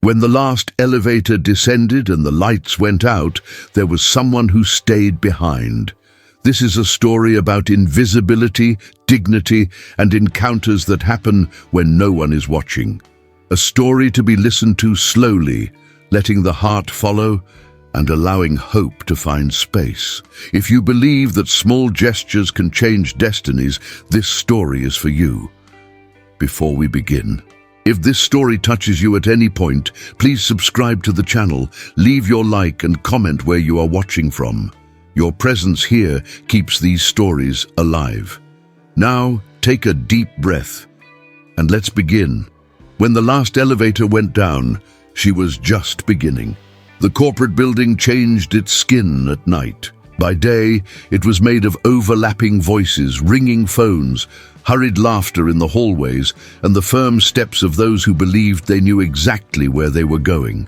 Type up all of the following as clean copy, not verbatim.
When the last elevator descended and the lights went out, there was someone who stayed behind. This is a story about invisibility, dignity, and encounters that happen when no one is watching. A story to be listened to slowly, letting the heart follow and allowing hope to find space. If you believe that small gestures can change destinies, this story is for you. Before we begin, if this story touches you at any point, please subscribe to the channel, leave your like and comment where you are watching from. Your presence here keeps these stories alive. Now, take a deep breath and let's begin. When the last elevator went down, she was just beginning. The corporate building changed its skin at night. By day, it was made of overlapping voices, ringing phones, hurried laughter in the hallways, and the firm steps of those who believed they knew exactly where they were going.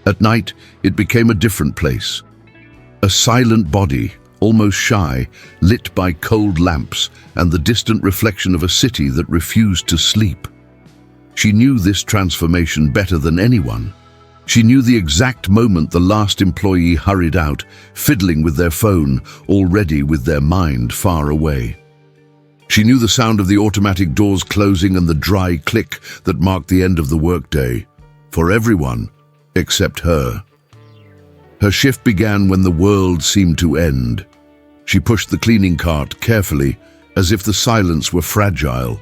At night, it became a different place. A silent body, almost shy, lit by cold lamps and the distant reflection of a city that refused to sleep. She knew this transformation better than anyone. She knew the exact moment the last employee hurried out, fiddling with their phone, already with their mind far away. She knew the sound of the automatic doors closing and the dry click that marked the end of the workday, for everyone except her. Her shift began when the world seemed to end. She pushed the cleaning cart carefully, as if the silence were fragile.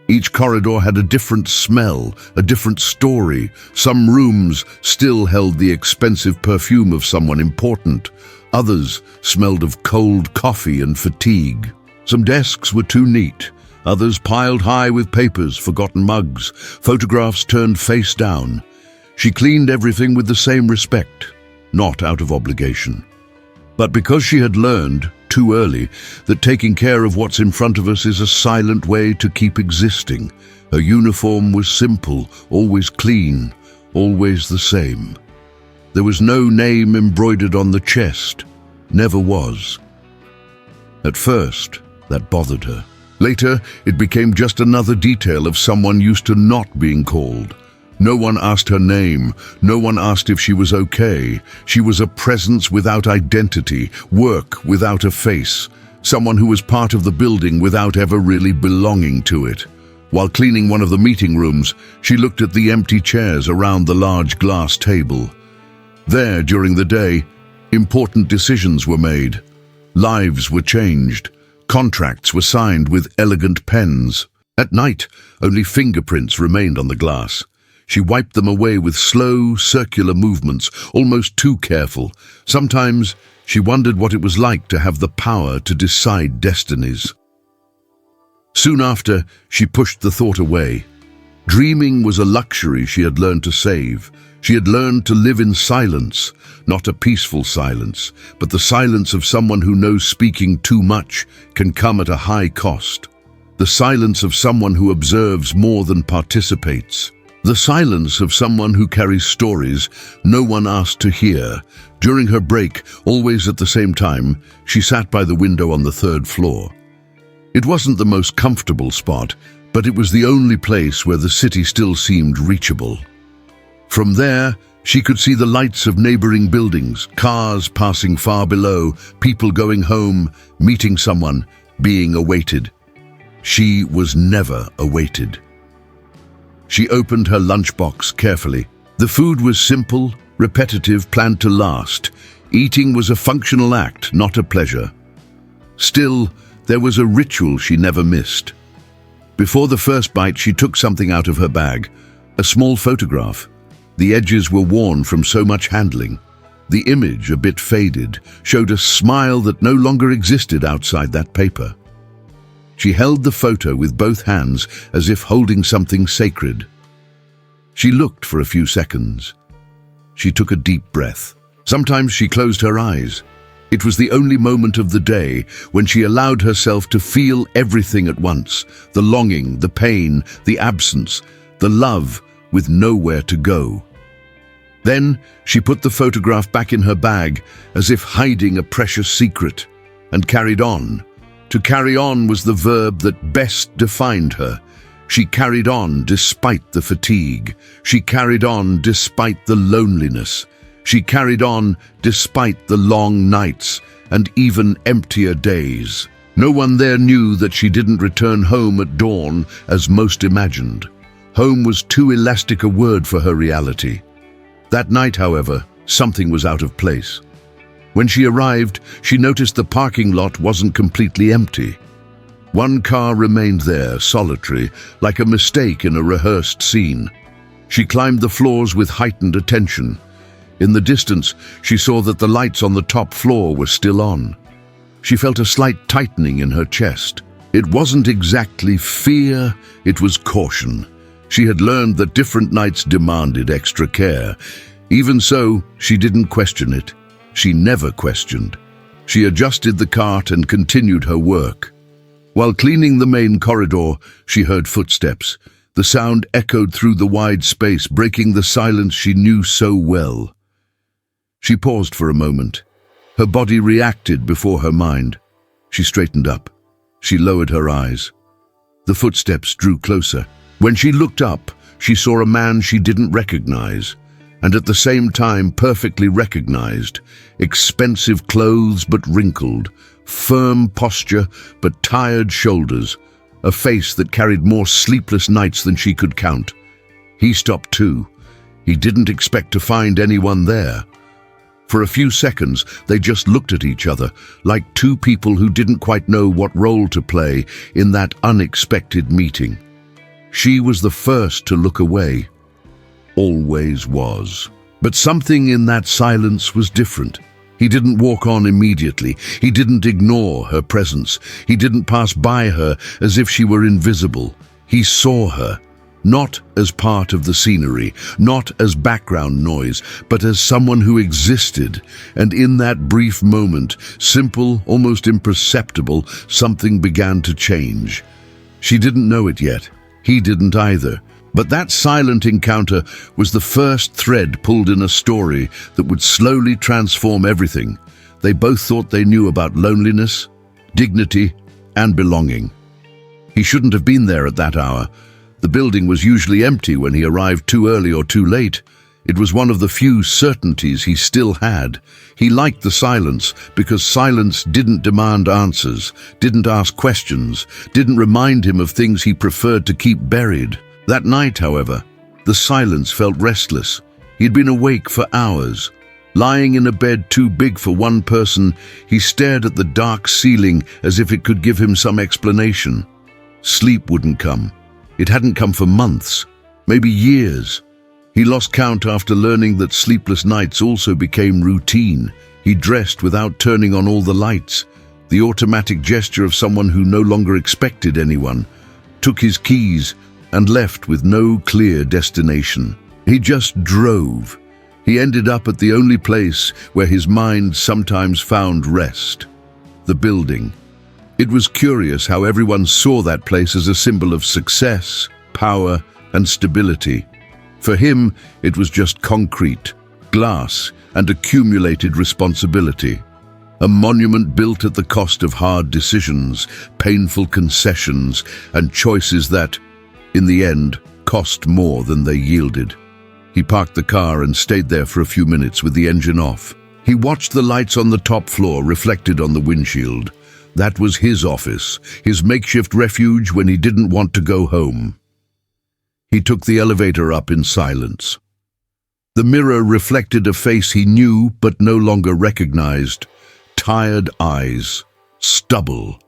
Each corridor had a different smell, a different story. Some rooms still held the expensive perfume of someone important. Others smelled of cold coffee and fatigue. Some desks were too neat. Others piled high with papers, forgotten mugs, photographs turned face down. She cleaned everything with the same respect, not out of obligation. But because she had learned, too early, that taking care of what's in front of us is a silent way to keep existing, her uniform was simple, always clean, always the same. There was no name embroidered on the chest, never was. At first, that bothered her. Later, it became just another detail of someone used to not being called. No one asked her name, no one asked if she was okay. She was a presence without identity, work without a face, someone who was part of the building without ever really belonging to it. While cleaning one of the meeting rooms, she looked at the empty chairs around the large glass table. There, during the day, important decisions were made. Lives were changed. Contracts were signed with elegant pens. At night, only fingerprints remained on the glass. She wiped them away with slow, circular movements, almost too careful. Sometimes she wondered what it was like to have the power to decide destinies. Soon after, she pushed the thought away. Dreaming was a luxury she had learned to save. She had learned to live in silence, not a peaceful silence, but the silence of someone who knows speaking too much can come at a high cost. The silence of someone who observes more than participates. The silence of someone who carries stories no one asked to hear. During her break, always at the same time, she sat by the window on the third floor. It wasn't the most comfortable spot, but it was the only place where the city still seemed reachable. From there, she could see the lights of neighboring buildings, cars passing far below, people going home, meeting someone, being awaited. She was never awaited. She opened her lunchbox carefully. The food was simple, repetitive, planned to last. Eating was a functional act, not a pleasure. Still, there was a ritual she never missed. Before the first bite, she took something out of her bag, a small photograph. The edges were worn from so much handling. The image, a bit faded, showed a smile that no longer existed outside that paper. She held the photo with both hands as if holding something sacred. She looked for a few seconds. She took a deep breath. Sometimes she closed her eyes. It was the only moment of the day when she allowed herself to feel everything at once, the longing, the pain, the absence, the love with nowhere to go. Then she put the photograph back in her bag as if hiding a precious secret, and carried on. To carry on was the verb that best defined her. She carried on despite the fatigue. She carried on despite the loneliness. She carried on despite the long nights and even emptier days. No one there knew that she didn't return home at dawn as most imagined. Home was too elastic a word for her reality. That night, however, something was out of place. When she arrived, she noticed the parking lot wasn't completely empty. One car remained there, solitary, like a mistake in a rehearsed scene. She climbed the floors with heightened attention. In the distance, she saw that the lights on the top floor were still on. She felt a slight tightening in her chest. It wasn't exactly fear, it was caution. She had learned that different nights demanded extra care. Even so, she didn't question it. She never questioned. She adjusted the cart and continued her work. While cleaning the main corridor, she heard footsteps. The sound echoed through the wide space, breaking the silence she knew so well. She paused for a moment. Her body reacted before her mind. She straightened up. She lowered her eyes. The footsteps drew closer. When she looked up, she saw a man she didn't recognize, and at the same time perfectly recognized. Expensive clothes but wrinkled, firm posture but tired shoulders, a face that carried more sleepless nights than she could count. He stopped too. He didn't expect to find anyone there. For a few seconds, they just looked at each other, like two people who didn't quite know what role to play in that unexpected meeting. She was the first to look away. Always was. But something in that silence was different. He didn't walk on immediately. He didn't ignore her presence. He didn't pass by her as if she were invisible. He saw her, not as part of the scenery, not as background noise, but as someone who existed. And in that brief moment, simple, almost imperceptible, something began to change. She didn't know it yet. He didn't either. But that silent encounter was the first thread pulled in a story that would slowly transform everything. They both thought they knew about loneliness, dignity, and belonging. He shouldn't have been there at that hour. The building was usually empty when he arrived too early or too late. It was one of the few certainties he still had. He liked the silence because silence didn't demand answers, didn't ask questions, didn't remind him of things he preferred to keep buried. That night, however, the silence felt restless. He'd been awake for hours. Lying in a bed too big for one person, he stared at the dark ceiling as if it could give him some explanation. Sleep wouldn't come. It hadn't come for months, maybe years. He lost count after learning that sleepless nights also became routine. He dressed without turning on all the lights, the automatic gesture of someone who no longer expected anyone, took his keys and left with no clear destination. He just drove. He ended up at the only place where his mind sometimes found rest, the building. It was curious how everyone saw that place as a symbol of success, power, and stability. For him, it was just concrete, glass, and accumulated responsibility. A monument built at the cost of hard decisions, painful concessions, and choices that, in the end, cost more than they yielded. He parked the car and stayed there for a few minutes with the engine off. He watched the lights on the top floor reflected on the windshield. That was his office, his makeshift refuge when he didn't want to go home. He took the elevator up in silence. The mirror reflected a face he knew but no longer recognized. Tired eyes, stubble.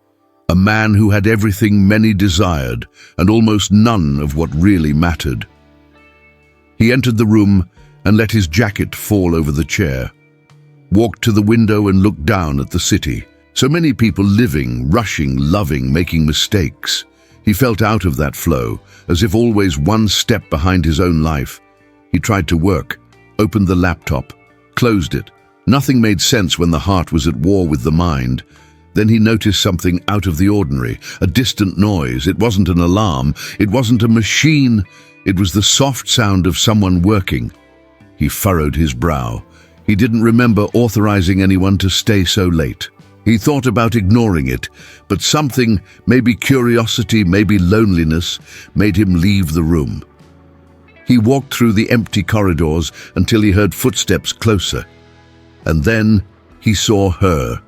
A man who had everything many desired and almost none of what really mattered. He entered the room and let his jacket fall over the chair. Walked to the window and looked down at the city. So many people living, rushing, loving, making mistakes. He felt out of that flow, as if always one step behind his own life. He tried to work, opened the laptop, closed it. Nothing made sense when the heart was at war with the mind. Then he noticed something out of the ordinary, a distant noise. It wasn't an alarm, it wasn't a machine. It was the soft sound of someone working. He furrowed his brow. He didn't remember authorizing anyone to stay so late. He thought about ignoring it, but something, maybe curiosity, maybe loneliness, made him leave the room. He walked through the empty corridors until he heard footsteps closer. And then he saw her,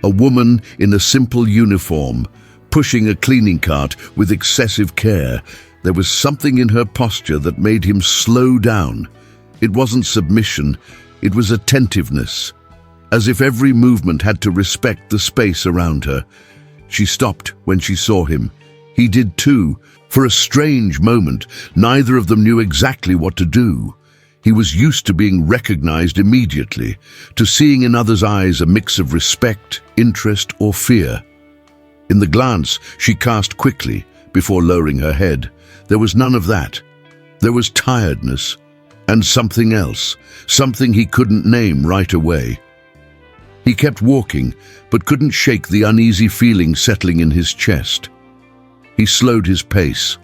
a woman in a simple uniform, pushing a cleaning cart with excessive care. There was something in her posture that made him slow down. It wasn't submission, it was attentiveness, as if every movement had to respect the space around her. She stopped when she saw him. He did too. For a strange moment, neither of them knew exactly what to do. He was used to being recognized immediately, to seeing in others' eyes a mix of respect, interest, or fear. In the glance she cast quickly, before lowering her head, there was none of that. There was tiredness, and something else, something he couldn't name right away. He kept walking, but couldn't shake the uneasy feeling settling in his chest. He slowed his pace,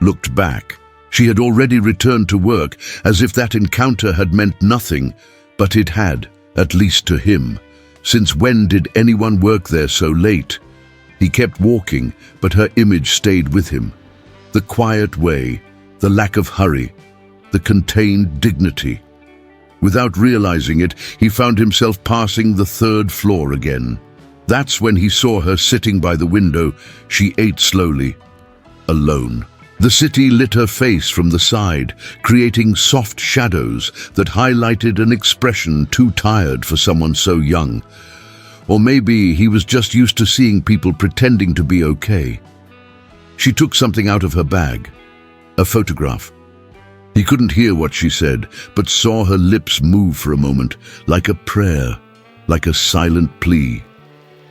looked back. She had already returned to work, as if that encounter had meant nothing, but it had, at least to him. Since when did anyone work there so late? He kept walking, but her image stayed with him. The quiet way, the lack of hurry, the contained dignity. Without realizing it, he found himself passing the 3rd floor again. That's when he saw her sitting by the window. She ate slowly, alone. The city lit her face from the side, creating soft shadows that highlighted an expression too tired for someone so young. Or maybe he was just used to seeing people pretending to be okay. She took something out of her bag, a photograph. He couldn't hear what she said, but saw her lips move for a moment, like a prayer, like a silent plea.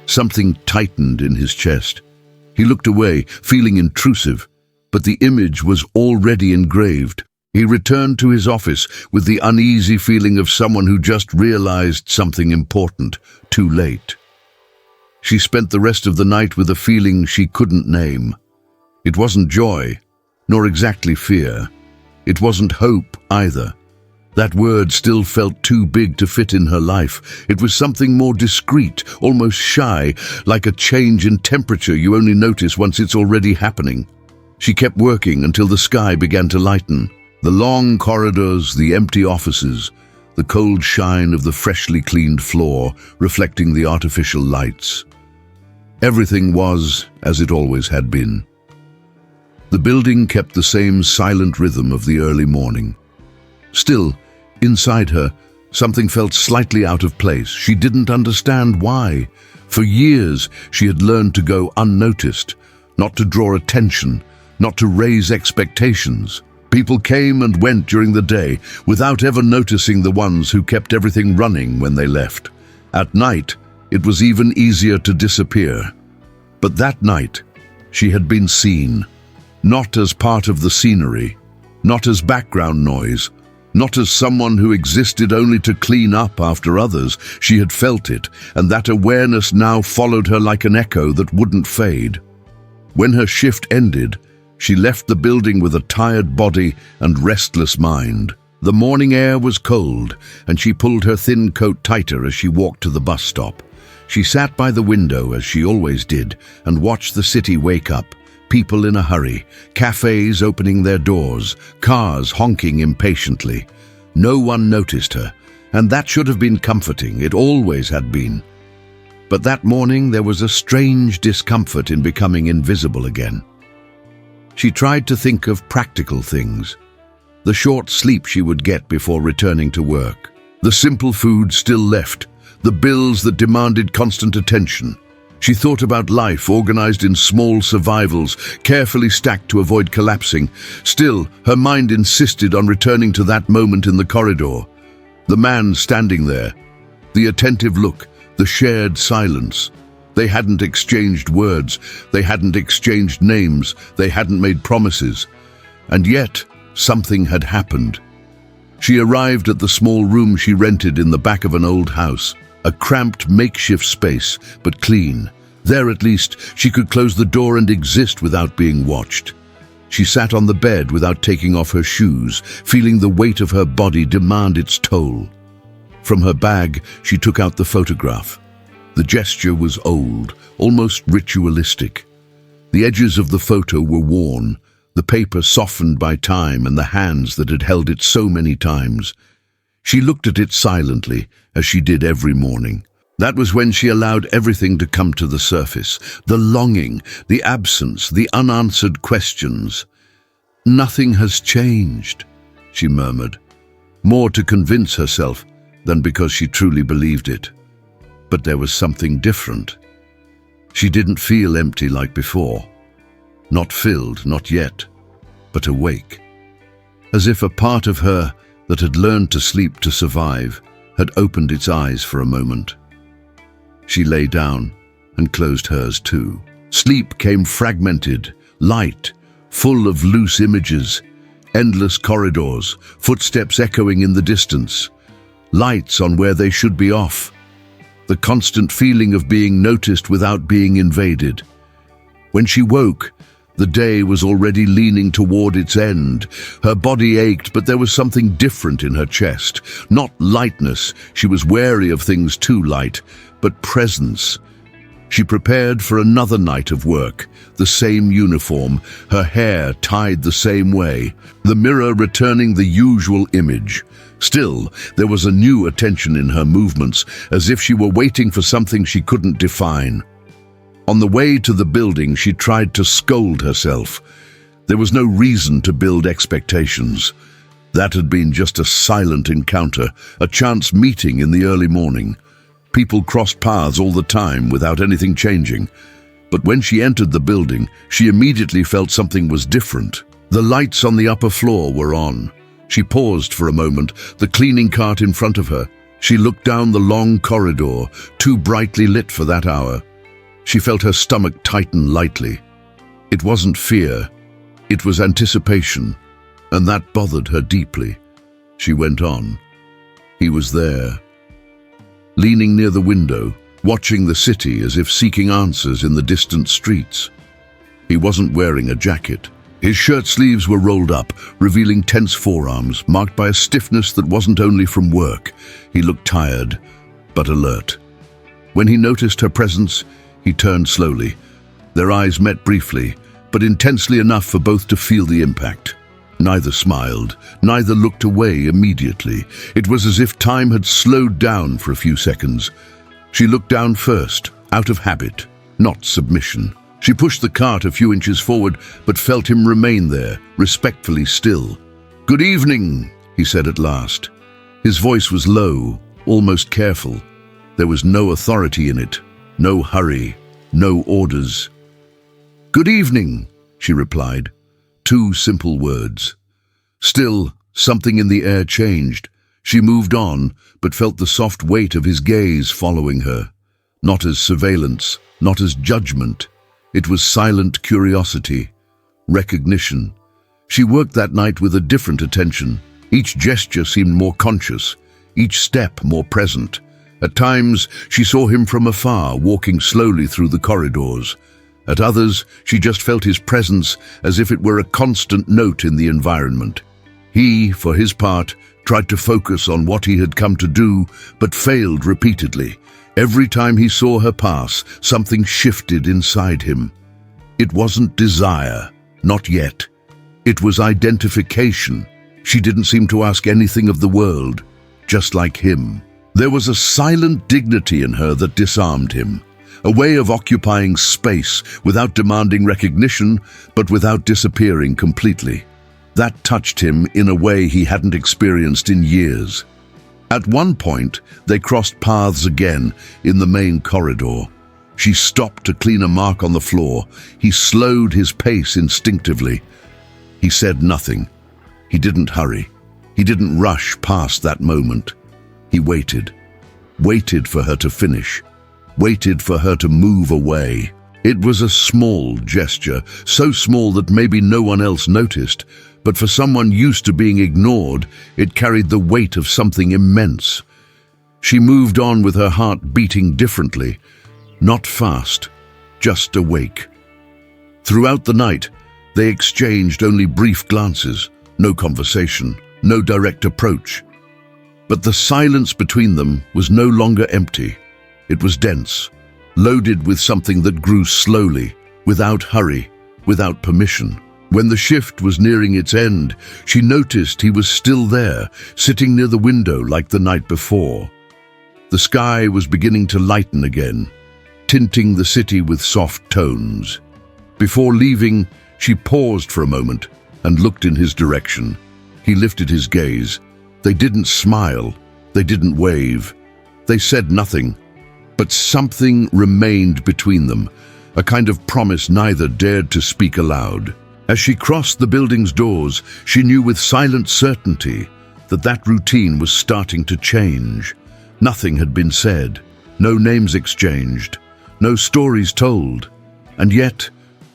Something tightened in his chest. He looked away, feeling intrusive, but the image was already engraved. He returned to his office with the uneasy feeling of someone who just realized something important, too late. She spent the rest of the night with a feeling she couldn't name. It wasn't joy, nor exactly fear. It wasn't hope either. That word still felt too big to fit in her life. It was something more discreet, almost shy, like a change in temperature you only notice once it's already happening. She kept working until the sky began to lighten. The long corridors, the empty offices, the cold shine of the freshly cleaned floor reflecting the artificial lights. Everything was as it always had been. The building kept the same silent rhythm of the early morning. Still, inside her, something felt slightly out of place. She didn't understand why. For years, she had learned to go unnoticed, not to draw attention, not to raise expectations. People came and went during the day without ever noticing the ones who kept everything running when they left. At night, it was even easier to disappear. But that night, she had been seen, not as part of the scenery, not as background noise, not as someone who existed only to clean up after others. She had felt it, and that awareness now followed her like an echo that wouldn't fade. When her shift ended, she left the building with a tired body and restless mind. The morning air was cold, and she pulled her thin coat tighter as she walked to the bus stop. She sat by the window, as she always did, and watched the city wake up. People in a hurry, cafes opening their doors, cars honking impatiently. No one noticed her, and that should have been comforting. It always had been. But that morning there was a strange discomfort in becoming invisible again. She tried to think of practical things. The short sleep she would get before returning to work. The simple food still left. The bills that demanded constant attention. She thought about life organized in small survivals, carefully stacked to avoid collapsing. Still, her mind insisted on returning to that moment in the corridor. The man standing there. The attentive look. The shared silence. They hadn't exchanged words. They hadn't exchanged names. They hadn't made promises. And yet, something had happened. She arrived at the small room she rented in the back of an old house. A cramped makeshift space, but clean. There at least, she could close the door and exist without being watched. She sat on the bed without taking off her shoes, feeling the weight of her body demand its toll. From her bag, she took out the photograph. The gesture was old, almost ritualistic. The edges of the photo were worn, the paper softened by time and the hands that had held it so many times. She looked at it silently, as she did every morning. That was when she allowed everything to come to the surface, the longing, the absence, the unanswered questions. "Nothing has changed," she murmured, more to convince herself than because she truly believed it. But there was something different. She didn't feel empty like before. Not filled, not yet, but awake. As if a part of her that had learned to sleep to survive had opened its eyes for a moment. She lay down and closed hers too. Sleep came fragmented, light, full of loose images, endless corridors, footsteps echoing in the distance, lights on where they should be off, the constant feeling of being noticed without being invaded. When she woke, the day was already leaning toward its end. Her body ached, but there was something different in her chest. Not lightness, she was wary of things too light, but presence. She prepared for another night of work, the same uniform, her hair tied the same way, the mirror returning the usual image. Still, there was a new attention in her movements, as if she were waiting for something she couldn't define. On the way to the building, she tried to scold herself. There was no reason to build expectations. That had been just a silent encounter, a chance meeting in the early morning. People crossed paths all the time without anything changing. But when she entered the building, she immediately felt something was different. The lights on the upper floor were on. She paused for a moment, the cleaning cart in front of her. She looked down the long corridor, too brightly lit for that hour. She felt her stomach tighten lightly. It wasn't fear, it was anticipation, and that bothered her deeply. She went on. He was there, leaning near the window, watching the city as if seeking answers in the distant streets. He wasn't wearing a jacket. His shirt sleeves were rolled up, revealing tense forearms, marked by a stiffness that wasn't only from work. He looked tired, but alert. When he noticed her presence, he turned slowly. Their eyes met briefly, but intensely enough for both to feel the impact. Neither smiled, neither looked away immediately. It was as if time had slowed down for a few seconds. She looked down first, out of habit, not submission. She pushed the cart a few inches forward, but felt him remain there, respectfully still. "Good evening," he said at last. His voice was low, almost careful. There was no authority in it, no hurry, no orders. "Good evening," she replied. Two simple words. Still, something in the air changed. She moved on, but felt the soft weight of his gaze following her. Not as surveillance, not as judgment. It was silent curiosity, recognition. She worked that night with a different attention. Each gesture seemed more conscious, each step more present. At times, she saw him from afar, walking slowly through the corridors. At others, she just felt his presence as if it were a constant note in the environment. He, for his part, tried to focus on what he had come to do, but failed repeatedly. Every time he saw her pass, something shifted inside him. It wasn't desire, not yet. It was identification. She didn't seem to ask anything of the world, just like him. There was a silent dignity in her that disarmed him, a way of occupying space without demanding recognition, but without disappearing completely. That touched him in a way he hadn't experienced in years. At one point, they crossed paths again in the main corridor. She stopped to clean a mark on the floor. He slowed his pace instinctively. He said nothing. He didn't hurry. He didn't rush past that moment. He waited for her to finish, waited for her to move away. It was a small gesture, so small that maybe no one else noticed, but for someone used to being ignored, it carried the weight of something immense. She moved on with her heart beating differently, not fast, just awake. Throughout the night, they exchanged only brief glances, no conversation, no direct approach. But the silence between them was no longer empty. It was dense, loaded with something that grew slowly, without hurry, without permission. When the shift was nearing its end, she noticed he was still there, sitting near the window like the night before. The sky was beginning to lighten again, tinting the city with soft tones. Before leaving, she paused for a moment and looked in his direction. He lifted his gaze. They didn't smile. They didn't wave. They said nothing. But something remained between them, a kind of promise neither dared to speak aloud. As she crossed the building's doors, she knew with silent certainty that that routine was starting to change. Nothing had been said, no names exchanged, no stories told, and yet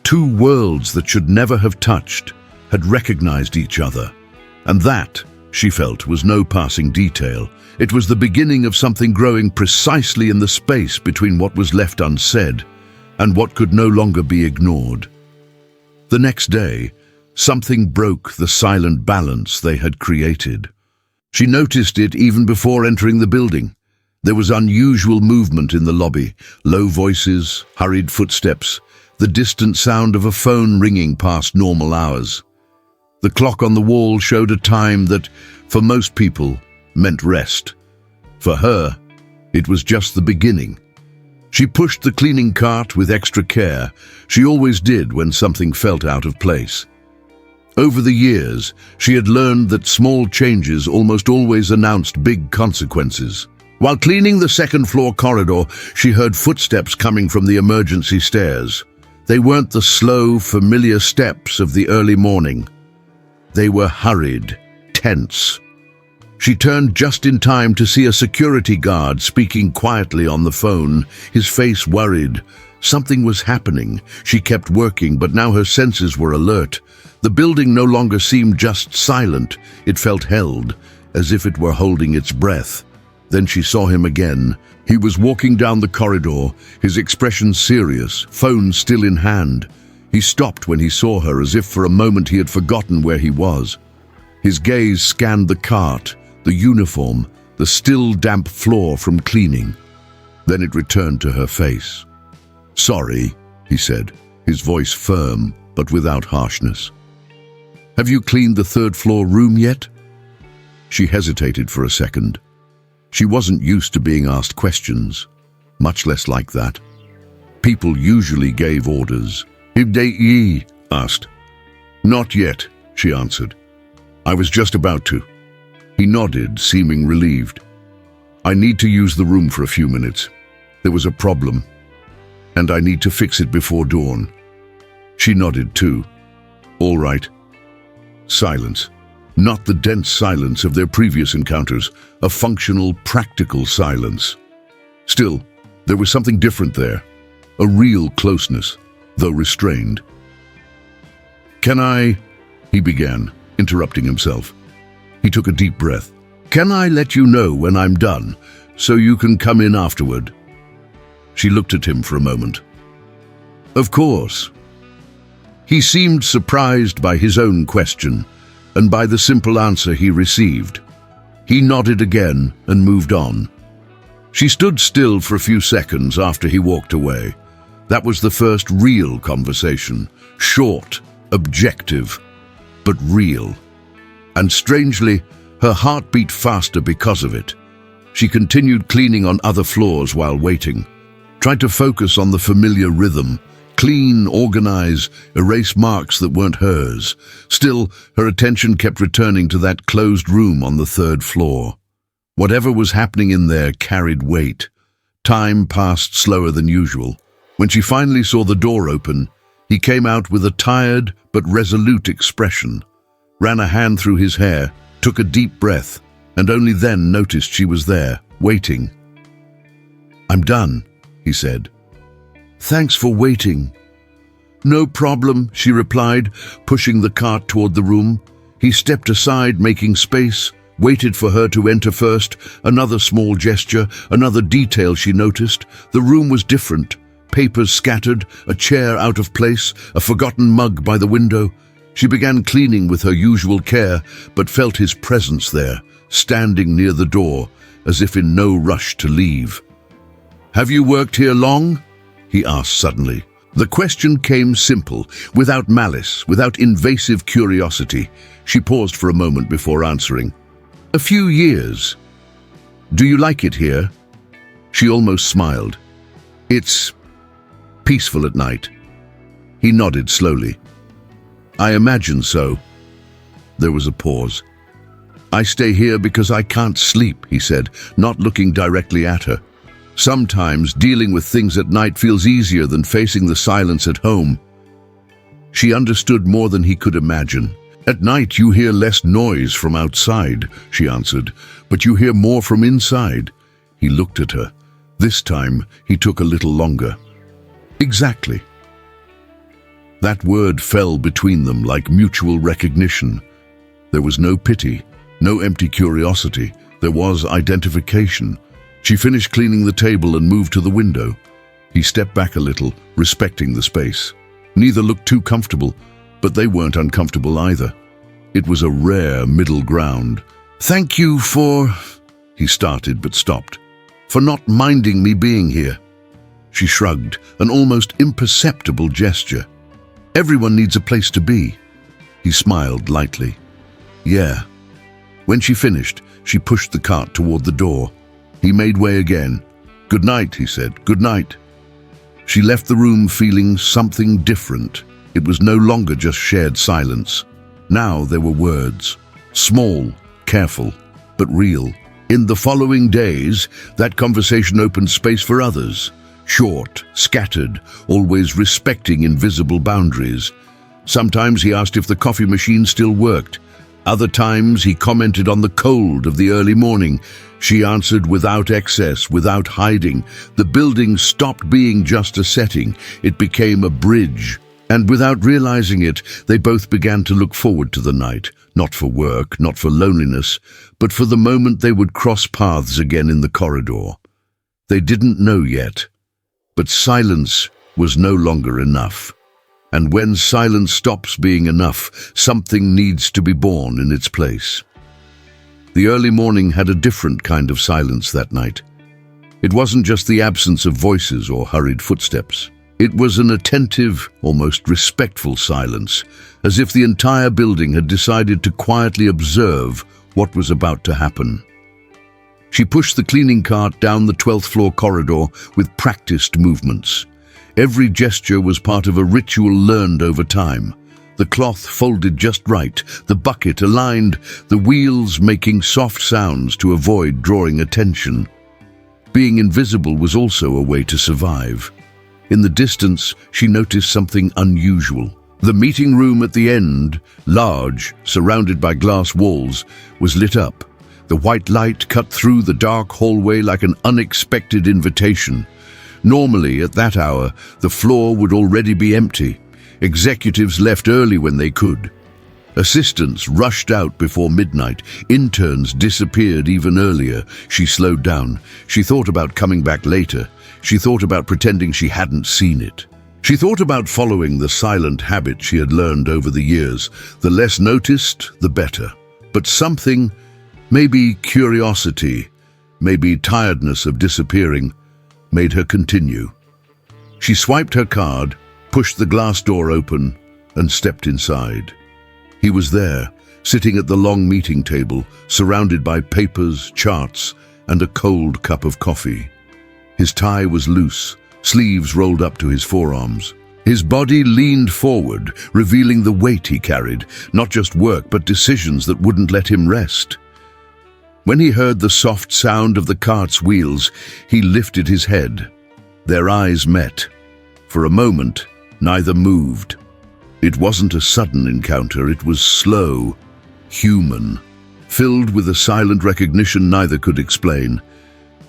two worlds that should never have touched had recognized each other. And that, she felt, was no passing detail. It was the beginning of something growing precisely in the space between what was left unsaid and what could no longer be ignored. The next day, something broke the silent balance they had created. She noticed it even before entering the building. There was unusual movement in the lobby, low voices, hurried footsteps, the distant sound of a phone ringing past normal hours. The clock on the wall showed a time that, for most people, meant rest. For her, it was just the beginning. She pushed the cleaning cart with extra care. She always did when something felt out of place. Over the years, she had learned that small changes almost always announced big consequences. While cleaning the second-floor corridor, she heard footsteps coming from the emergency stairs. They weren't the slow, familiar steps of the early morning. They were hurried, tense. She turned just in time to see a security guard speaking quietly on the phone, his face worried. Something was happening. She kept working, but now her senses were alert. The building no longer seemed just silent. It felt held, as if it were holding its breath. Then she saw him again. He was walking down the corridor, his expression serious, phone still in hand. He stopped when he saw her, as if for a moment he had forgotten where he was. His gaze scanned the cart, the uniform, the still damp floor from cleaning. Then it returned to her face. "Sorry," he said, his voice firm but without harshness. "Have you cleaned the third-floor room yet?" She hesitated for a second. She wasn't used to being asked questions, much less like that. People usually gave orders. "Have ye?" asked. "Not yet," she answered. "I was just about to." He nodded, seeming relieved. "I need to use the room for a few minutes. There was a problem, and I need to fix it before dawn." She nodded too. "All right." Silence. Not the dense silence of their previous encounters, a functional, practical silence. Still, there was something different there, a real closeness, though restrained. "Can I?" he began, interrupting himself. He took a deep breath. "Can I let you know when I'm done, so you can come in afterward?" She looked at him for a moment. "Of course." He seemed surprised by his own question, and by the simple answer he received. He nodded again and moved on. She stood still for a few seconds after he walked away. That was the first real conversation, short, objective, but real. And strangely, her heart beat faster because of it. She continued cleaning on other floors while waiting, tried to focus on the familiar rhythm, clean, organize, erase marks that weren't hers. Still, her attention kept returning to that closed room on the third floor. Whatever was happening in there carried weight. Time passed slower than usual. When she finally saw the door open, he came out with a tired but resolute expression, ran a hand through his hair, took a deep breath, and only then noticed she was there, waiting. "I'm done," he said. "Thanks for waiting." "No problem," she replied, pushing the cart toward the room. He stepped aside, making space, waited for her to enter first. Another small gesture, another detail she noticed. The room was different. Papers scattered, a chair out of place, a forgotten mug by the window. She began cleaning with her usual care, but felt his presence there, standing near the door, as if in no rush to leave. "Have you worked here long?" he asked suddenly. The question came simple, without malice, without invasive curiosity. She paused for a moment before answering. "A few years." "Do you like it here?" She almost smiled. "It's peaceful at night." He nodded slowly. "I imagine so." There was a pause. "I stay here because I can't sleep," he said, not looking directly at her. "Sometimes dealing with things at night feels easier than facing the silence at home." She understood more than he could imagine. "At night you hear less noise from outside," she answered, "but you hear more from inside." He looked at her. This time he took a little longer. "Exactly." That word fell between them like mutual recognition. There was no pity, no empty curiosity. There was identification. She finished cleaning the table and moved to the window. He stepped back a little, respecting the space. Neither looked too comfortable, but they weren't uncomfortable either. It was a rare middle ground. "Thank you for—" he started but stopped. "For not minding me being here." She shrugged, an almost imperceptible gesture. "Everyone needs a place to be." He smiled lightly. "Yeah." When she finished, she pushed the cart toward the door. He made way again. "Good night," he said. "Good night." She left the room feeling something different. It was no longer just shared silence. Now there were words. Small, careful, but real. In the following days, that conversation opened space for others. Short, scattered, always respecting invisible boundaries. Sometimes he asked if the coffee machine still worked. Other times he commented on the cold of the early morning. She answered without excess, without hiding. The building stopped being just a setting. It became a bridge. And without realizing it, they both began to look forward to the night. Not for work, not for loneliness, but for the moment they would cross paths again in the corridor. They didn't know yet. But silence was no longer enough. And when silence stops being enough, something needs to be born in its place. The early morning had a different kind of silence that night. It wasn't just the absence of voices or hurried footsteps. It was an attentive, almost respectful silence, as if the entire building had decided to quietly observe what was about to happen. She pushed the cleaning cart down the 12th floor corridor with practiced movements. Every gesture was part of a ritual learned over time. The cloth folded just right, the bucket aligned, the wheels making soft sounds to avoid drawing attention. Being invisible was also a way to survive. In the distance, she noticed something unusual. The meeting room at the end, large, surrounded by glass walls, was lit up. The white light cut through the dark hallway like an unexpected invitation. Normally, at that hour, the floor would already be empty. Executives left early when they could. Assistants rushed out before midnight. Interns disappeared even earlier. She slowed down. She thought about coming back later. She thought about pretending she hadn't seen it. She thought about following the silent habit she had learned over the years. The less noticed, the better. But something, maybe curiosity, maybe tiredness of disappearing, made her continue. She swiped her card, pushed the glass door open, and stepped inside. He was there, sitting at the long meeting table, surrounded by papers, charts, and a cold cup of coffee. His tie was loose, sleeves rolled up to his forearms. His body leaned forward, revealing the weight he carried, not just work but decisions that wouldn't let him rest. When he heard the soft sound of the cart's wheels, he lifted his head. Their eyes met. For a moment, neither moved. It wasn't a sudden encounter, it was slow, human, filled with a silent recognition neither could explain.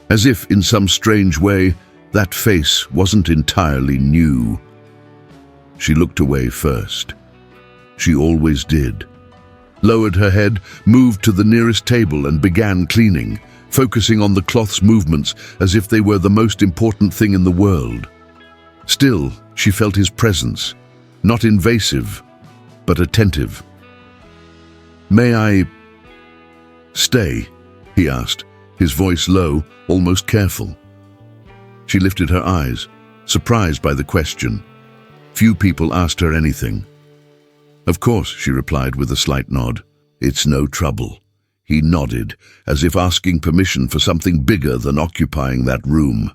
As if, in some strange way, that face wasn't entirely new. She looked away first. She always did. Lowered her head, moved to the nearest table and began cleaning, focusing on the cloth's movements as if they were the most important thing in the world. Still, she felt his presence, not invasive, but attentive. "May I stay?" he asked, his voice low, almost careful. She lifted her eyes, surprised by the question. Few people asked her anything. "Of course," she replied with a slight nod. "It's no trouble." He nodded, as if asking permission for something bigger than occupying that room.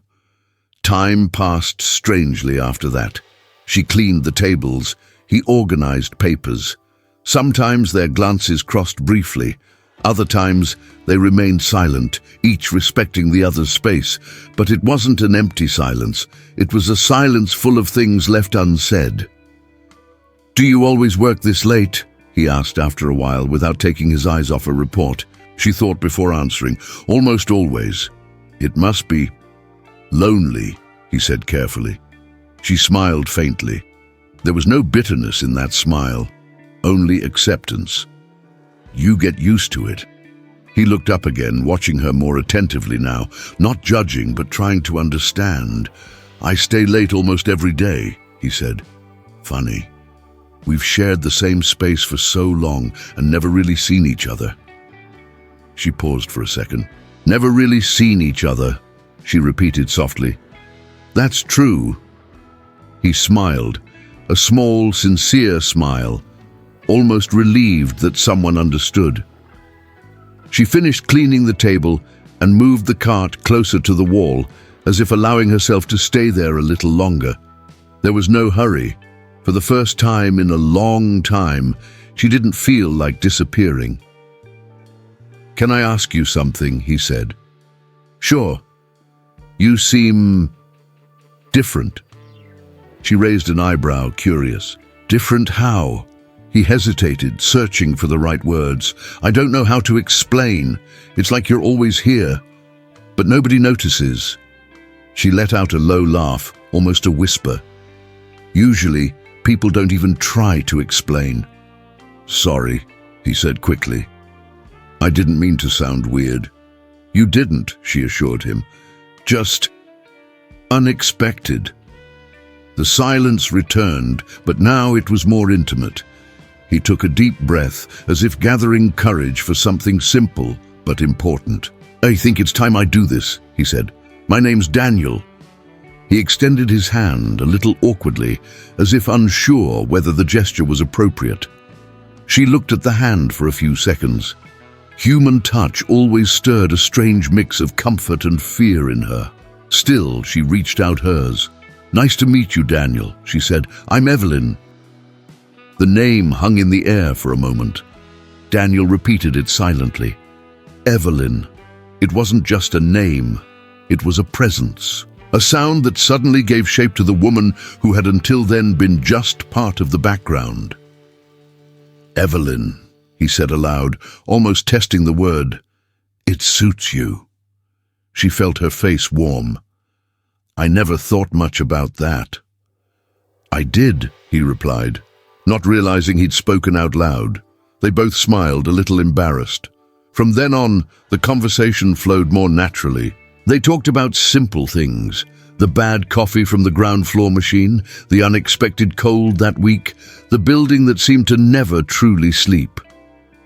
Time passed strangely after that. She cleaned the tables. He organized papers. Sometimes their glances crossed briefly. Other times they remained silent, each respecting the other's space. But it wasn't an empty silence. It was a silence full of things left unsaid. "Do you always work this late?" he asked after a while, without taking his eyes off a report. She thought before answering. "Almost always." "It must be lonely," he said carefully. She smiled faintly. There was no bitterness in that smile, only acceptance. "You get used to it." He looked up again, watching her more attentively now, not judging but trying to understand. "I stay late almost every day," he said. "Funny. We've shared the same space for so long and never really seen each other." She paused for a second. "Never really seen each other," she repeated softly. "That's true." He smiled, a small, sincere smile, almost relieved that someone understood. She finished cleaning the table and moved the cart closer to the wall, as if allowing herself to stay there a little longer. There was no hurry. For the first time in a long time, she didn't feel like disappearing. "Can I ask you something?" he said. "Sure. You seem different." She raised an eyebrow, curious. "Different how?" He hesitated, searching for the right words. "I don't know how to explain. It's like you're always here, but nobody notices." She let out a low laugh, almost a whisper. "Usually, people don't even try to explain." "Sorry," he said quickly. "I didn't mean to sound weird." "You didn't," she assured him. "Just unexpected." The silence returned, but now it was more intimate. He took a deep breath, as if gathering courage for something simple but important. "I think it's time I do this," he said. "My name's Daniel." He extended his hand a little awkwardly, as if unsure whether the gesture was appropriate. She looked at the hand for a few seconds. Human touch always stirred a strange mix of comfort and fear in her. Still, she reached out hers. "Nice to meet you, Daniel," she said. "I'm Evelyn." The name hung in the air for a moment. Daniel repeated it silently. Evelyn. It wasn't just a name. It was a presence. A sound that suddenly gave shape to the woman who had until then been just part of the background. "Evelyn," he said aloud, almost testing the word. "It suits you." She felt her face warm. "I never thought much about that." "I did," he replied, not realizing he'd spoken out loud. They both smiled, a little embarrassed. From then on, the conversation flowed more naturally. They talked about simple things: the bad coffee from the ground floor machine, the unexpected cold that week, the building that seemed to never truly sleep.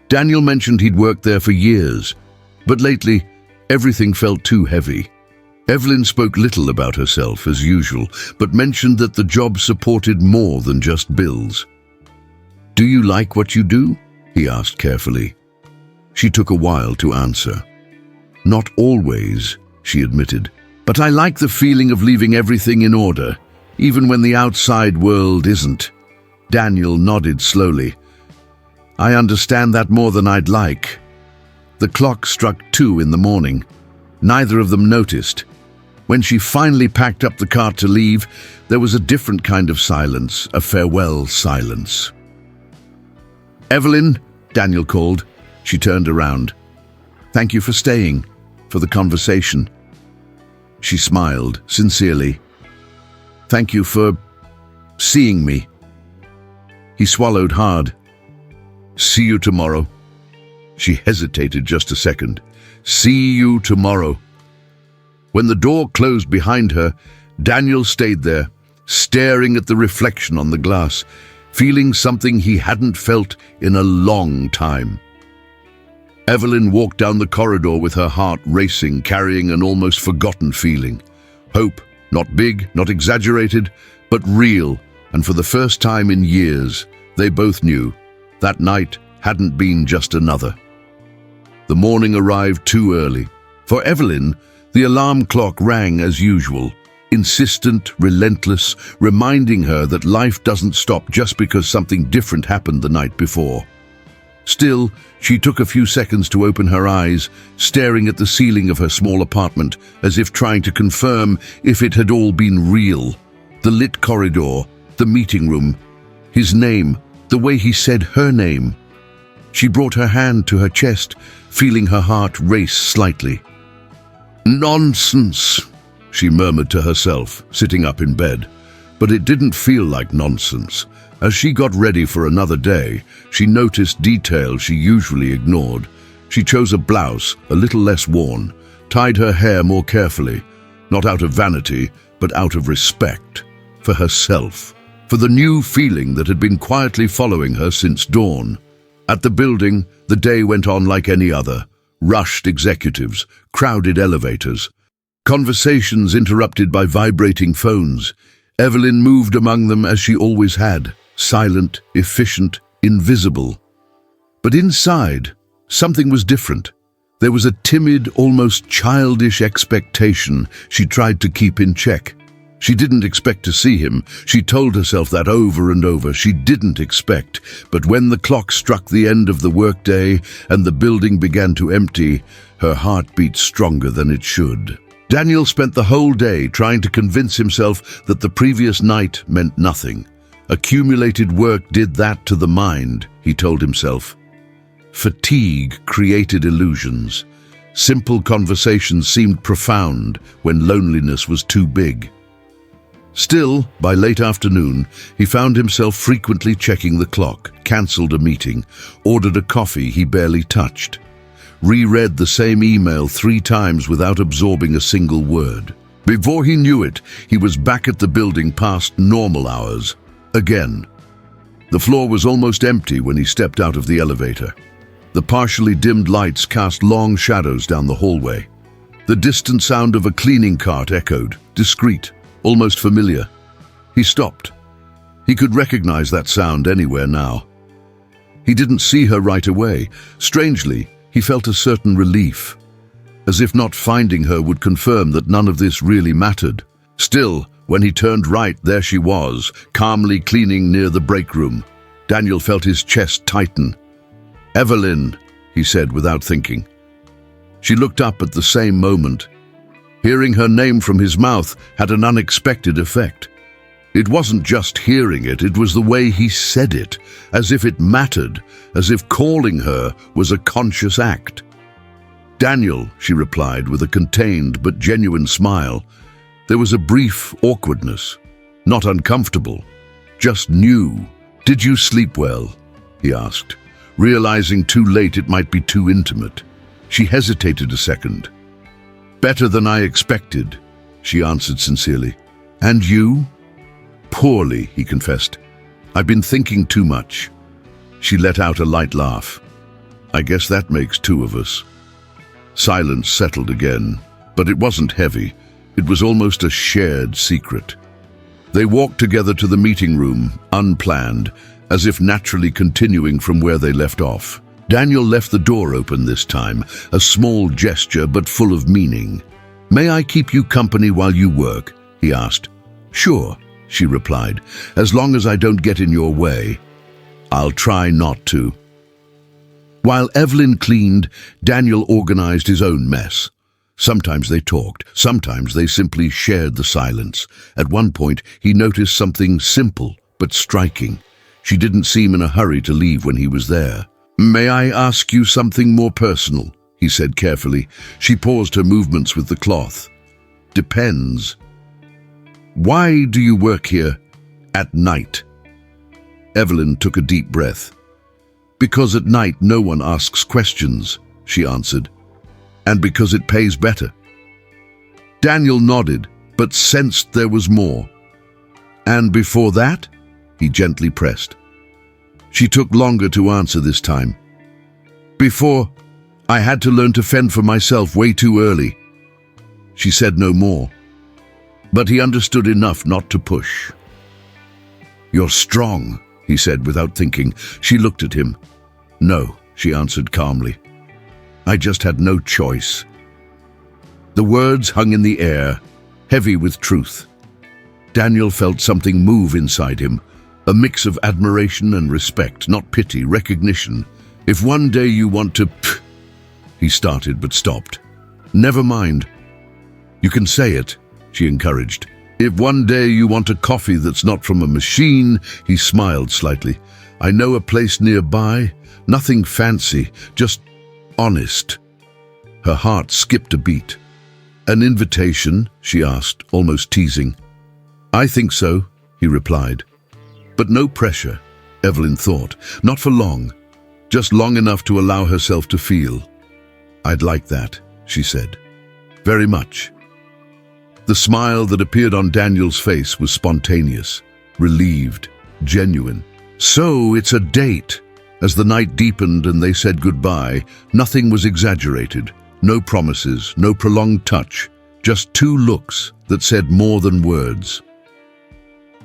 Daniel mentioned he'd worked there for years, but lately, everything felt too heavy. Evelyn spoke little about herself, as usual, but mentioned that the job supported more than just bills. "Do you like what you do?" he asked carefully. She took a while to answer. "Not always," she admitted, "but I like the feeling of leaving everything in order, even when the outside world isn't." Daniel nodded slowly. "I understand that more than I'd like." The clock struck 2 in the morning. Neither of them noticed. When she finally packed up the cart to leave, there was a different kind of silence, a farewell silence. "Evelyn," Daniel called. She turned around. "Thank you for staying, for the conversation." She smiled, sincerely. "Thank you for seeing me." He swallowed hard. "See you tomorrow." She hesitated just a second. "See you tomorrow." When the door closed behind her, Daniel stayed there, staring at the reflection on the glass, feeling something he hadn't felt in a long time. Evelyn walked down the corridor with her heart racing, carrying an almost forgotten feeling. Hope, Not big, not exaggerated, but real, and for the first time in years, they both knew that night hadn't been just another. The morning arrived too early. For Evelyn, the alarm clock rang as usual, insistent, relentless, reminding her that life doesn't stop just because something different happened the night before. Still, she took a few seconds to open her eyes, staring at the ceiling of her small apartment, as if trying to confirm if it had all been real. The lit corridor, the meeting room, his name, the way he said her name. She brought her hand to her chest, feeling her heart race slightly. "Nonsense," she murmured to herself, sitting up in bed. But it didn't feel like nonsense. As she got ready for another day, she noticed details she usually ignored. She chose a blouse, a little less worn, tied her hair more carefully, not out of vanity, but out of respect, for herself, for the new feeling that had been quietly following her since dawn. At the building, the day went on like any other. Rushed executives, crowded elevators, conversations interrupted by vibrating phones. Evelyn moved among them as she always had, silent, efficient, invisible. But inside, something was different. There was a timid, almost childish expectation she tried to keep in check. She didn't expect to see him. She told herself that over and over. She didn't expect. But when the clock struck the end of the workday and the building began to empty, her heart beat stronger than it should. Daniel spent the whole day trying to convince himself that the previous night meant nothing. Accumulated work did that to the mind, he told himself. Fatigue created illusions. Simple conversations seemed profound when loneliness was too big. Still, by late afternoon, he found himself frequently checking the clock, cancelled a meeting, ordered a coffee he barely touched, reread the same email 3 times without absorbing a single word. Before he knew it, he was back at the building past normal hours. Again. The floor was almost empty when he stepped out of the elevator. The partially dimmed lights cast long shadows down the hallway. The distant sound of a cleaning cart echoed, discreet, almost familiar. He stopped. He could recognize that sound anywhere now. He didn't see her right away. Strangely, he felt a certain relief, as if not finding her would confirm that none of this really mattered. Still, when he turned right, there she was, calmly cleaning near the break room. Daniel felt his chest tighten. "Evelyn," he said without thinking. She looked up at the same moment. Hearing her name from his mouth had an unexpected effect. It wasn't just hearing it, it was the way he said it, as if it mattered, as if calling her was a conscious act. "Daniel," she replied with a contained but genuine smile. There was a brief awkwardness, not uncomfortable, just new. "Did you sleep well?" he asked, realizing too late it might be too intimate. She hesitated a second. "Better than I expected," she answered sincerely. "And you?" "Poorly," he confessed. "I've been thinking too much." She let out a light laugh. "I guess that makes 2 of us." Silence settled again, but it wasn't heavy. It was almost a shared secret. They walked together to the meeting room, unplanned, as if naturally continuing from where they left off. Daniel left the door open this time, a small gesture but full of meaning. "May I keep you company while you work?" he asked. "Sure," she replied, "as long as I don't get in your way." "I'll try not to." While Evelyn cleaned, Daniel organized his own mess. Sometimes they talked, sometimes they simply shared the silence. At one point, he noticed something simple but striking. She didn't seem in a hurry to leave when he was there. "May I ask you something more personal?" he said carefully. She paused her movements with the cloth. "Depends. Why do you work here at night?" Evelyn took a deep breath. "Because at night no one asks questions," she answered. "And because it pays better." Daniel nodded, but sensed there was more. "And before that?" he gently pressed. She took longer to answer this time. "Before, I had to learn to fend for myself way too early." She said no more. but he understood enough not to push. "You're strong," he said without thinking. She looked at him. "No," she answered calmly. "I just had no choice." The words hung in the air, heavy with truth. Daniel felt something move inside him, a mix of admiration and respect, not pity, recognition. "If one day you want to..." he started but stopped. "Never mind. You can say it," she encouraged. "If one day you want a coffee that's not from a machine," he smiled slightly. "I know a place nearby, nothing fancy, just honest." Her heart skipped a beat. "An invitation?" she asked, almost teasing. "I think so," he replied. But no pressure, Evelyn thought. Not for long, just long enough to allow herself to feel. "I'd like that," she said. "Very much." The smile that appeared on Daniel's face was spontaneous, relieved, genuine. "So it's a date." As the night deepened and they said goodbye, nothing was exaggerated. No promises, no prolonged touch, just two looks that said more than words.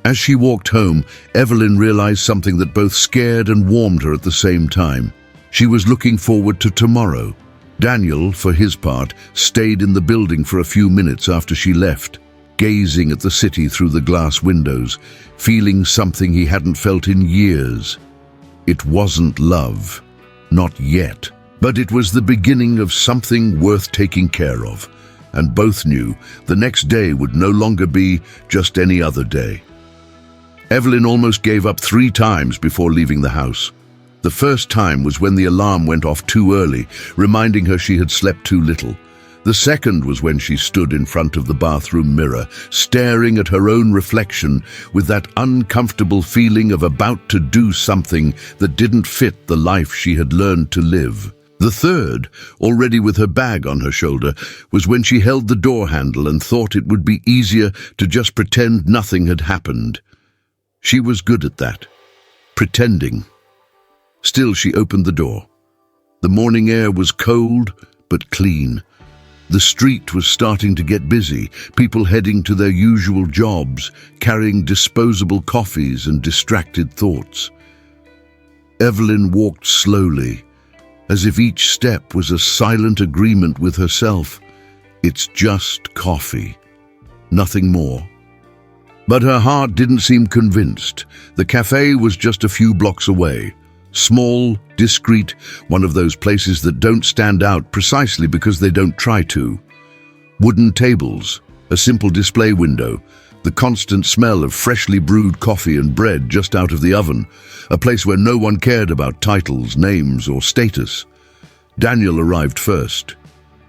As she walked home, Evelyn realized something that both scared and warmed her at the same time. She was looking forward to tomorrow. Daniel, for his part, stayed in the building for a few minutes after she left, gazing at the city through the glass windows, feeling something he hadn't felt in years. It wasn't love, not yet, but it was the beginning of something worth taking care of, and both knew the next day would no longer be just any other day. Evelyn almost gave up 3 times before leaving the house. The first time was when the alarm went off too early, reminding her she had slept too little. The second was when she stood in front of the bathroom mirror, staring at her own reflection with that uncomfortable feeling of about to do something that didn't fit the life she had learned to live. The third, already with her bag on her shoulder, was when she held the door handle and thought it would be easier to just pretend nothing had happened. She was good at that, pretending. Still, she opened the door. The morning air was cold but clean. The street was starting to get busy, people heading to their usual jobs, carrying disposable coffees and distracted thoughts. Evelyn walked slowly, as if each step was a silent agreement with herself. It's just coffee, nothing more. But her heart didn't seem convinced. The cafe was just a few blocks away. Small, discreet, one of those places that don't stand out precisely because they don't try to. Wooden tables, a simple display window, the constant smell of freshly brewed coffee and bread just out of the oven, a place where no one cared about titles, names, or status. Daniel arrived first.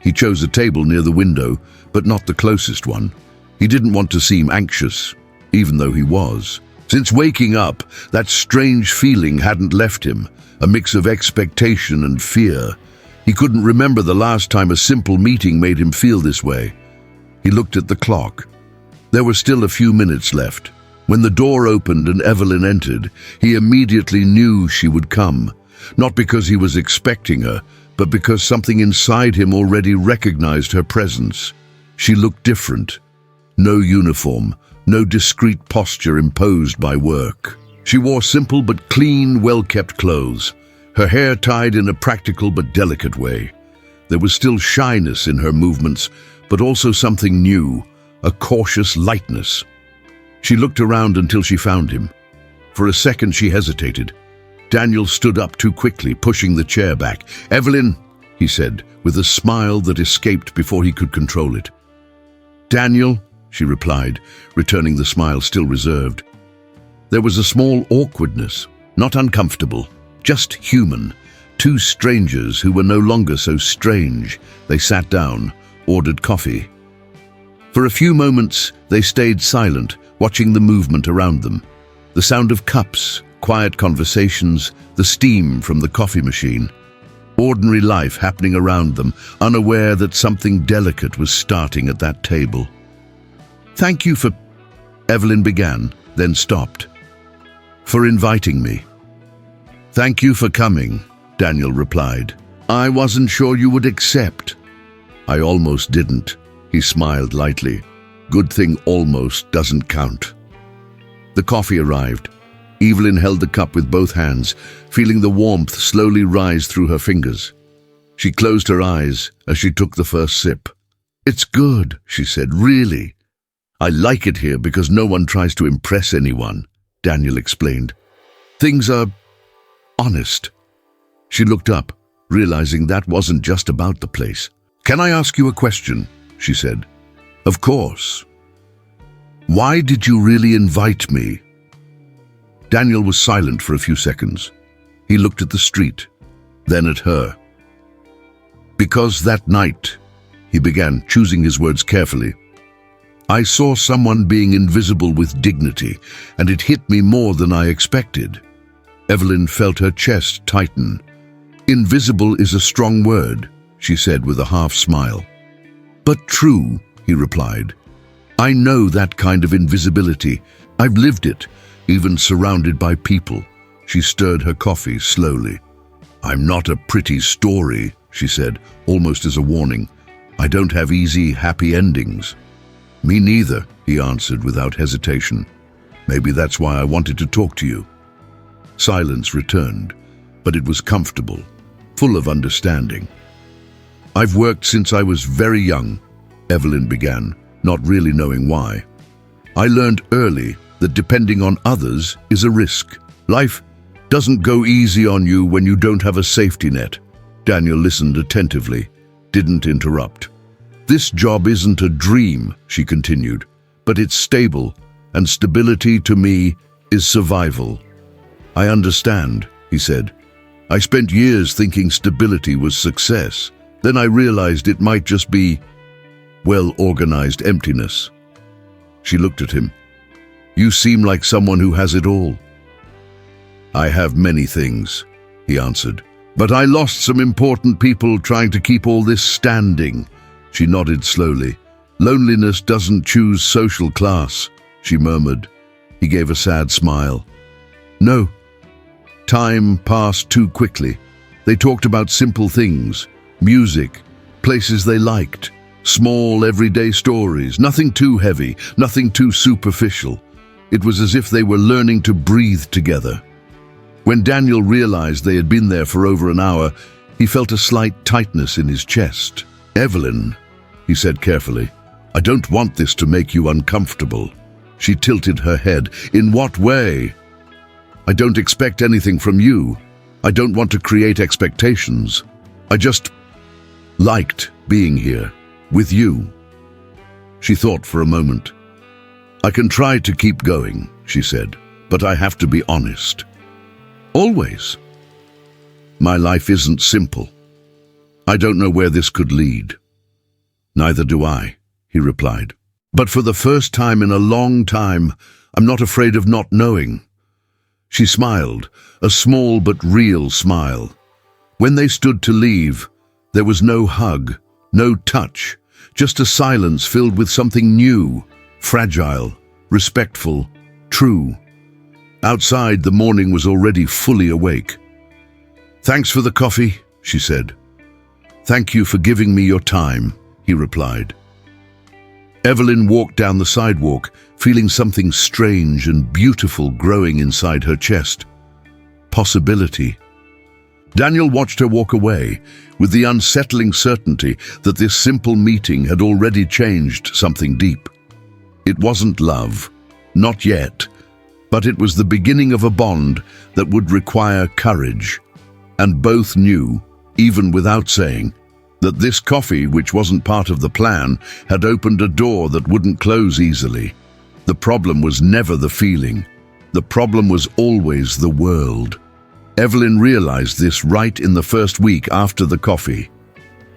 He chose a table near the window, but not the closest one. He didn't want to seem anxious, even though he was. Since waking up, that strange feeling hadn't left him, a mix of expectation and fear. He couldn't remember the last time a simple meeting made him feel this way. He looked at the clock. There were still a few minutes left. When the door opened and Evelyn entered, he immediately knew she would come. Not because he was expecting her, but because something inside him already recognized her presence. She looked different. No uniform, no discreet posture imposed by work. She wore simple but clean, well-kept clothes, her hair tied in a practical but delicate way. There was still shyness in her movements, but also something new, a cautious lightness. She looked around until she found him. For a second she hesitated. Daniel stood up too quickly, pushing the chair back. "Evelyn," he said, with a smile that escaped before he could control it. "Daniel," she replied, returning the smile still reserved. There was a small awkwardness, not uncomfortable, just human. Two strangers who were no longer so strange. They sat down, ordered coffee. For a few moments, they stayed silent, watching the movement around them. The sound of cups, quiet conversations, the steam from the coffee machine. Ordinary life happening around them, unaware that something delicate was starting at that table. "Thank you for..." Evelyn began, then stopped. "For inviting me." "Thank you for coming," Daniel replied. "I wasn't sure you would accept." "I almost didn't," he smiled lightly. Good thing almost doesn't count. The coffee arrived. Evelyn held the cup with both hands, feeling the warmth slowly rise through her fingers. She closed her eyes as she took the first sip. "It's good," she said, "really. I like it here because no one tries to impress anyone," Daniel explained. "Things are honest." She looked up, realizing that wasn't just about the place. "Can I ask you a question?" she said. "Of course." "Why did you really invite me?" Daniel was silent for a few seconds. He looked at the street, then at her. "Because that night," he began, choosing his words carefully, "I saw someone being invisible with dignity, and it hit me more than I expected." Evelyn felt her chest tighten. "Invisible is a strong word," she said with a half smile. "But true," he replied. "I know that kind of invisibility. I've lived it, even surrounded by people." She stirred her coffee slowly. "I'm not a pretty story," she said, almost as a warning. "I don't have easy, happy endings." "Me neither," he answered without hesitation. "Maybe that's why I wanted to talk to you." Silence returned, but it was comfortable, full of understanding. "I've worked since I was very young," Evelyn began, not really knowing why. "I learned early that depending on others is a risk. Life doesn't go easy on you when you don't have a safety net." Daniel listened attentively, didn't interrupt. "This job isn't a dream," she continued, "but it's stable, and stability to me is survival." "I understand," he said. "I spent years thinking stability was success. Then I realized it might just be well-organized emptiness." She looked at him. "You seem like someone who has it all." "I have many things," he answered. "But I lost some important people trying to keep all this standing." She nodded slowly. "Loneliness doesn't choose social class," she murmured. He gave a sad smile. "No." Time passed too quickly. They talked about simple things, music, places they liked, small everyday stories, nothing too heavy, nothing too superficial. It was as if they were learning to breathe together. When Daniel realized they had been there for over an hour, he felt a slight tightness in his chest. "Evelyn," he said carefully, "I don't want this to make you uncomfortable." She tilted her head. "In what way?" "I don't expect anything from you. I don't want to create expectations. I just liked being here, with you." She thought for a moment. "I can try to keep going," she said, "but I have to be honest. Always. My life isn't simple. I don't know where this could lead." "Neither do I," he replied. "But for the first time in a long time, I'm not afraid of not knowing." She smiled, a small but real smile. When they stood to leave, there was no hug, no touch, just a silence filled with something new, fragile, respectful, true. Outside, the morning was already fully awake. "Thanks for the coffee," she said. "Thank you for giving me your time," he replied. Evelyn walked down the sidewalk, feeling something strange and beautiful growing inside her chest. Possibility. Daniel watched her walk away, with the unsettling certainty that this simple meeting had already changed something deep. It wasn't love, not yet, but it was the beginning of a bond that would require courage. And both knew, even without saying, that this coffee, which wasn't part of the plan, had opened a door that wouldn't close easily. The problem was never the feeling. The problem was always the world. Evelyn realized this right in the first week after the coffee.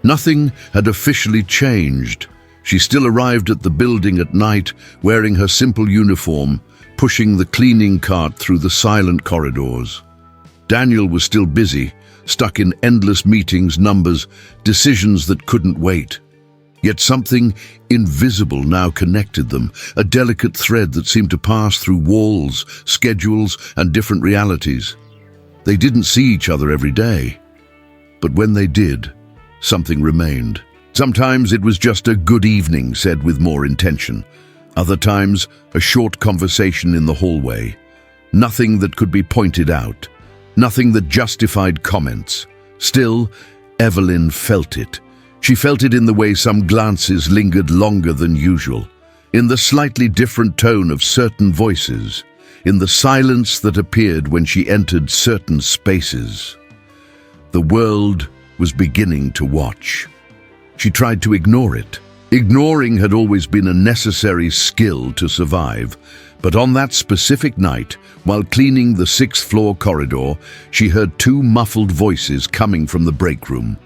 Nothing had officially changed. She still arrived at the building at night, wearing her simple uniform, pushing the cleaning cart through the silent corridors. Daniel was still busy, stuck in endless meetings, numbers, decisions that couldn't wait. Yet something invisible now connected them, a delicate thread that seemed to pass through walls, schedules, and different realities. They didn't see each other every day, but when they did, something remained, Sometimes it was just a good evening said with more intention. Other times, a short conversation in the hallway. Nothing that could be pointed out. Nothing that justified comments. Still, Evelyn felt it. She felt it in the way some glances lingered longer than usual, in the slightly different tone of certain voices, in the silence that appeared when she entered certain spaces. The world was beginning to watch. She tried to ignore it. Ignoring had always been a necessary skill to survive, but on that specific night, while cleaning the sixth-floor corridor, she heard two muffled voices coming from the break room.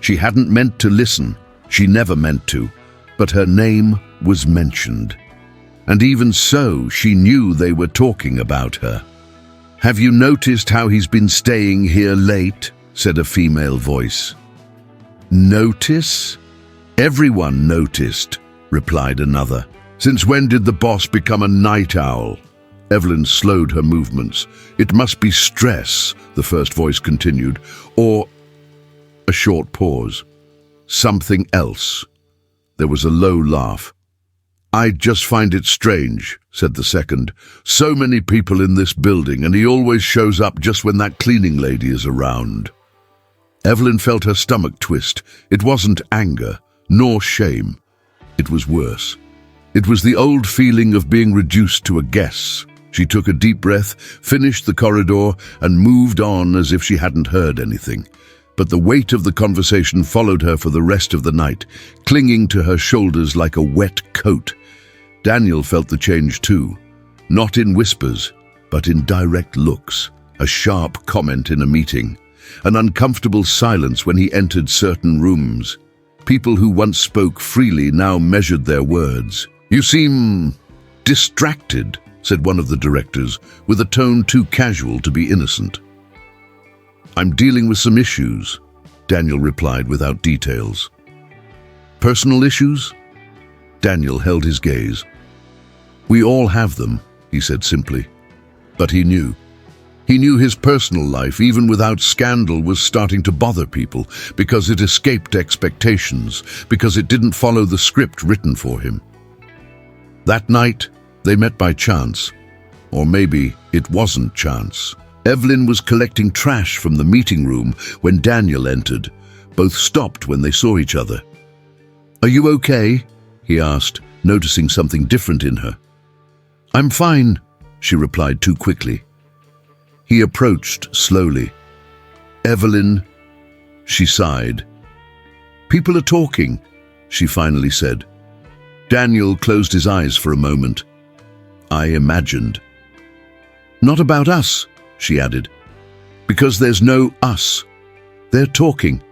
She hadn't meant to listen, she never meant to, but her name was mentioned. And even so, she knew they were talking about her. "Have you noticed how he's been staying here late?" said a female voice. "Notice? Everyone noticed," replied another. "Since when did the boss become a night owl?" Evelyn slowed her movements. "It must be stress," the first voice continued, "or..." A short pause. "Something else." There was a low laugh. "I just find it strange," said the second. "So many people in this building, and he always shows up just when that cleaning lady is around." Evelyn felt her stomach twist. It wasn't anger, nor shame. It was worse. It was the old feeling of being reduced to a guess. She took a deep breath, finished the corridor, and moved on as if she hadn't heard anything. But the weight of the conversation followed her for the rest of the night, clinging to her shoulders like a wet coat. Daniel felt the change too, not in whispers, but in direct looks, a sharp comment in a meeting, an uncomfortable silence when he entered certain rooms. People who once spoke freely now measured their words. "You seem distracted," said one of the directors, with a tone too casual to be innocent. "I'm dealing with some issues," Daniel replied without details. "Personal issues?" Daniel held his gaze. "We all have them," he said simply. But he knew. He knew his personal life, even without scandal, was starting to bother people because it escaped expectations, because it didn't follow the script written for him. That night, they met by chance. Or maybe it wasn't chance. Evelyn was collecting trash from the meeting room when Daniel entered. Both stopped when they saw each other. "Are you okay?" he asked, noticing something different in her. "I'm fine," she replied too quickly. He approached slowly. "Evelyn," she sighed. "People are talking," she finally said. Daniel closed his eyes for a moment. "I imagined." "Not about us," she added. "Because there's no us. They're talking.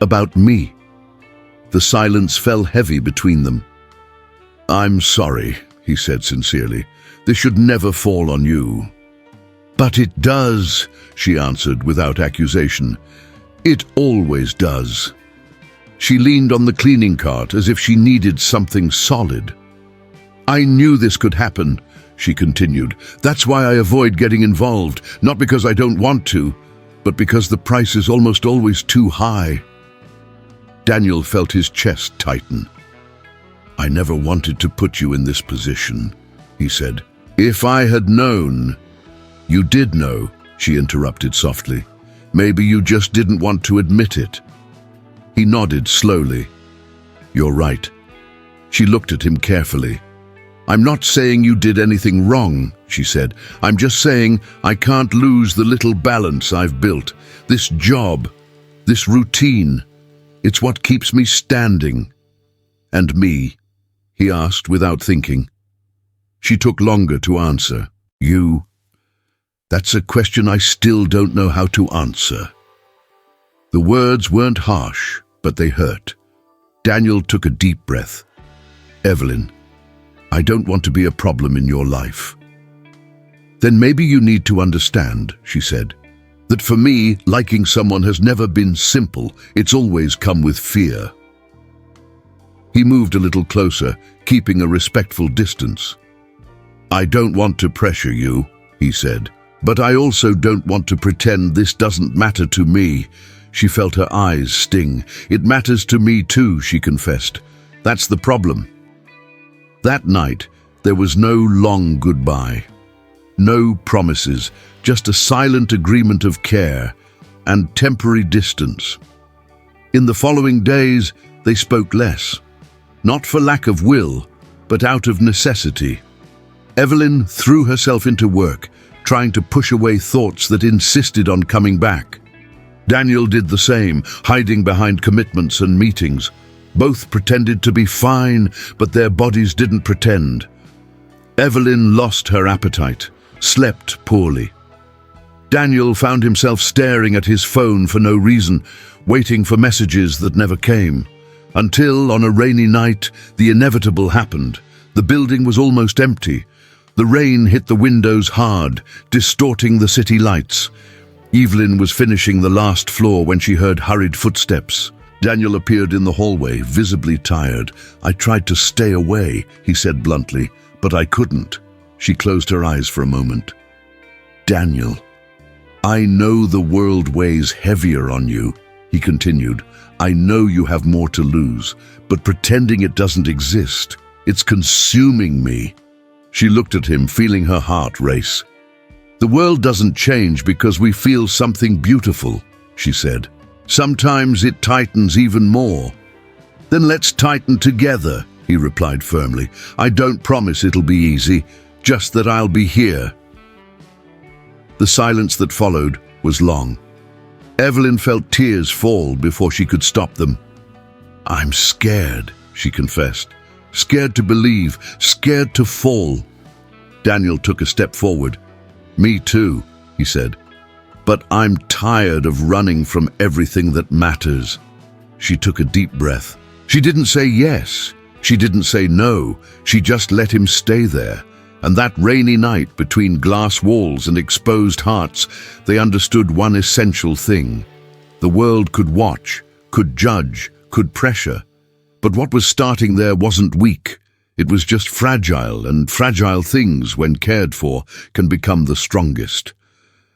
About me." The silence fell heavy between them. "I'm sorry," he said sincerely. "This should never fall on you." "But it does," she answered without accusation. "It always does." She leaned on the cleaning cart as if she needed something solid. "I knew this could happen," she continued. "That's why I avoid getting involved, not because I don't want to, but because the price is almost always too high." Daniel felt his chest tighten. "I never wanted to put you in this position," he said. "If I had known..." "You did know," she interrupted softly. "Maybe you just didn't want to admit it." He nodded slowly. "You're right." She looked at him carefully. "I'm not saying you did anything wrong," she said. "I'm just saying I can't lose the little balance I've built. This job, this routine, it's what keeps me standing." "And me?" he asked without thinking. She took longer to answer. "You? That's a question I still don't know how to answer." The words weren't harsh, but they hurt. Daniel took a deep breath. "Evelyn, I don't want to be a problem in your life." "Then maybe you need to understand," she said, "that for me, liking someone has never been simple. It's always come with fear." He moved a little closer, keeping a respectful distance. "I don't want to pressure you," he said, "but I also don't want to pretend this doesn't matter to me. She felt her eyes sting. "It matters to me too," she confessed. "That's the problem." That night, there was no long goodbye. No promises, just a silent agreement of care and temporary distance. In the following days, they spoke less. Not for lack of will, but out of necessity. Evelyn threw herself into work, trying to push away thoughts that insisted on coming back. Daniel did the same, hiding behind commitments and meetings. Both pretended to be fine, but their bodies didn't pretend. Evelyn lost her appetite, slept poorly. Daniel found himself staring at his phone for no reason, waiting for messages that never came. Until, on a rainy night, the inevitable happened. The building was almost empty. The rain hit the windows hard, distorting the city lights. Evelyn was finishing the last floor when she heard hurried footsteps. Daniel appeared in the hallway, visibly tired. "I tried to stay away," he said bluntly, "but I couldn't." She closed her eyes for a moment. "Daniel, I know the world weighs heavier on you," he continued. "I know you have more to lose, but pretending it doesn't exist, it's consuming me." She looked at him, feeling her heart race. "The world doesn't change because we feel something beautiful," she said. "Sometimes it tightens even more." "Then let's tighten together," he replied firmly. "I don't promise it'll be easy, just that I'll be here." The silence that followed was long. Evelyn felt tears fall before she could stop them. "I'm scared," she confessed. "Scared to believe, scared to fall." Daniel took a step forward. "Me too," he said. "But I'm tired of running from everything that matters." She took a deep breath. She didn't say yes. She didn't say no. She just let him stay there. And that rainy night, between glass walls and exposed hearts, they understood one essential thing. The world could watch, could judge, could pressure. But what was starting there wasn't weak. It was just fragile, and fragile things, when cared for, can become the strongest.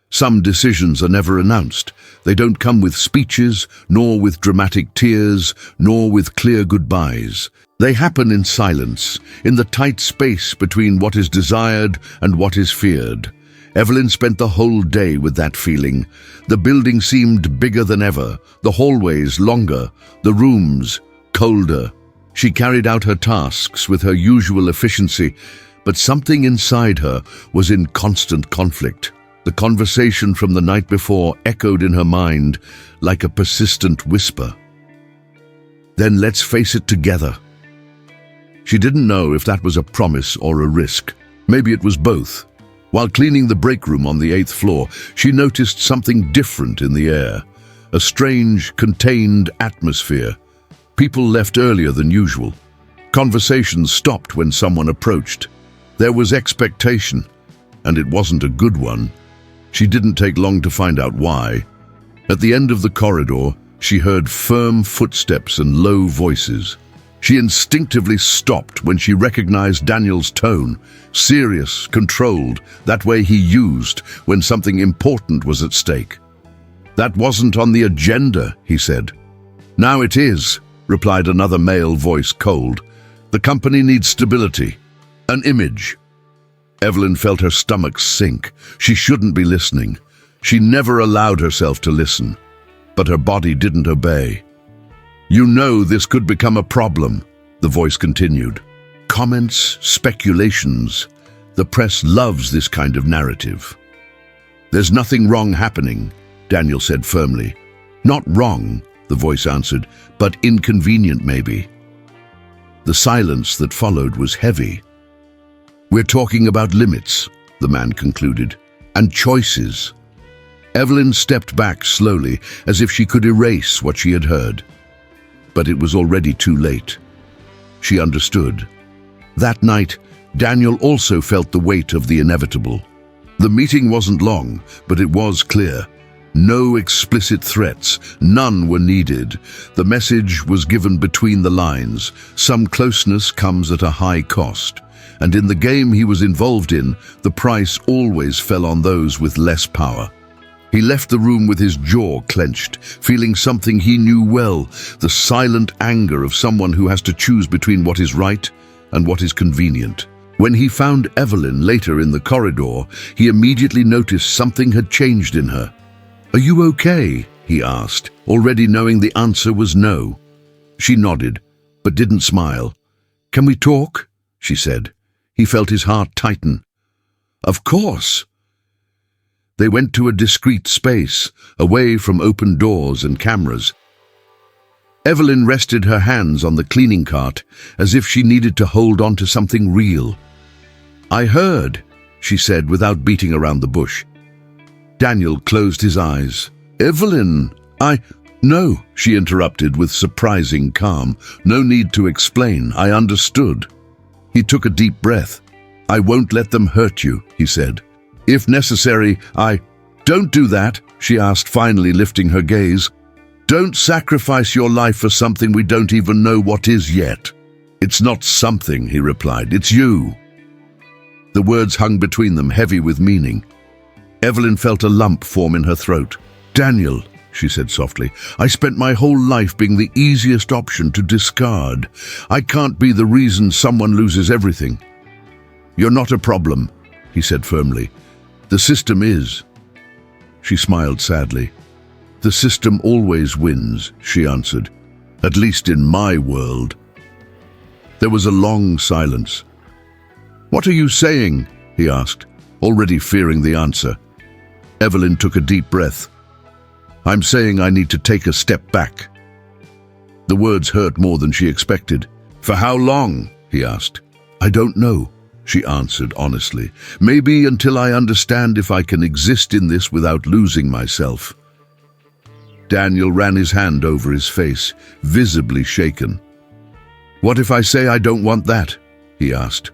Some decisions are never announced. They don't come with speeches, nor with dramatic tears, nor with clear goodbyes. They happen in silence, in the tight space between what is desired and what is feared. Evelyn spent the whole day with that feeling. The building seemed bigger than ever, the hallways longer, the rooms colder. She carried out her tasks with her usual efficiency, but something inside her was in constant conflict. The conversation from the night before echoed in her mind like a persistent whisper. "Then let's face it together." She didn't know if that was a promise or a risk. Maybe it was both. While cleaning the break room on the 8th floor, she noticed something different in the air. A strange, contained atmosphere. People left earlier than usual. Conversations stopped when someone approached. There was expectation, and it wasn't a good one. She didn't take long to find out why. At the end of the corridor, she heard firm footsteps and low voices. She instinctively stopped when she recognized Daniel's tone, serious, controlled, that way he used when something important was at stake. "That wasn't on the agenda," he said. "Now it is," replied another male voice, cold. "The company needs stability, an image." Evelyn felt her stomach sink. She shouldn't be listening. She never allowed herself to listen. But her body didn't obey. "You know this could become a problem," the voice continued. "Comments, speculations. The press loves this kind of narrative." "There's nothing wrong happening," Daniel said firmly. "Not wrong," the voice answered, "but inconvenient maybe." The silence that followed was heavy. "We're talking about limits," the man concluded, "and choices." Evelyn stepped back slowly, as if she could erase what she had heard. But it was already too late. She understood. That night, Daniel also felt the weight of the inevitable. The meeting wasn't long, but it was clear. No explicit threats, none were needed. The message was given between the lines. Some closeness comes at a high cost. And in the game he was involved in, the price always fell on those with less power. He left the room with his jaw clenched, feeling something he knew well, the silent anger of someone who has to choose between what is right and what is convenient. When he found Evelyn later in the corridor, he immediately noticed something had changed in her. "Are you okay?" he asked, already knowing the answer was no. She nodded, but didn't smile. "Can we talk?" she said. He felt his heart tighten. "Of course." They went to a discreet space, away from open doors and cameras. Evelyn rested her hands on the cleaning cart, as if she needed to hold on to something real. "I heard," she said without beating around the bush. Daniel closed his eyes. "Evelyn, No," she interrupted with surprising calm. "No need to explain, I understood." He took a deep breath. "I won't let them hurt you," he said. "If necessary, Don't do that," she asked, finally lifting her gaze. "Don't sacrifice your life for something we don't even know what is yet." "It's not something," he replied. "It's you." The words hung between them, heavy with meaning. Evelyn felt a lump form in her throat. "Daniel," she said softly, "I spent my whole life being the easiest option to discard. I can't be the reason someone loses everything." "You're not a problem," he said firmly. "The system is." She smiled sadly. "The system always wins," she answered. "At least in my world." There was a long silence. "What are you saying?" he asked, already fearing the answer. Evelyn took a deep breath. "I'm saying I need to take a step back." The words hurt more than she expected. "For how long?" he asked. "I don't know," she answered honestly. "Maybe until I understand if I can exist in this without losing myself." Daniel ran his hand over his face, visibly shaken. "What if I say I don't want that?" he asked.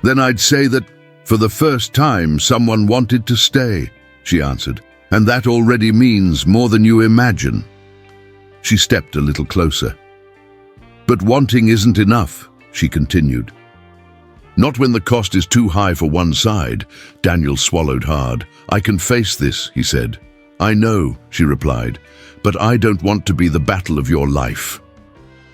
"Then I'd say that, for the first time, someone wanted to stay," she answered. "And that already means more than you imagine." She stepped a little closer. "But wanting isn't enough," she continued. "Not when the cost is too high for one side." Daniel swallowed hard. "I can face this," he said. "I know," she replied, "but I don't want to be the battle of your life."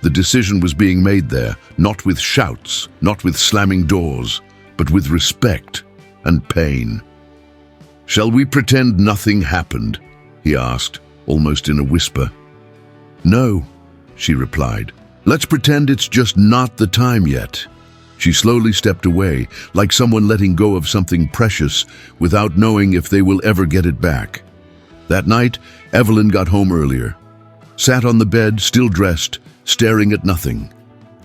The decision was being made there, not with shouts, not with slamming doors, but with respect and pain. "Shall we pretend nothing happened?" he asked, almost in a whisper. "No," she replied. "Let's pretend it's just not the time yet." She slowly stepped away, like someone letting go of something precious without knowing if they will ever get it back. That night, Evelyn got home earlier, sat on the bed, still dressed, staring at nothing,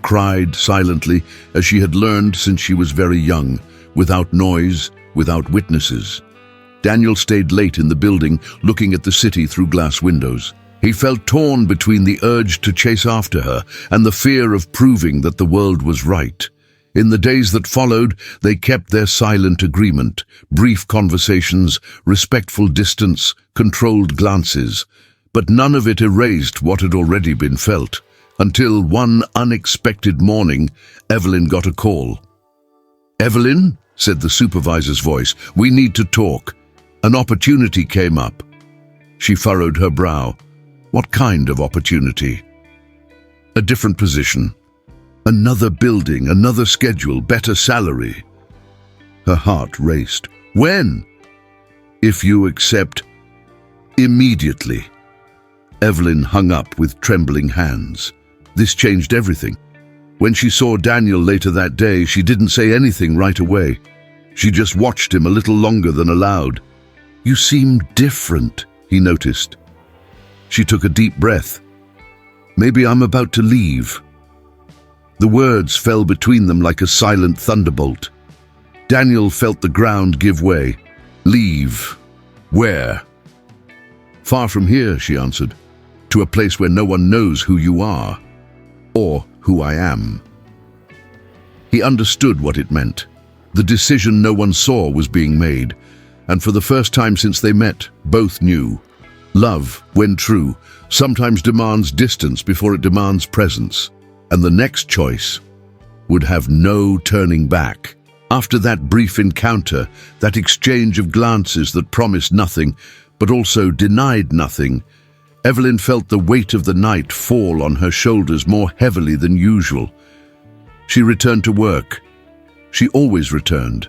cried silently as she had learned since she was very young, without noise, without witnesses. Daniel stayed late in the building, looking at the city through glass windows. He felt torn between the urge to chase after her and the fear of proving that the world was right. In the days that followed, they kept their silent agreement, brief conversations, respectful distance, controlled glances. But none of it erased what had already been felt, until one unexpected morning, Evelyn got a call. "Evelyn," said the supervisor's voice, "we need to talk. An opportunity came up." She furrowed her brow. "What kind of opportunity?" "A different position. Another building, another schedule, better salary." Her heart raced. "When?" "If you accept, immediately." Evelyn hung up with trembling hands. This changed everything. When she saw Daniel later that day, she didn't say anything right away. She just watched him a little longer than allowed. "You seem different," he noticed. She took a deep breath. "Maybe I'm about to leave." The words fell between them like a silent thunderbolt. Daniel felt the ground give way. "Leave? Where?" "Far from here," she answered. "To a place where no one knows who you are, or who I am." He understood what it meant. The decision no one saw was being made, and for the first time since they met, both knew. Love, when true, sometimes demands distance before it demands presence. And the next choice would have no turning back. After that brief encounter, that exchange of glances that promised nothing, but also denied nothing. Evelyn felt the weight of the night fall on her shoulders more heavily than usual. She returned to work. She always returned.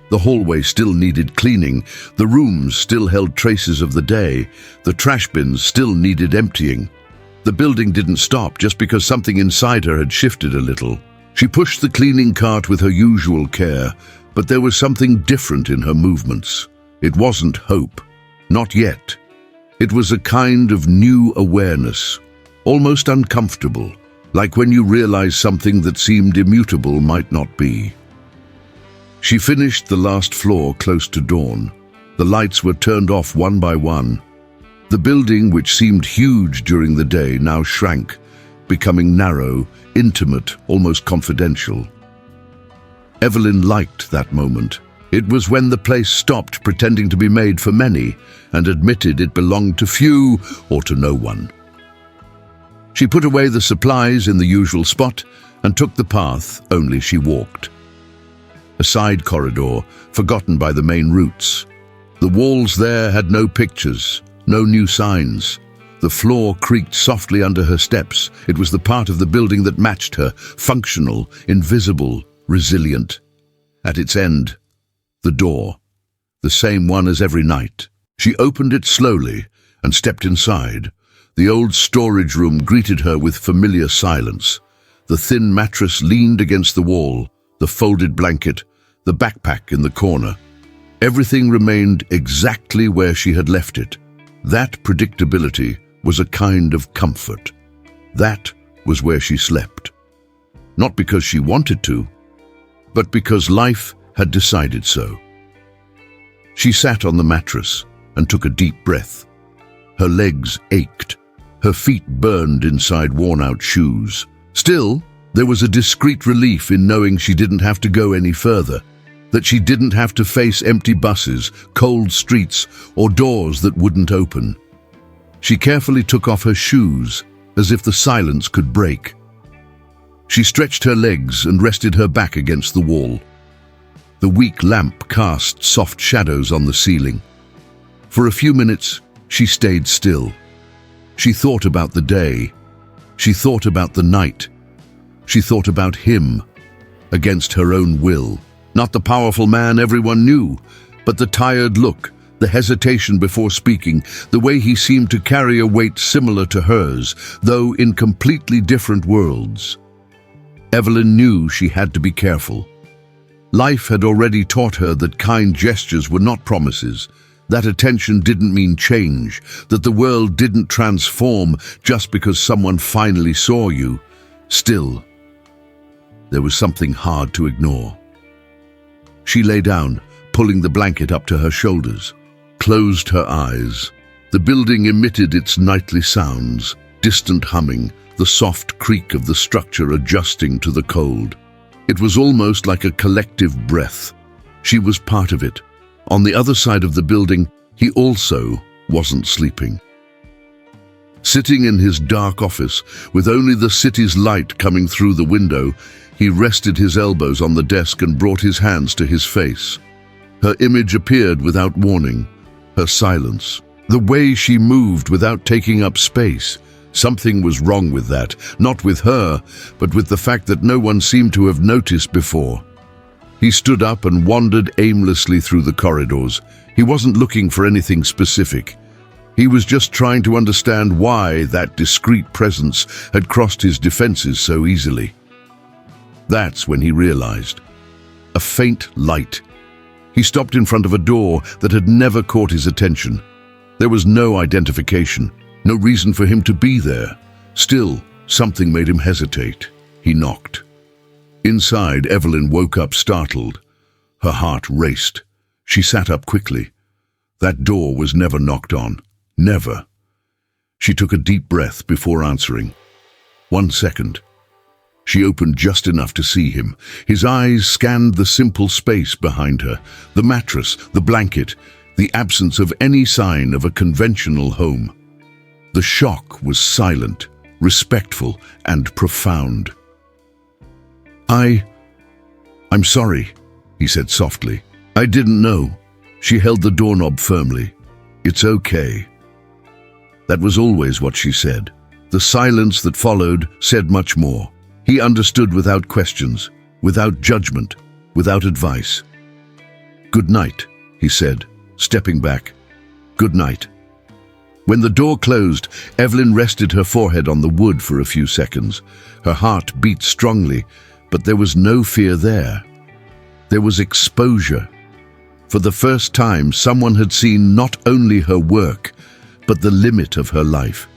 The hallway still needed cleaning, the rooms still held traces of the day, the trash bins still needed emptying. The building didn't stop just because something inside her had shifted a little. She pushed the cleaning cart with her usual care, but there was something different in her movements. It wasn't hope. Not yet. It was a kind of new awareness, almost uncomfortable, like when you realize something that seemed immutable might not be. She finished the last floor close to dawn. The lights were turned off one by one. The building, which seemed huge during the day, now shrank, becoming narrow, intimate, almost confidential. Evelyn liked that moment. It was when the place stopped pretending to be made for many and admitted it belonged to few or to no one. She put away the supplies in the usual spot and took the path only she walked. A side corridor, forgotten by the main routes. The walls there had no pictures, no new signs. The floor creaked softly under her steps. It was the part of the building that matched her, functional, invisible, resilient. At its end, the door, the same one as every night. She opened it slowly and stepped inside. The old storage room greeted her with familiar silence. The thin mattress leaned against the wall, the folded blanket, the backpack in the corner. Everything remained exactly where she had left it. That predictability was a kind of comfort. That was where she slept. Not because she wanted to, but because life had decided so. She sat on the mattress and took a deep breath. Her legs ached. Her feet burned inside worn-out shoes. Still, there was a discreet relief in knowing she didn't have to go any further, that she didn't have to face empty buses, cold streets, or doors that wouldn't open. She carefully took off her shoes, as if the silence could break. She stretched her legs and rested her back against the wall. The weak lamp cast soft shadows on the ceiling. For a few minutes, she stayed still. She thought about the day. She thought about the night. She thought about him, against her own will. Not the powerful man everyone knew, but the tired look, the hesitation before speaking, the way he seemed to carry a weight similar to hers, though in completely different worlds. Evelyn knew she had to be careful. Life had already taught her that kind gestures were not promises, that attention didn't mean change, that the world didn't transform just because someone finally saw you. Still, there was something hard to ignore. She lay down, pulling the blanket up to her shoulders, closed her eyes. The building emitted its nightly sounds, distant humming, the soft creak of the structure adjusting to the cold. It was almost like a collective breath. She was part of it. On the other side of the building, he also wasn't sleeping. Sitting in his dark office, with only the city's light coming through the window, he rested his elbows on the desk and brought his hands to his face. Her image appeared without warning, her silence, the way she moved without taking up space. Something was wrong with that, not with her, but with the fact that no one seemed to have noticed before. He stood up and wandered aimlessly through the corridors. He wasn't looking for anything specific. He was just trying to understand why that discreet presence had crossed his defenses so easily. That's when he realized. A faint light. He stopped in front of a door that had never caught his attention. There was no identification. No reason for him to be there. Still, something made him hesitate. He knocked. Inside, Evelyn woke up startled. Her heart raced. She sat up quickly. That door was never knocked on. Never. She took a deep breath before answering. 1 second. She opened just enough to see him. His eyes scanned the simple space behind her, the mattress, the blanket, the absence of any sign of a conventional home. The shock was silent, respectful, and profound. I'm sorry, he said softly. I didn't know. She held the doorknob firmly. "It's okay." That was always what she said. The silence that followed said much more. He understood without questions, without judgment, without advice. "Good night," he said, stepping back. "Good night." When the door closed, Evelyn rested her forehead on the wood for a few seconds. Her heart beat strongly, but there was no fear there. There was exposure. For the first time, someone had seen not only her work, but the limit of her life.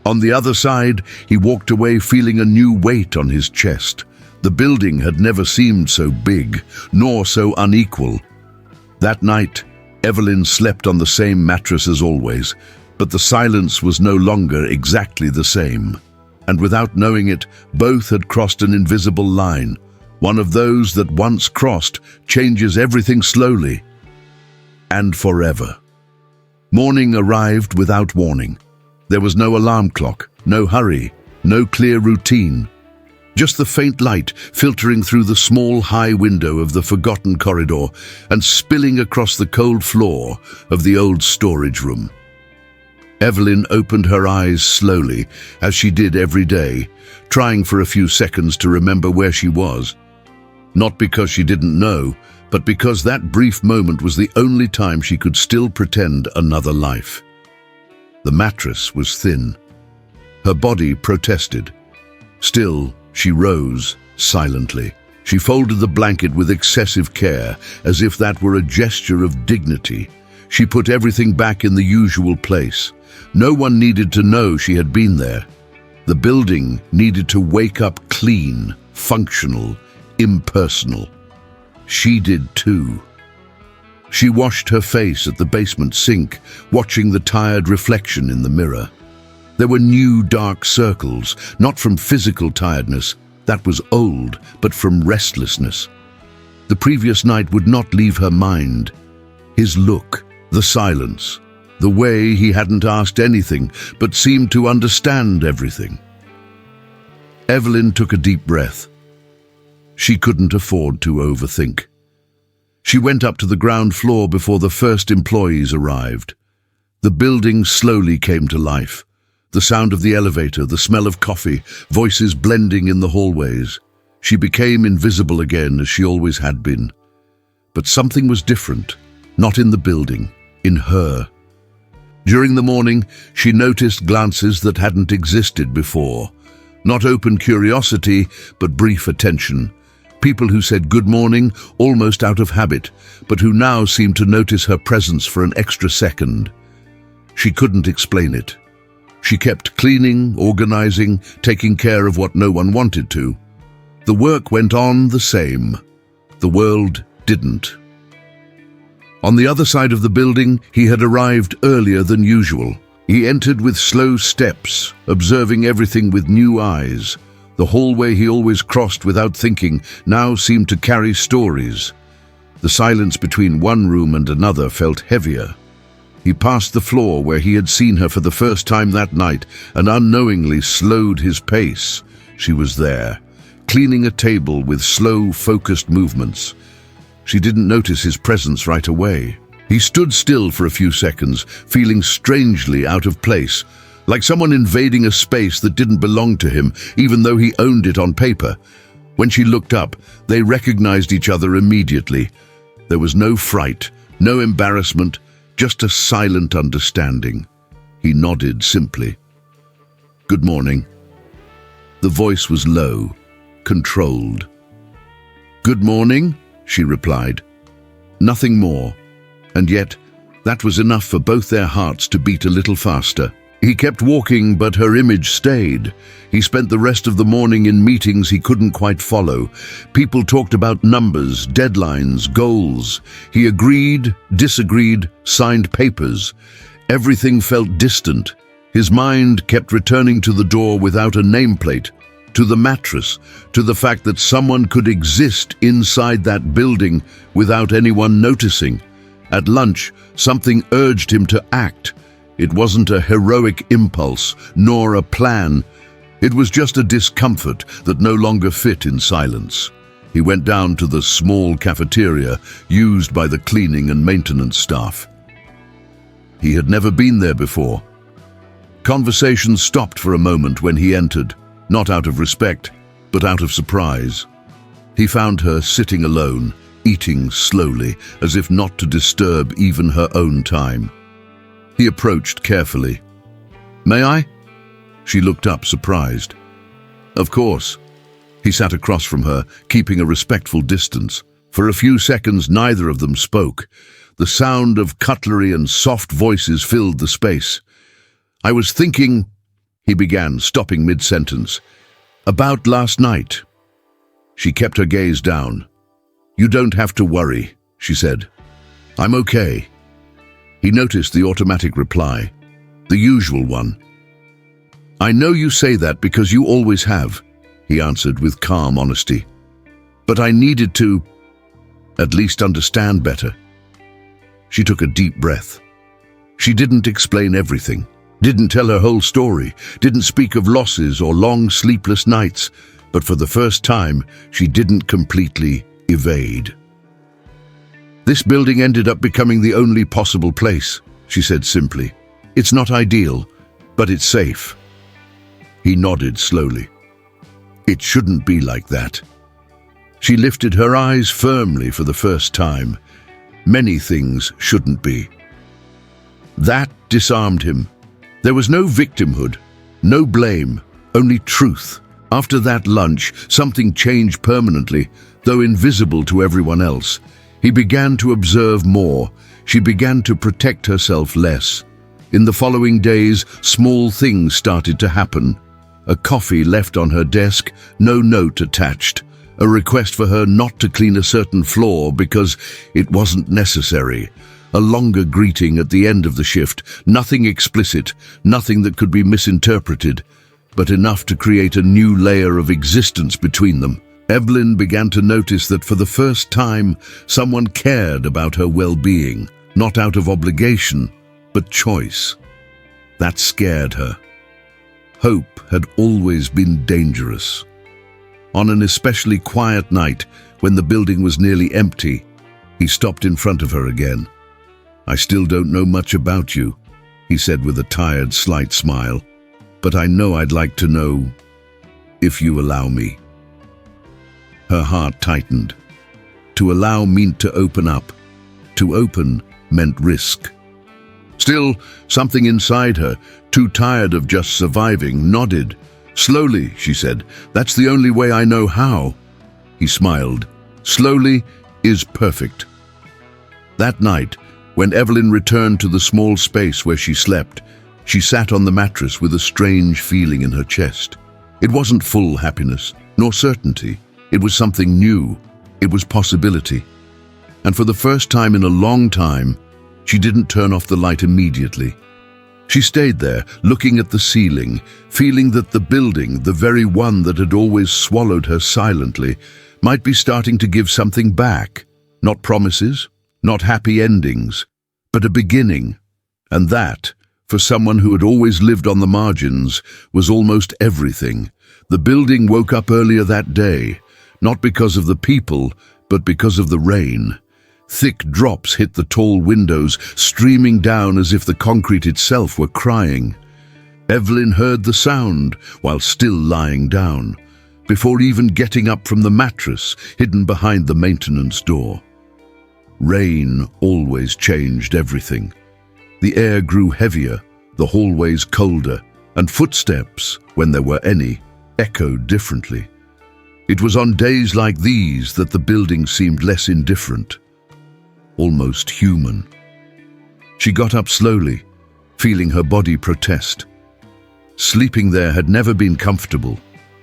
On the other side, he walked away feeling a new weight on his chest. The building had never seemed so big, nor so unequal. That night, Evelyn slept on the same mattress as always, but the silence was no longer exactly the same. And without knowing it, both had crossed an invisible line, one of those that once crossed changes everything slowly and forever. Morning arrived without warning. There was no alarm clock, no hurry, no clear routine. Just the faint light filtering through the small high window of the forgotten corridor and spilling across the cold floor of the old storage room. Evelyn opened her eyes slowly, as she did every day, trying for a few seconds to remember where she was. Not because she didn't know, but because that brief moment was the only time she could still pretend another life. The mattress was thin. Her body protested. Still, she rose silently. She folded the blanket with excessive care, as if that were a gesture of dignity. She put everything back in the usual place. No one needed to know she had been there. The building needed to wake up clean, functional, impersonal. She did too. She washed her face at the basement sink, watching the tired reflection in the mirror. There were new dark circles, not from physical tiredness, that was old, but from restlessness. The previous night would not leave her mind. His look, the silence, the way he hadn't asked anything, but seemed to understand everything. Evelyn took a deep breath. She couldn't afford to overthink. She went up to the ground floor before the first employees arrived. The building slowly came to life. The sound of the elevator, the smell of coffee, voices blending in the hallways. She became invisible again, as she always had been. But something was different, not in the building, in her. During the morning, she noticed glances that hadn't existed before. Not open curiosity, but brief attention. People who said good morning almost out of habit, but who now seemed to notice her presence for an extra second. She couldn't explain it. She kept cleaning, organizing, taking care of what no one wanted to. The work went on the same. The world didn't. On the other side of the building, he had arrived earlier than usual. He entered with slow steps, observing everything with new eyes. The hallway he always crossed without thinking now seemed to carry stories. The silence between one room and another felt heavier. He passed the floor where he had seen her for the first time that night and unknowingly slowed his pace. She was there, cleaning a table with slow, focused movements. She didn't notice his presence right away. He stood still for a few seconds, feeling strangely out of place, like someone invading a space that didn't belong to him, even though he owned it on paper. When she looked up, they recognized each other immediately. There was no fright, no embarrassment, just a silent understanding. He nodded simply. "Good morning." The voice was low, controlled. "Good morning," she replied. Nothing more. And yet, that was enough for both their hearts to beat a little faster. He kept walking, but her image stayed. He spent the rest of the morning in meetings he couldn't quite follow. People talked about numbers, deadlines, goals. He agreed, disagreed, signed papers. Everything felt distant. His mind kept returning to the door without a nameplate, to the mattress, to the fact that someone could exist inside that building without anyone noticing. At lunch, something urged him to act. It wasn't a heroic impulse, nor a plan. It was just a discomfort that no longer fit in silence. He went down to the small cafeteria used by the cleaning and maintenance staff. He had never been there before. Conversation stopped for a moment when he entered, not out of respect, but out of surprise. He found her sitting alone, eating slowly, as if not to disturb even her own time. He approached carefully. "May I?" She looked up, surprised. "Of course." He sat across from her, keeping a respectful distance. For a few seconds, neither of them spoke. The sound of cutlery and soft voices filled the space. "I was thinking," he began, stopping mid-sentence, "about last night." She kept her gaze down. "You don't have to worry," she said. "I'm okay." He noticed the automatic reply, the usual one. "I know you say that because you always have," he answered with calm honesty. "But I needed to, at least understand better." She took a deep breath. She didn't explain everything, didn't tell her whole story, didn't speak of losses or long sleepless nights, but for the first time, she didn't completely evade. "This building ended up becoming the only possible place," she said simply. "It's not ideal, but it's safe." He nodded slowly. "It shouldn't be like that." She lifted her eyes firmly for the first time. Many things shouldn't be. That disarmed him. There was no victimhood, no blame, only truth. After that lunch, something changed permanently, though invisible to everyone else. He began to observe more. She began to protect herself less. In the following days, small things started to happen. A coffee left on her desk, no note attached. A request for her not to clean a certain floor because it wasn't necessary. A longer greeting at the end of the shift, nothing explicit, nothing that could be misinterpreted, but enough to create a new layer of existence between them. Evelyn began to notice that for the first time, someone cared about her well-being, not out of obligation, but choice. That scared her. Hope had always been dangerous. On an especially quiet night, when the building was nearly empty, he stopped in front of her again. "I still don't know much about you," he said with a tired, slight smile, "but I know I'd like to know, if you allow me." Her heart tightened. To allow meant to open up. To open meant risk. Still, something inside her, too tired of just surviving, nodded. "Slowly," she said. "That's the only way I know how." He smiled. "Slowly is perfect." That night, when Evelyn returned to the small space where she slept, she sat on the mattress with a strange feeling in her chest. It wasn't full happiness, nor certainty. It was something new. It was possibility. And for the first time in a long time, she didn't turn off the light immediately. She stayed there, looking at the ceiling, feeling that the building, the very one that had always swallowed her silently, might be starting to give something back. Not promises, not happy endings, but a beginning. And that, for someone who had always lived on the margins, was almost everything. The building woke up earlier that day, not because of the people, but because of the rain. Thick drops hit the tall windows, streaming down as if the concrete itself were crying. Evelyn heard the sound while still lying down, before even getting up from the mattress hidden behind the maintenance door. Rain always changed everything. The air grew heavier, the hallways colder, and footsteps, when there were any, echoed differently. It was on days like these that the building seemed less indifferent, almost human. She got up slowly, feeling her body protest. Sleeping there had never been comfortable,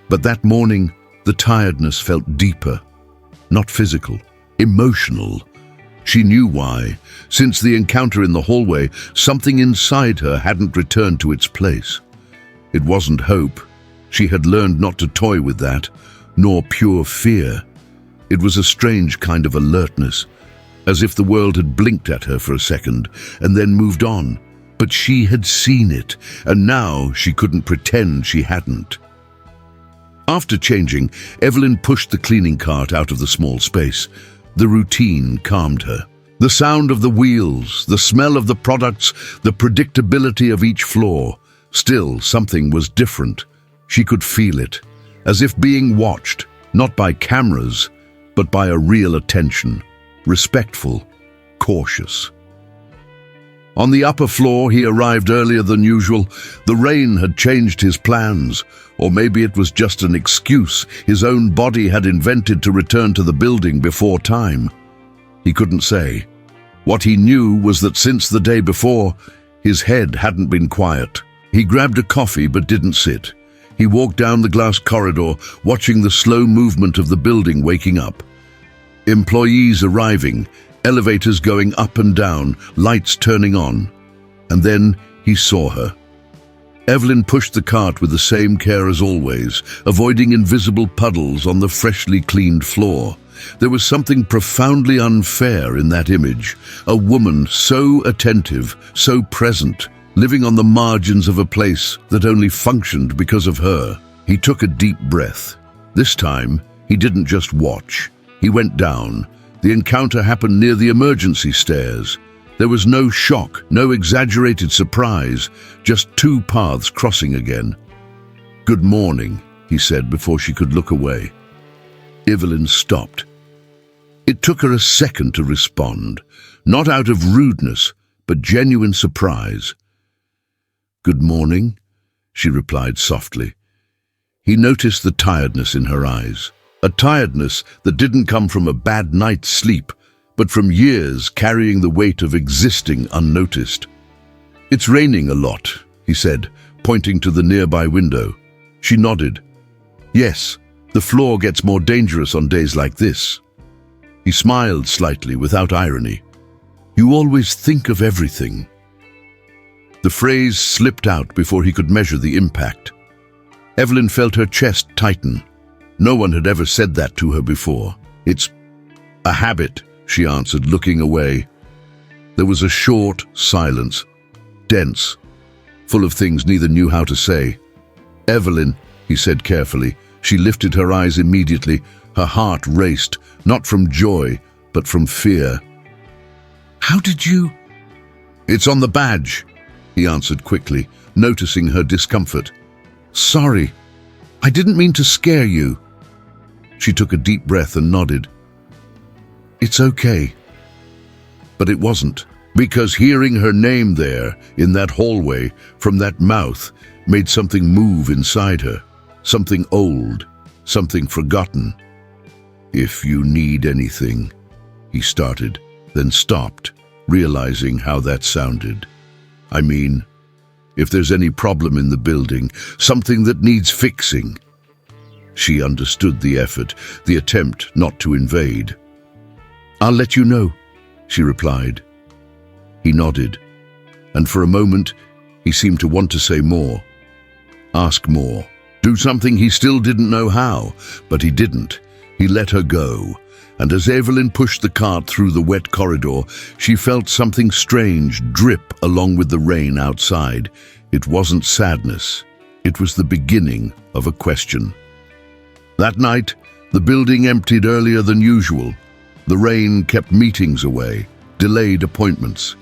but that morning the tiredness felt deeper, not physical, emotional. She knew why. Since the encounter in the hallway, something inside her hadn't returned to its place. It wasn't hope. She had learned not to toy with that, nor pure fear. It was a strange kind of alertness, as if the world had blinked at her for a second and then moved on. But she had seen it, and now she couldn't pretend she hadn't. After changing, Evelyn pushed the cleaning cart out of the small space. The routine calmed her. The sound of the wheels, the smell of the products, the predictability of each floor. Still, something was different. She could feel it, as if being watched, not by cameras, but by a real attention, respectful, cautious. On the upper floor, he arrived earlier than usual. The rain had changed his plans, or maybe it was just an excuse his own body had invented to return to the building before time. He couldn't say. What he knew was that since the day before, his head hadn't been quiet. He grabbed a coffee but didn't sit. He walked down the glass corridor, watching the slow movement of the building waking up. Employees arriving, elevators going up and down, lights turning on. And then he saw her. Evelyn pushed the cart with the same care as always, avoiding invisible puddles on the freshly cleaned floor. There was something profoundly unfair in that image. A woman so attentive, so present, living on the margins of a place that only functioned because of her. He took a deep breath. This time, he didn't just watch. He went down. The encounter happened near the emergency stairs. There was no shock, no exaggerated surprise, just two paths crossing again. "Good morning," he said before she could look away. Evelyn stopped. It took her a second to respond, not out of rudeness, but genuine surprise. "Good morning," she replied softly. He noticed the tiredness in her eyes. A tiredness that didn't come from a bad night's sleep, but from years carrying the weight of existing unnoticed. "It's raining a lot," he said, pointing to the nearby window. She nodded. "Yes, the floor gets more dangerous on days like this." He smiled slightly, without irony. "You always think of everything." The phrase slipped out before he could measure the impact. Evelyn felt her chest tighten. No one had ever said that to her before. "It's a habit," she answered, looking away. There was a short silence, dense, full of things neither knew how to say. "Evelyn," he said carefully. She lifted her eyes immediately. Her heart raced, not from joy, but from fear. "How did you—" "It's on the badge," he answered quickly, noticing her discomfort. "Sorry, I didn't mean to scare you." She took a deep breath and nodded. "It's okay." But it wasn't, because hearing her name there, in that hallway, from that mouth, made something move inside her. Something old, something forgotten. "If you need anything," he started, then stopped, realizing how that sounded. "I mean, if there's any problem in the building, something that needs fixing." She understood the effort, the attempt not to invade. "I'll let you know," she replied. He nodded, and for a moment he seemed to want to say more. Ask more. Do something he still didn't know how, but he didn't. He let her go, and as Evelyn pushed the cart through the wet corridor, she felt something strange drip along with the rain outside. It wasn't sadness. It was the beginning of a question. That night, the building emptied earlier than usual. The rain kept meetings away, delayed appointments.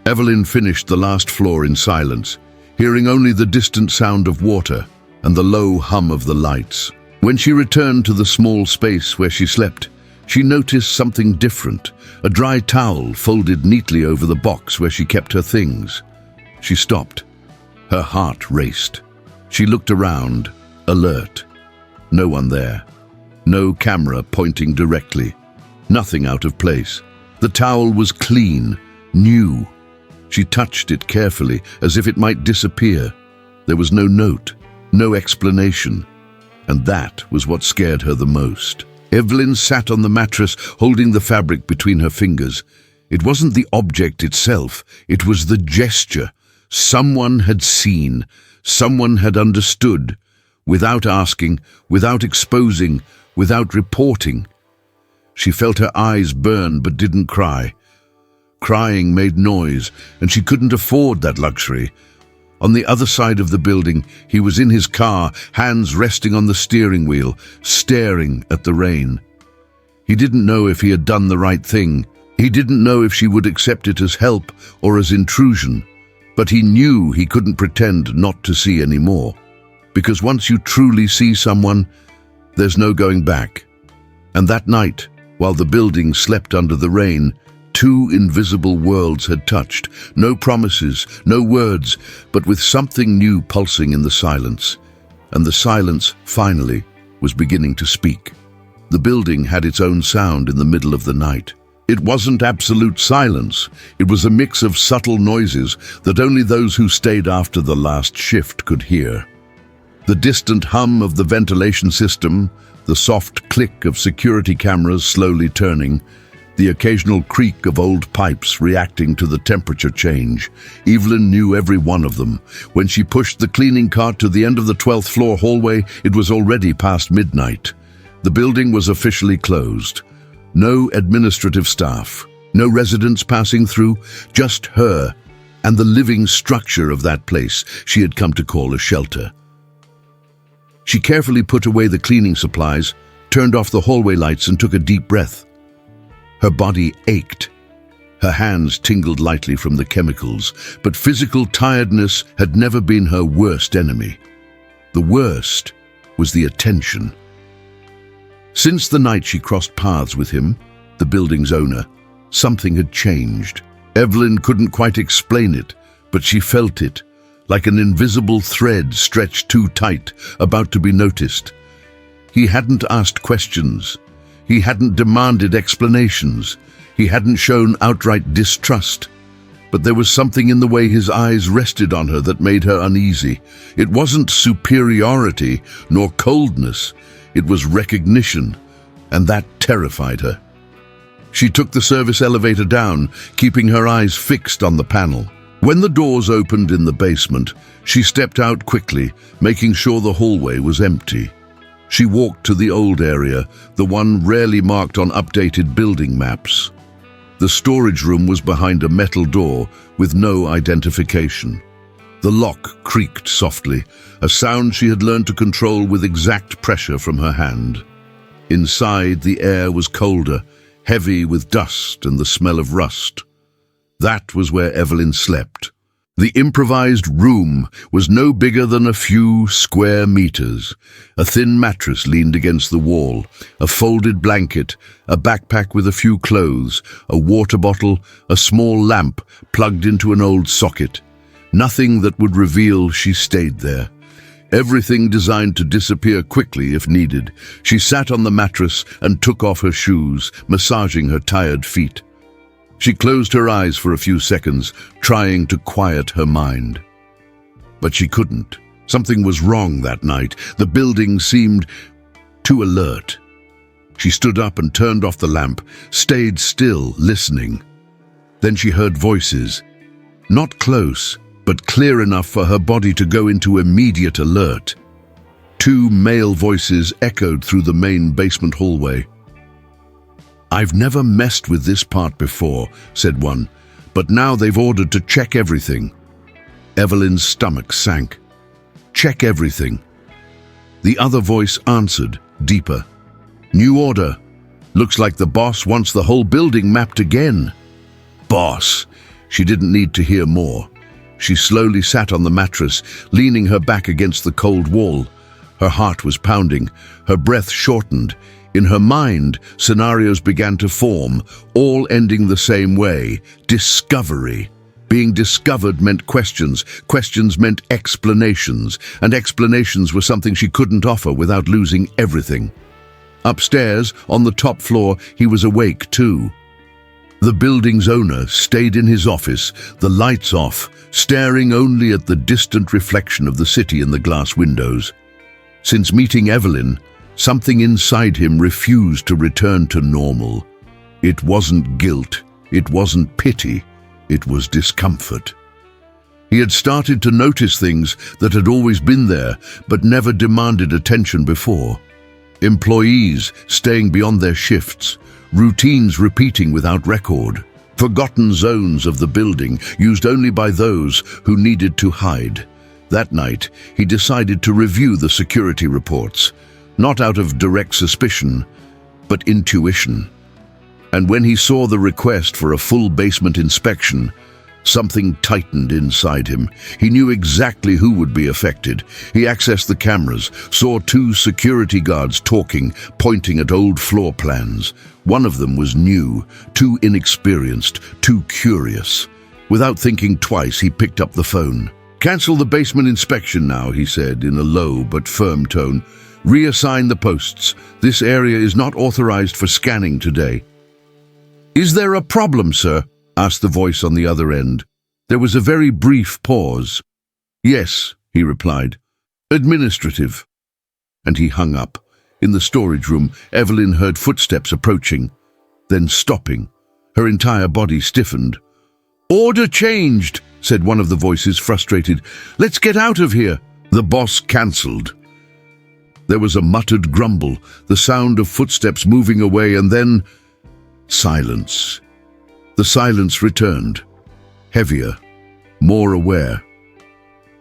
Evelyn finished the last floor in silence, hearing only the distant sound of water and the low hum of the lights. When she returned to the small space where she slept, she noticed something different, a dry towel folded neatly over the box where she kept her things. She stopped. Her heart raced. She looked around, alert. No one there. No camera pointing directly. Nothing out of place. The towel was clean, new. She touched it carefully, as if it might disappear. There was no note, no explanation. And that was what scared her the most. Evelyn sat on the mattress, holding the fabric between her fingers. It wasn't the object itself, it was the gesture. Someone had seen, someone had understood, without asking, without exposing, without reporting. She felt her eyes burn but didn't cry. Crying made noise, and she couldn't afford that luxury. On the other side of the building, he was in his car, hands resting on the steering wheel, staring at the rain. He didn't know if he had done the right thing, He didn't know if she would accept it as help or as intrusion, but he knew he couldn't pretend not to see anymore. Because once you truly see someone, there's no going back. And that night, while the building slept under the rain, two invisible worlds had touched. No promises, no words, but with something new pulsing in the silence. And the silence, finally, was beginning to speak. The building had its own sound in the middle of the night. It wasn't absolute silence. It was a mix of subtle noises that only those who stayed after the last shift could hear. The distant hum of the ventilation system, the soft click of security cameras slowly turning, the occasional creak of old pipes reacting to the temperature change. Evelyn knew every one of them. When she pushed the cleaning cart to the end of the 12th floor hallway, it was already past midnight. The building was officially closed. No administrative staff, no residents passing through, just her and the living structure of that place she had come to call a shelter. She carefully put away the cleaning supplies, turned off the hallway lights and took a deep breath. Her body ached. Her hands tingled lightly from the chemicals, but physical tiredness had never been her worst enemy. The worst was the attention. Since the night she crossed paths with him, the building's owner, something had changed. Evelyn couldn't quite explain it, but she felt it, like an invisible thread stretched too tight, about to be noticed. He hadn't asked questions. He hadn't demanded explanations. He hadn't shown outright distrust. But there was something in the way his eyes rested on her that made her uneasy. It wasn't superiority nor coldness. It was recognition, and that terrified her. She took the service elevator down, keeping her eyes fixed on the panel. When the doors opened in the basement, she stepped out quickly, making sure the hallway was empty. She walked to the old area, the one rarely marked on updated building maps. The storage room was behind a metal door with no identification. The lock creaked softly, a sound she had learned to control with exact pressure from her hand. Inside, the air was colder, heavy with dust and the smell of rust. That was where Evelyn slept. The improvised room was no bigger than a few square meters. A thin mattress leaned against the wall, a folded blanket, a backpack with a few clothes, a water bottle, a small lamp plugged into an old socket. Nothing that would reveal she stayed there. Everything designed to disappear quickly if needed. She sat on the mattress and took off her shoes, massaging her tired feet. She closed her eyes for a few seconds, trying to quiet her mind. But she couldn't. Something was wrong that night. The building seemed too alert. She stood up and turned off the lamp, stayed still, listening. Then she heard voices. Not close, but clear enough for her body to go into immediate alert. Two male voices echoed through the main basement hallway. "I've never messed with this part before," said one, "but now they've ordered to check everything." Evelyn's stomach sank. "Check everything." The other voice answered, deeper. "New order. Looks like the boss wants the whole building mapped again." Boss! She didn't need to hear more. She slowly sat on the mattress, leaning her back against the cold wall. Her heart was pounding, her breath shortened. In her mind, scenarios began to form, all ending the same way: discovery. Being discovered meant questions, questions meant explanations, and explanations were something she couldn't offer without losing everything. Upstairs, on the top floor, he was awake too. The building's owner stayed in his office, the lights off, staring only at the distant reflection of the city in the glass windows. Since meeting Evelyn, something inside him refused to return to normal. It wasn't guilt, it wasn't pity, it was discomfort. He had started to notice things that had always been there, but never demanded attention before. Employees staying beyond their shifts, routines repeating without record, forgotten zones of the building used only by those who needed to hide. That night, he decided to review the security reports, not out of direct suspicion, but intuition. And when he saw the request for a full basement inspection, something tightened inside him. He knew exactly who would be affected. He accessed the cameras, saw two security guards talking, pointing at old floor plans. One of them was new, too inexperienced, too curious. Without thinking twice, he picked up the phone. "Cancel the basement inspection now," he said in a low but firm tone. "Reassign the posts. This area is not authorized for scanning today." "Is there a problem, sir?" asked the voice on the other end. There was a very brief pause. "Yes," he replied. "Administrative." And he hung up. In the storage room, Evelyn heard footsteps approaching, then stopping. Her entire body stiffened. "Order changed," said one of the voices, frustrated. "Let's get out of here." The boss cancelled. There was a muttered grumble, the sound of footsteps moving away, and then silence. The silence returned, heavier, more aware.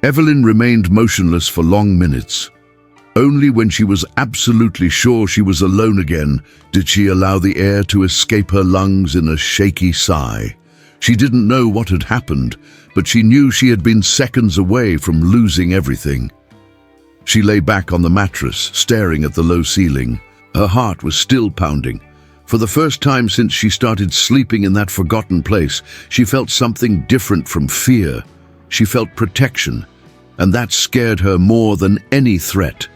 Evelyn remained motionless for long minutes. Only when she was absolutely sure she was alone again did she allow the air to escape her lungs in a shaky sigh. She didn't know what had happened, but she knew she had been seconds away from losing everything. She lay back on the mattress, staring at the low ceiling. Her heart was still pounding. For the first time since she started sleeping in that forgotten place, she felt something different from fear. She felt protection, and that scared her more than any threat.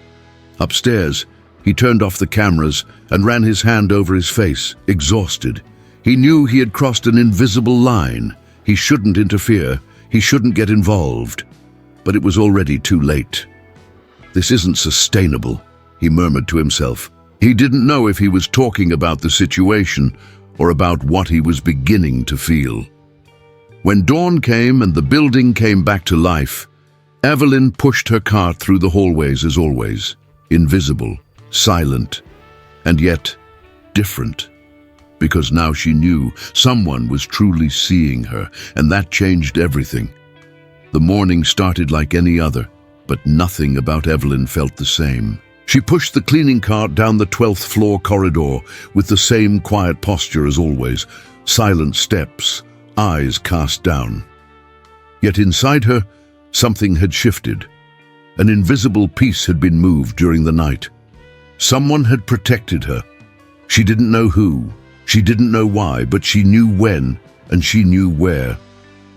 Upstairs, he turned off the cameras and ran his hand over his face, exhausted. He knew he had crossed an invisible line. He shouldn't interfere. He shouldn't get involved. But it was already too late. "This isn't sustainable," he murmured to himself. He didn't know if he was talking about the situation or about what he was beginning to feel. When dawn came and the building came back to life, Evelyn pushed her cart through the hallways as always, invisible, silent, and yet different. Because now she knew someone was truly seeing her, and that changed everything. The morning started like any other, but nothing about Evelyn felt the same. She pushed the cleaning cart down the 12th floor corridor with the same quiet posture as always, silent steps, eyes cast down. Yet inside her, something had shifted. An invisible piece had been moved during the night. Someone had protected her. She didn't know who, she didn't know why, but she knew when, and she knew where.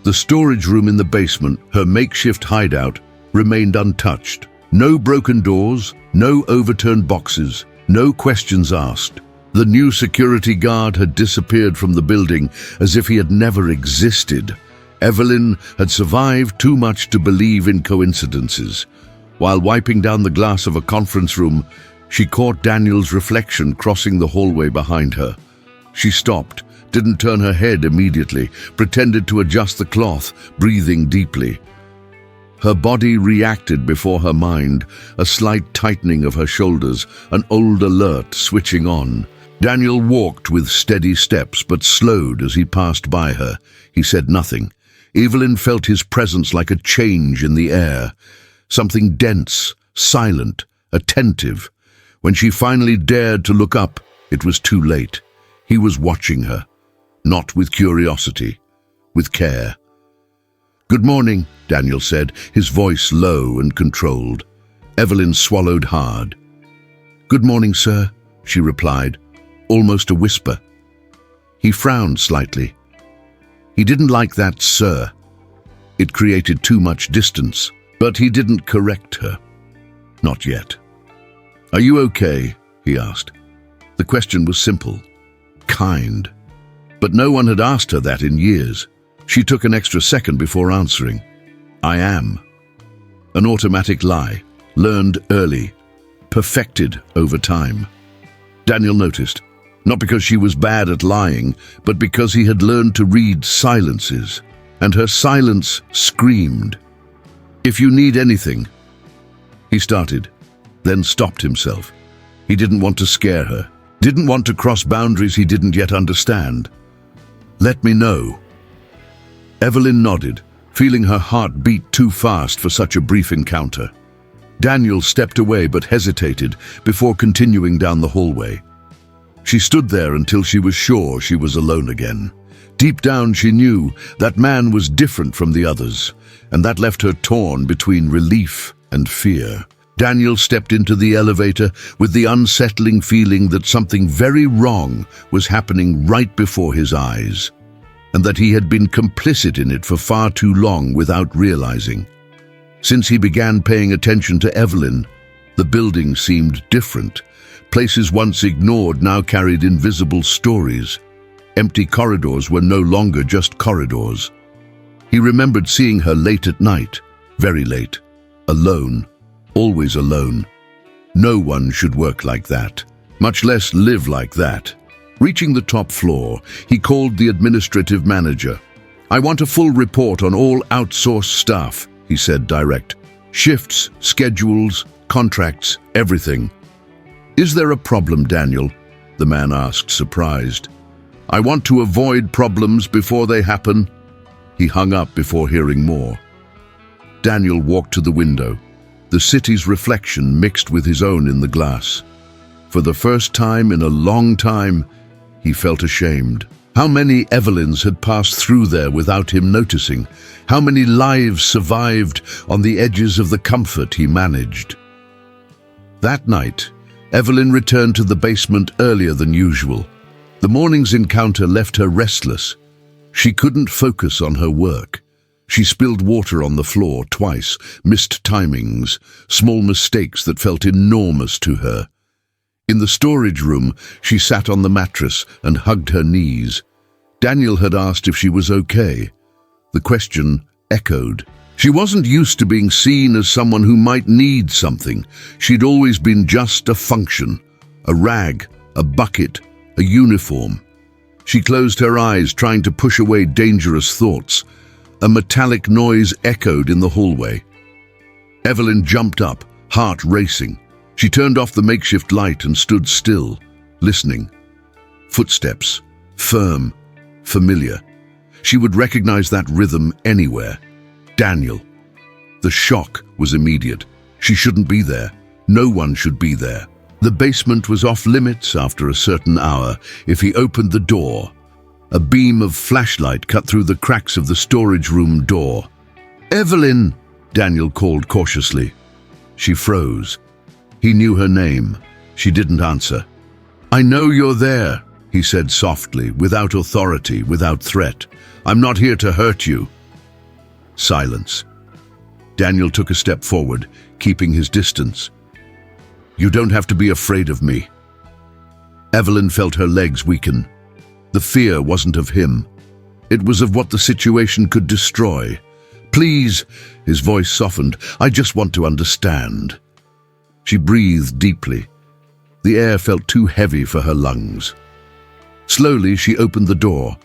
The storage room in the basement, her makeshift hideout, remained untouched. No broken doors, no overturned boxes, no questions asked. The new security guard had disappeared from the building as if he had never existed. Evelyn had survived too much to believe in coincidences. While wiping down the glass of a conference room, she caught Daniel's reflection crossing the hallway behind her. She stopped, didn't turn her head immediately, pretended to adjust the cloth, breathing deeply. Her body reacted before her mind, a slight tightening of her shoulders, an old alert switching on. Daniel walked with steady steps, but slowed as he passed by her. He said nothing. Evelyn felt his presence like a change in the air. Something dense, silent, attentive. When she finally dared to look up, it was too late. He was watching her, not with curiosity, with care. "Good morning," Daniel said, his voice low and controlled. Evelyn swallowed hard. "Good morning, sir," she replied, almost a whisper. He frowned slightly. He didn't like that "sir." It created too much distance, but he didn't correct her. Not yet. "Are you okay?" he asked. The question was simple, kind. But no one had asked her that in years. She took an extra second before answering. "I am." An automatic lie, learned early, perfected over time. Daniel noticed, not because she was bad at lying, but because he had learned to read silences, and her silence screamed. "If you need anything," he started, then stopped himself. He didn't want to scare her, didn't want to cross boundaries he didn't yet understand. "Let me know." Evelyn nodded, feeling her heart beat too fast for such a brief encounter. Daniel stepped away but hesitated before continuing down the hallway. She stood there until she was sure she was alone again. Deep down she knew that man was different from the others, and that left her torn between relief and fear. Daniel stepped into the elevator with the unsettling feeling that something very wrong was happening right before his eyes, and that he had been complicit in it for far too long without realizing. Since he began paying attention to Evelyn, the building seemed different. Places once ignored now carried invisible stories. Empty corridors were no longer just corridors. He remembered seeing her late at night, very late, alone, always alone. No one should work like that, much less live like that. Reaching the top floor, he called the administrative manager. "I want a full report on all outsourced staff," he said direct. "Shifts, schedules, contracts, everything." "Is there a problem, Daniel?" the man asked, surprised. "I want to avoid problems before they happen." He hung up before hearing more. Daniel walked to the window. The city's reflection mixed with his own in the glass. For the first time in a long time, he felt ashamed. How many Evelyns had passed through there without him noticing? How many lives survived on the edges of the comfort he managed? That night, Evelyn returned to the basement earlier than usual. The morning's encounter left her restless. She couldn't focus on her work. She spilled water on the floor twice, missed timings, small mistakes that felt enormous to her. In the storage room, she sat on the mattress and hugged her knees. Daniel had asked if she was okay. The question echoed. She wasn't used to being seen as someone who might need something. She'd always been just a function, a rag, a bucket, a uniform. She closed her eyes, trying to push away dangerous thoughts. A metallic noise echoed in the hallway. Evelyn jumped up, heart racing. She turned off the makeshift light and stood still, listening. Footsteps, firm, familiar. She would recognize that rhythm anywhere. Daniel. The shock was immediate. She shouldn't be there. No one should be there. The basement was off limits after a certain hour if he opened the door. A beam of flashlight cut through the cracks of the storage room door. "Evelyn!" Daniel called cautiously. She froze. He knew her name. She didn't answer. "I know you're there," he said softly, without authority, without threat. "I'm not here to hurt you." Silence. Daniel took a step forward, keeping his distance. "You don't have to be afraid of me." Evelyn felt her legs weaken. The fear wasn't of him. It was of what the situation could destroy. "Please," his voice softened, "I just want to understand." She breathed deeply. The air felt too heavy for her lungs. Slowly, she opened the door.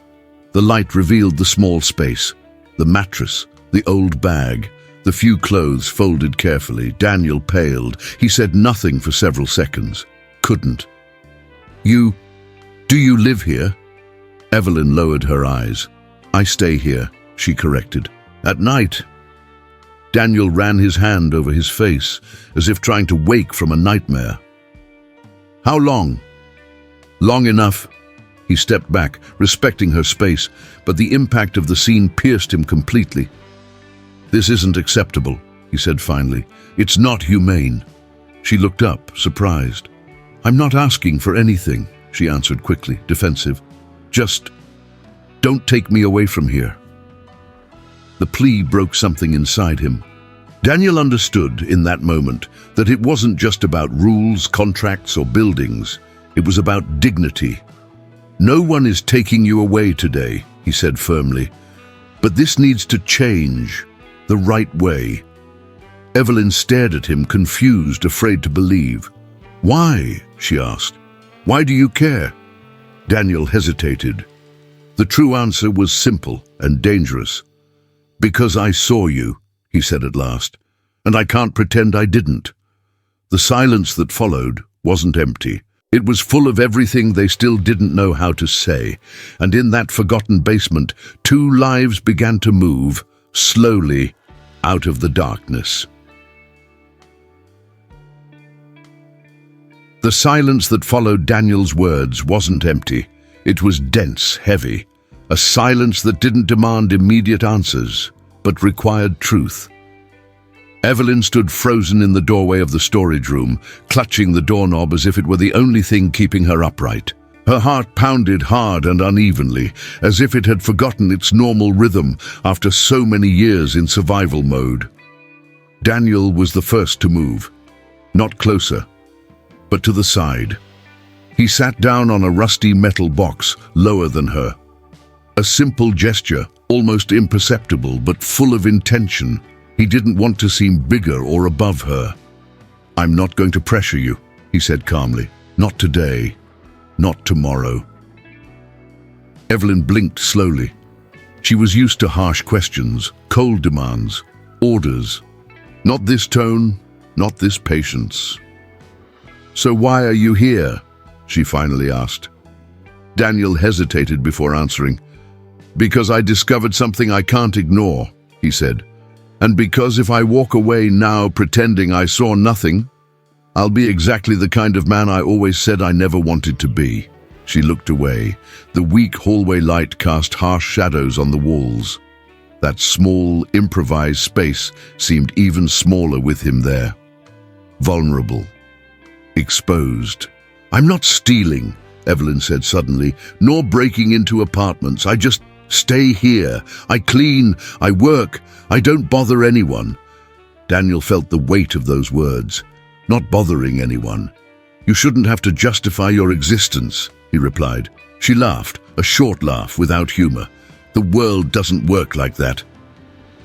The light revealed the small space, the mattress, the old bag, the few clothes folded carefully. Daniel paled. He said nothing for several seconds. Couldn't. Do you live here?" Evelyn lowered her eyes. "I stay here," she corrected. "At night." Daniel ran his hand over his face, as if trying to wake from a nightmare. "How long?" "Long enough." He stepped back, respecting her space, but the impact of the scene pierced him completely. "This isn't acceptable," he said finally. "It's not humane." She looked up, surprised. "I'm not asking for anything," she answered quickly, defensive. "Just don't take me away from here." The plea broke something inside him. Daniel understood in that moment that it wasn't just about rules, contracts, or buildings. It was about dignity. "No one is taking you away today," he said firmly. "But this needs to change, the right way." Evelyn stared at him, confused, afraid to believe. "Why?" she asked. "Why do you care?" Daniel hesitated. The true answer was simple and dangerous. "Because I saw you," he said at last, "and I can't pretend I didn't." The silence that followed wasn't empty. It was full of everything they still didn't know how to say, and in that forgotten basement, two lives began to move, slowly, out of the darkness. The silence that followed Daniel's words wasn't empty. It was dense, heavy. A silence that didn't demand immediate answers, but required truth. Evelyn stood frozen in the doorway of the storage room, clutching the doorknob as if it were the only thing keeping her upright. Her heart pounded hard and unevenly, as if it had forgotten its normal rhythm after so many years in survival mode. Daniel was the first to move. Not closer, but to the side. He sat down on a rusty metal box, lower than her. A simple gesture, almost imperceptible, but full of intention. He didn't want to seem bigger or above her. "I'm not going to pressure you," he said calmly. "Not today. Not tomorrow." Evelyn blinked slowly. She was used to harsh questions, cold demands, orders. Not this tone, not this patience. "So why are you here?" she finally asked. Daniel hesitated before answering. "Because I discovered something I can't ignore," he said. "And because if I walk away now pretending I saw nothing, I'll be exactly the kind of man I always said I never wanted to be." She looked away. The weak hallway light cast harsh shadows on the walls. That small, improvised space seemed even smaller with him there. Vulnerable. Exposed. "I'm not stealing," Evelyn said suddenly, "nor breaking into apartments. I just stay here. I clean, I work, I don't bother anyone." Daniel felt the weight of those words. Not bothering anyone. "You shouldn't have to justify your existence," he replied. She laughed, a short laugh without humor. "The world doesn't work like that."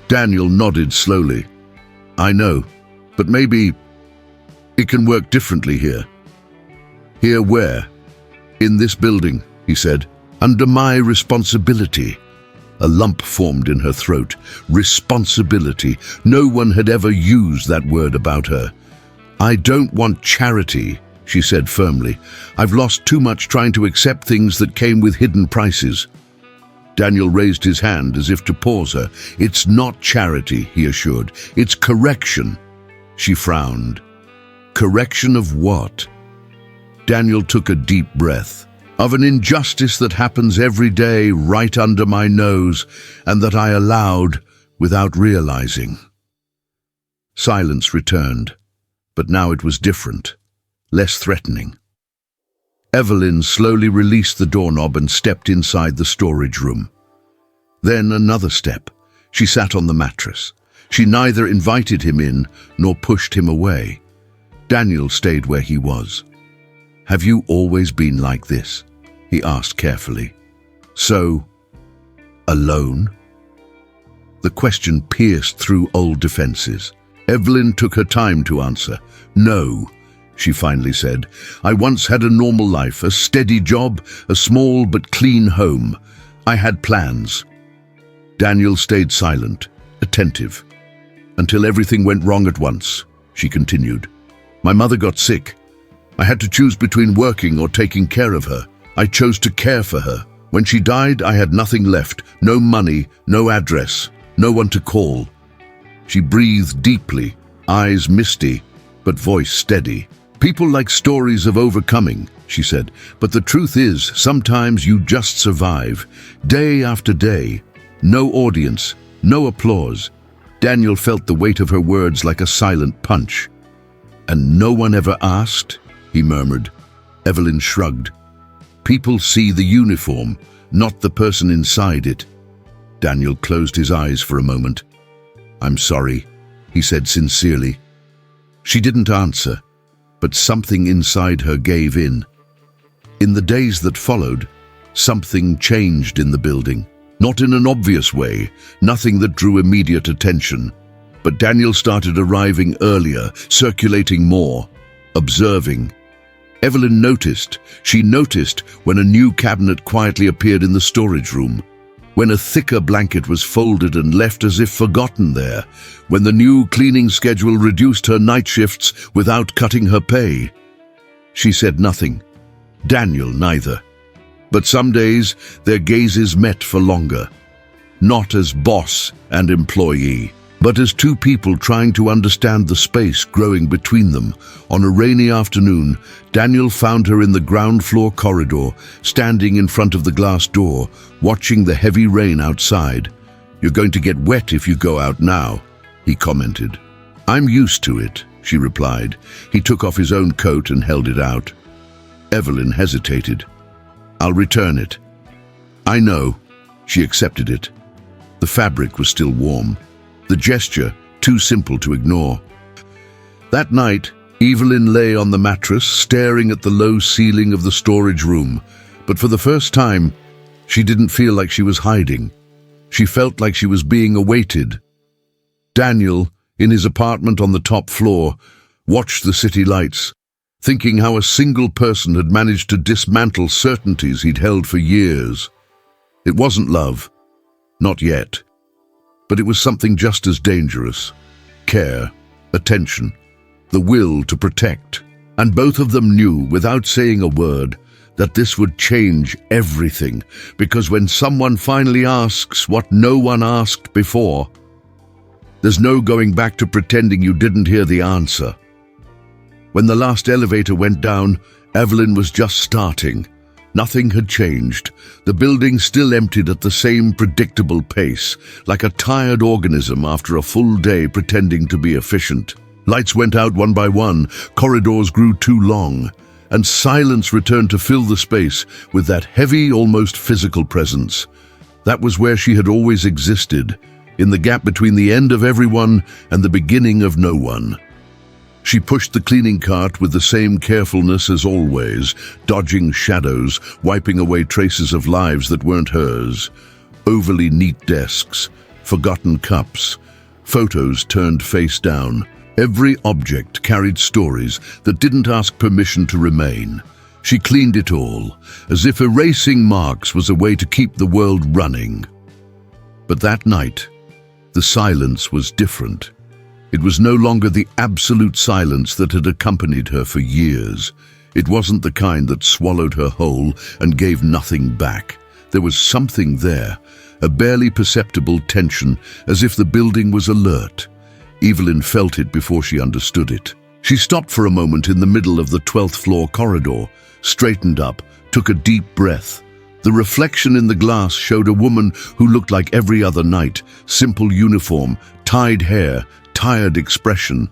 Daniel nodded slowly. "I know, but maybe it can work differently here." "Here where?" "In this building," he said. "Under my responsibility." A lump formed in her throat. Responsibility. No one had ever used that word about her. "I don't want charity," she said firmly. "I've lost too much trying to accept things that came with hidden prices." Daniel raised his hand as if to pause her. "It's not charity," he assured. "It's correction." She frowned. "Correction of what?" Daniel took a deep breath. "Of an injustice that happens every day right under my nose, and that I allowed without realizing." Silence returned, but now it was different, less threatening. Evelyn slowly released the doorknob and stepped inside the storage room. Then another step. She sat on the mattress. She neither invited him in nor pushed him away. Daniel stayed where he was. "Have you always been like this?" he asked carefully. "So, alone?" The question pierced through old defenses. Evelyn took her time to answer. "No," she finally said. "I once had a normal life, a steady job, a small but clean home. I had plans." Daniel stayed silent, attentive. "Until everything went wrong at once," she continued. "My mother got sick. I had to choose between working or taking care of her. I chose to care for her. When she died, I had nothing left, no money, no address, no one to call." She breathed deeply, eyes misty, but voice steady. "People like stories of overcoming," she said, "but the truth is, sometimes you just survive, day after day. No audience, no applause." Daniel felt the weight of her words like a silent punch. "And no one ever asked?" he murmured. Evelyn shrugged. "People see the uniform, not the person inside it." Daniel closed his eyes for a moment. "I'm sorry," he said sincerely. She didn't answer, but something inside her gave in. In the days that followed, something changed in the building. Not in an obvious way, nothing that drew immediate attention. But Daniel started arriving earlier, circulating more, observing. Evelyn noticed. She noticed when a new cabinet quietly appeared in the storage room, when a thicker blanket was folded and left as if forgotten there, when the new cleaning schedule reduced her night shifts without cutting her pay. She said nothing. Daniel neither. But some days their gazes met for longer, not as boss and employee, But as two people trying to understand the space growing between them, on a rainy afternoon, Daniel found her in the ground floor corridor, standing in front of the glass door, watching the heavy rain outside. "You're going to get wet if you go out now," he commented. "I'm used to it," she replied. He took off his own coat and held it out. Evelyn hesitated. "I'll return it." "I know." She accepted it. The fabric was still warm. The gesture too simple to ignore. That night, Evelyn lay on the mattress, staring at the low ceiling of the storage room. But for the first time, she didn't feel like she was hiding. She felt like she was being awaited. Daniel, in his apartment on the top floor, watched the city lights, thinking how a single person had managed to dismantle certainties he'd held for years. It wasn't love. Not yet. But it was something just as dangerous. Care, attention, the will to protect. And both of them knew, without saying a word, that this would change everything. Because when someone finally asks what no one asked before, there's no going back to pretending you didn't hear the answer. When the last elevator went down, Evelyn was just starting. Nothing had changed. The building still emptied at the same predictable pace, like a tired organism after a full day pretending to be efficient. Lights went out one by one, corridors grew too long, and silence returned to fill the space with that heavy, almost physical presence. That was where she had always existed, in the gap between the end of everyone and the beginning of no one. She pushed the cleaning cart with the same carefulness as always, dodging shadows, wiping away traces of lives that weren't hers. Overly neat desks, forgotten cups, photos turned face down. Every object carried stories that didn't ask permission to remain. She cleaned it all, as if erasing marks was a way to keep the world running. But that night, the silence was different. It was no longer the absolute silence that had accompanied her for years. It wasn't the kind that swallowed her whole and gave nothing back. There was something there, a barely perceptible tension, as if the building was alert. Evelyn felt it before she understood it. She stopped for a moment in the middle of the 12th floor corridor, straightened up, took a deep breath. The reflection in the glass showed a woman who looked like every other night, simple uniform, tied hair, tired expression.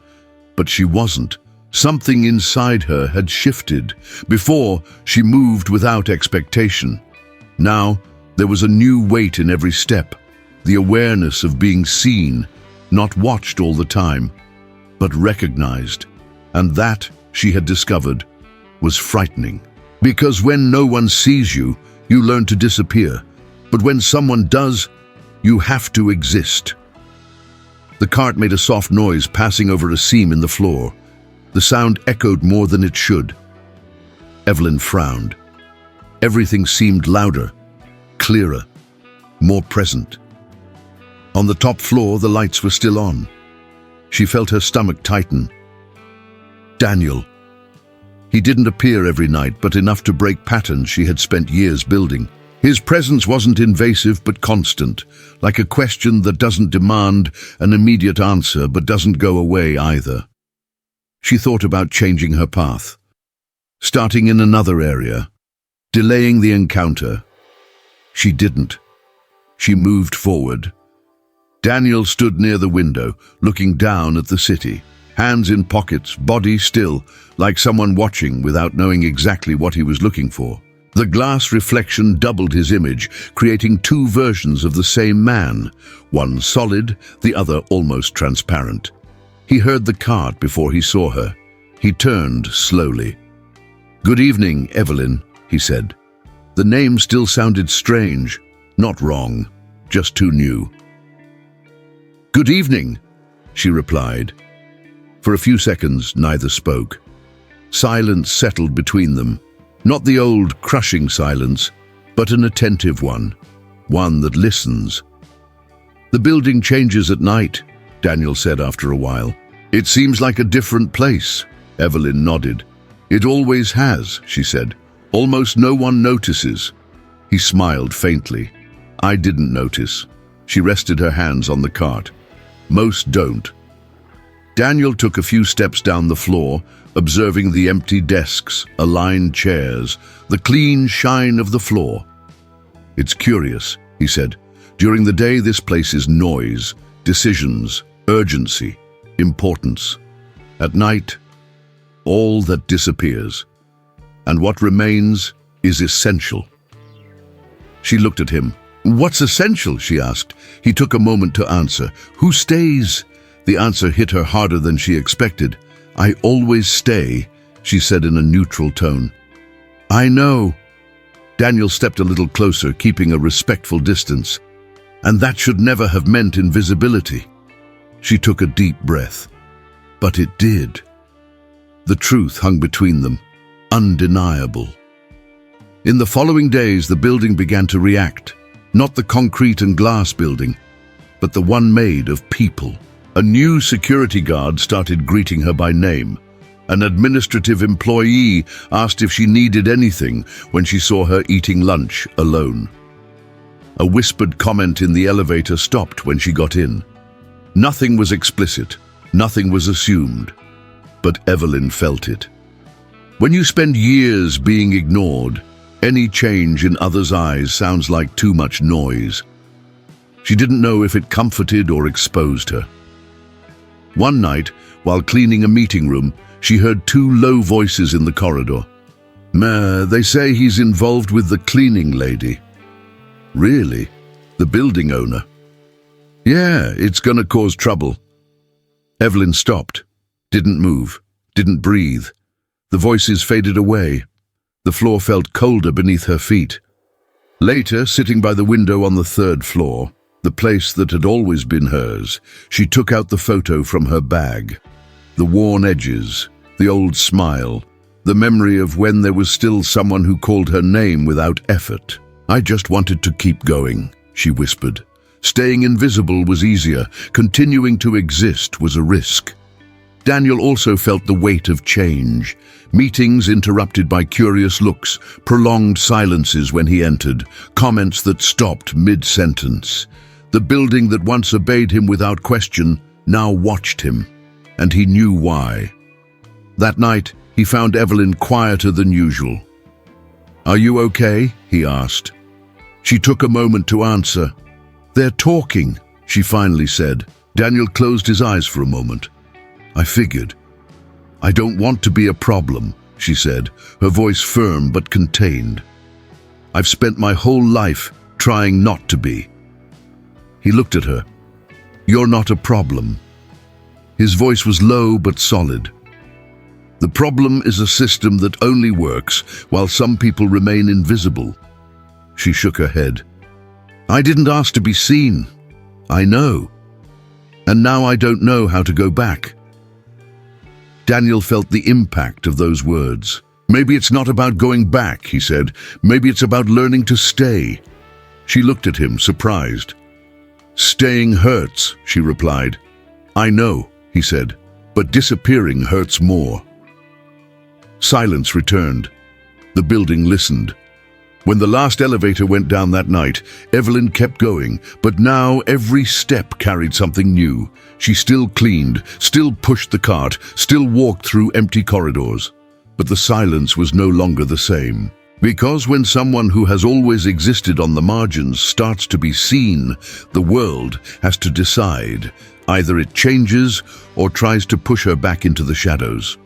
But she wasn't. Something inside her had shifted. Before, she moved without expectation. Now, there was a new weight in every step, the awareness of being seen, not watched all the time, but recognized. And that, she had discovered, was frightening. Because when no one sees you, you learn to disappear. But when someone does, you have to exist. The cart made a soft noise passing over a seam in the floor. The sound echoed more than it should. Evelyn frowned. Everything seemed louder, clearer, more present. On the top floor, the lights were still on. She felt her stomach tighten. Daniel. He didn't appear every night, but enough to break patterns she had spent years building. His presence wasn't invasive but constant, like a question that doesn't demand an immediate answer but doesn't go away either. She thought about changing her path, starting in another area, delaying the encounter. She didn't. She moved forward. Daniel stood near the window, looking down at the city, hands in pockets, body still, like someone watching without knowing exactly what he was looking for. The glass reflection doubled his image, creating two versions of the same man, one solid, the other almost transparent. He heard the cart before he saw her. He turned slowly. "Good evening, Evelyn," he said. The name still sounded strange, not wrong, just too new. "Good evening," she replied. For a few seconds, neither spoke. Silence settled between them. Not the old, crushing silence, but an attentive one that listens. "The building changes at night," Daniel said after a while. "It seems like a different place," Evelyn nodded. "It always has," she said. "Almost no one notices." He smiled faintly. "I didn't notice." She rested her hands on the cart. Most don't. Daniel took a few steps down the floor, observing the empty desks, aligned chairs, the clean shine of the floor. "It's curious," he said. "During the day, this place is noise, decisions, urgency, importance. At night, all that disappears, and what remains is essential." She looked at him. "What's essential?" she asked. He took a moment to answer. "Who stays?" The answer hit her harder than she expected. "I always stay," she said in a neutral tone. "I know." Daniel stepped a little closer, keeping a respectful distance. "And that should never have meant invisibility." She took a deep breath. But it did. The truth hung between them, undeniable. In the following days, the building began to react. Not the concrete and glass building, but the one made of people. A new security guard started greeting her by name. An administrative employee asked if she needed anything when she saw her eating lunch alone. A whispered comment in the elevator stopped when she got in. Nothing was explicit, nothing was assumed, but Evelyn felt it. When you spend years being ignored, any change in others' eyes sounds like too much noise. She didn't know if it comforted or exposed her. One night, while cleaning a meeting room, she heard two low voices in the corridor. They say he's involved with the cleaning lady." "Really? The building owner?" "Yeah, it's gonna cause trouble." Evelyn stopped, didn't move, didn't breathe. The voices faded away. The floor felt colder beneath her feet. Later, sitting by the window on the third floor, the place that had always been hers, she took out the photo from her bag. The worn edges, the old smile, the memory of when there was still someone who called her name without effort. "I just wanted to keep going," she whispered. Staying invisible was easier. Continuing to exist was a risk. Daniel also felt the weight of change. Meetings interrupted by curious looks, prolonged silences when he entered, comments that stopped mid-sentence. The building that once obeyed him without question now watched him, and he knew why. That night, he found Evelyn quieter than usual. "Are you okay?" he asked. She took a moment to answer. "They're talking," she finally said. Daniel closed his eyes for a moment. "I figured." "I don't want to be a problem," she said, her voice firm but contained. "I've spent my whole life trying not to be." He looked at her. "You're not a problem." His voice was low but solid. "The problem is a system that only works while some people remain invisible." She shook her head. "I didn't ask to be seen. I know. And now I don't know how to go back." Daniel felt the impact of those words. "Maybe it's not about going back," he said. "Maybe it's about learning to stay." She looked at him, surprised. "Staying hurts," she replied. "I know," he said, "but disappearing hurts more." Silence returned. The building listened. When the last elevator went down that night, Evelyn kept going, but now every step carried something new. She still cleaned, still pushed the cart, still walked through empty corridors. But the silence was no longer the same. Because when someone who has always existed on the margins starts to be seen, the world has to decide. Either it changes or tries to push her back into the shadows.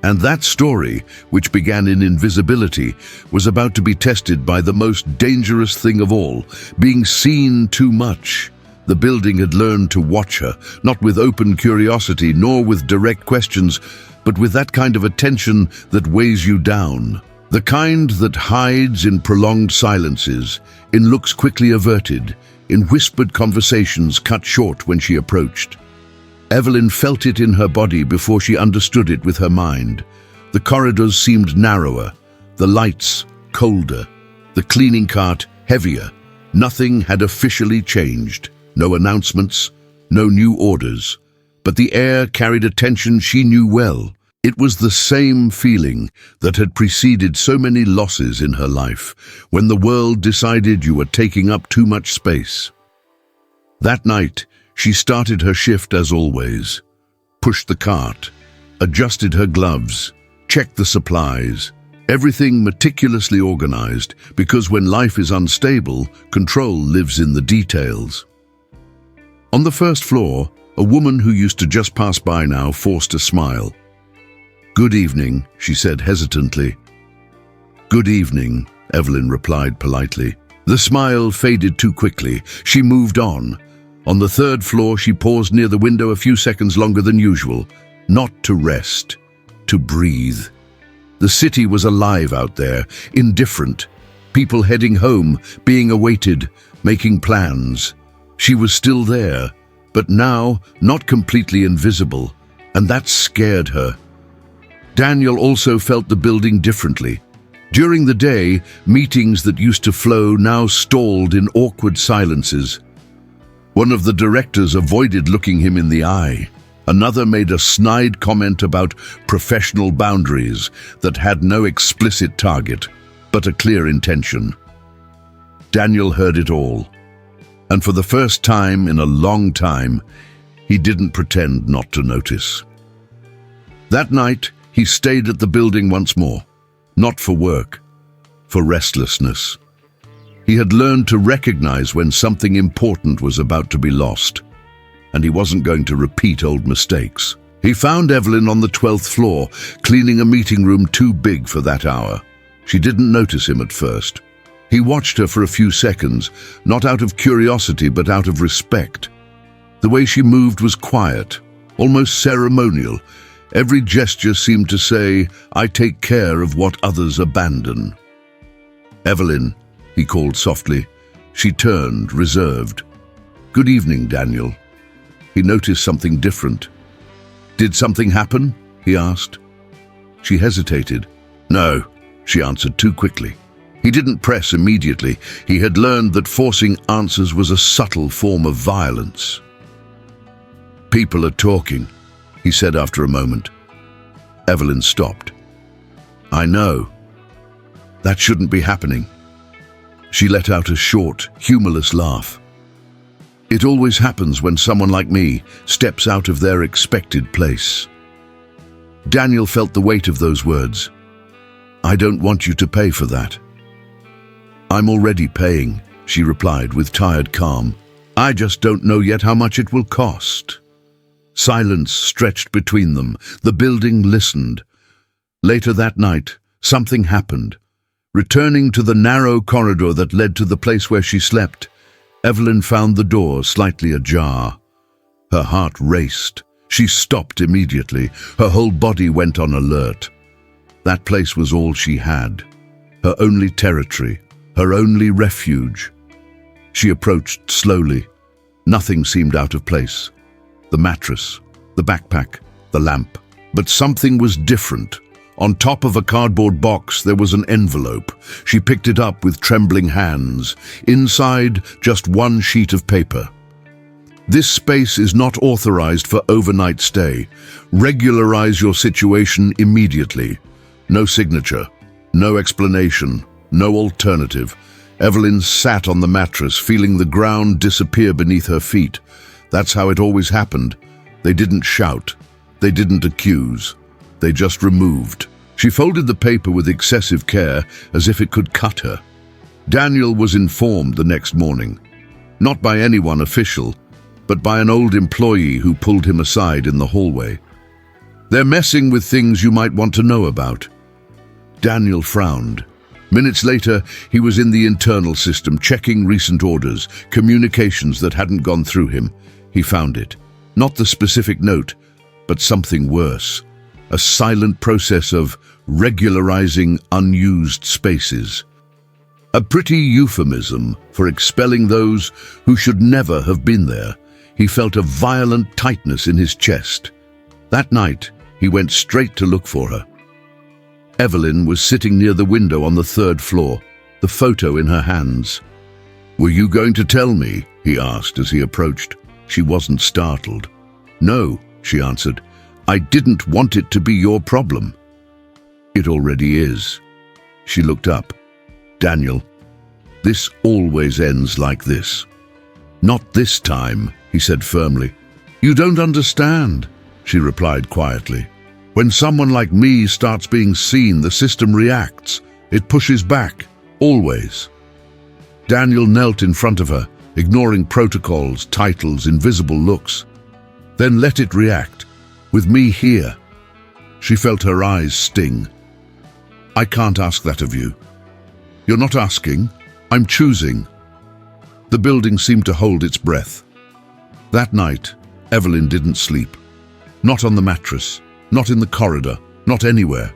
And that story, which began in invisibility, was about to be tested by the most dangerous thing of all, being seen too much. The building had learned to watch her, not with open curiosity nor with direct questions, but with that kind of attention that weighs you down. The kind that hides in prolonged silences, in looks quickly averted, in whispered conversations cut short when she approached. Evelyn felt it in her body before she understood it with her mind. The corridors seemed narrower, the lights colder, the cleaning cart heavier. Nothing had officially changed. No announcements, no new orders. But the air carried a tension she knew well. It was the same feeling that had preceded so many losses in her life, when the world decided you were taking up too much space. That night, She started her shift as always, pushed the cart, adjusted her gloves, checked the supplies, everything meticulously organized, because when life is unstable, control lives in the details. On the first floor, a woman who used to just pass by now forced a smile. "Good evening," she said hesitantly. "Good evening," Evelyn replied politely. The smile faded too quickly. She moved on. On the third floor, she paused near the window a few seconds longer than usual, not to rest, to breathe. The city was alive out there, indifferent. People heading home, being awaited, making plans. She was still there, but now not completely invisible, and that scared her. Daniel also felt the building differently. During the day, meetings that used to flow now stalled in awkward silences. One of the directors avoided looking him in the eye. Another made a snide comment about professional boundaries that had no explicit target, but a clear intention. Daniel heard it all, and for the first time in a long time, he didn't pretend not to notice. That night, he stayed at the building once more, not for work, for restlessness. He had learned to recognize when something important was about to be lost, and he wasn't going to repeat old mistakes. He found Evelyn on the 12th floor, cleaning a meeting room too big for that hour. She didn't notice him at first. He watched her for a few seconds, not out of curiosity but out of respect. The way she moved was quiet, almost ceremonial. Every gesture seemed to say, "I take care of what others abandon." "Evelyn," he called softly. She turned, reserved. "Good evening, Daniel." He noticed something different. "Did something happen?" he asked. She hesitated. "No," she answered too quickly. He didn't press immediately. He had learned that forcing answers was a subtle form of violence. "People are talking," he said after a moment. Evelyn stopped. "I know. That shouldn't be happening." She let out a short, humorless laugh. "It always happens when someone like me steps out of their expected place." Daniel felt the weight of those words. "I don't want you to pay for that." "I'm already paying," she replied with tired calm. "I just don't know yet how much it will cost." Silence stretched between them. The building listened. Later that night, something happened. Returning to the narrow corridor that led to the place where she slept, Evelyn found the door slightly ajar. Her heart raced. She stopped immediately. Her whole body went on alert. That place was all she had, her only territory, her only refuge. She approached slowly. Nothing seemed out of place. The mattress, the backpack, the lamp. But something was different. On top of a cardboard box, there was an envelope. She picked it up with trembling hands. Inside, just one sheet of paper. "This space is not authorized for overnight stay. Regularize your situation immediately." No signature, no explanation, no alternative. Evelyn sat on the mattress, feeling the ground disappear beneath her feet. That's how it always happened. They didn't shout. They didn't accuse. They just removed. She folded the paper with excessive care, as if it could cut her. Daniel was informed the next morning. Not by anyone official, but by an old employee who pulled him aside in the hallway. "They're messing with things you might want to know about." Daniel frowned. Minutes later, he was in the internal system, checking recent orders, communications that hadn't gone through him. He found it. Not the specific note, but something worse. A silent process of regularizing unused spaces. A pretty euphemism for expelling those who should never have been there. He felt a violent tightness in his chest. That night, he went straight to look for her. Evelyn was sitting near the window on the 3rd floor, the photo in her hands. "Were you going to tell me?" he asked as he approached. She wasn't startled. "No," she answered. "I didn't want it to be your problem." "It already is." She looked up. "Daniel, this always ends like this." "Not this time," he said firmly. "You don't understand," she replied quietly. "When someone like me starts being seen, the system reacts. It pushes back, always." Daniel knelt in front of her, ignoring protocols, titles, invisible looks. "Then let it react, with me here." She felt her eyes sting. "I can't ask that of you." "You're not asking, I'm choosing." The building seemed to hold its breath. That night, Evelyn didn't sleep. Not on the mattress, not in the corridor, not anywhere.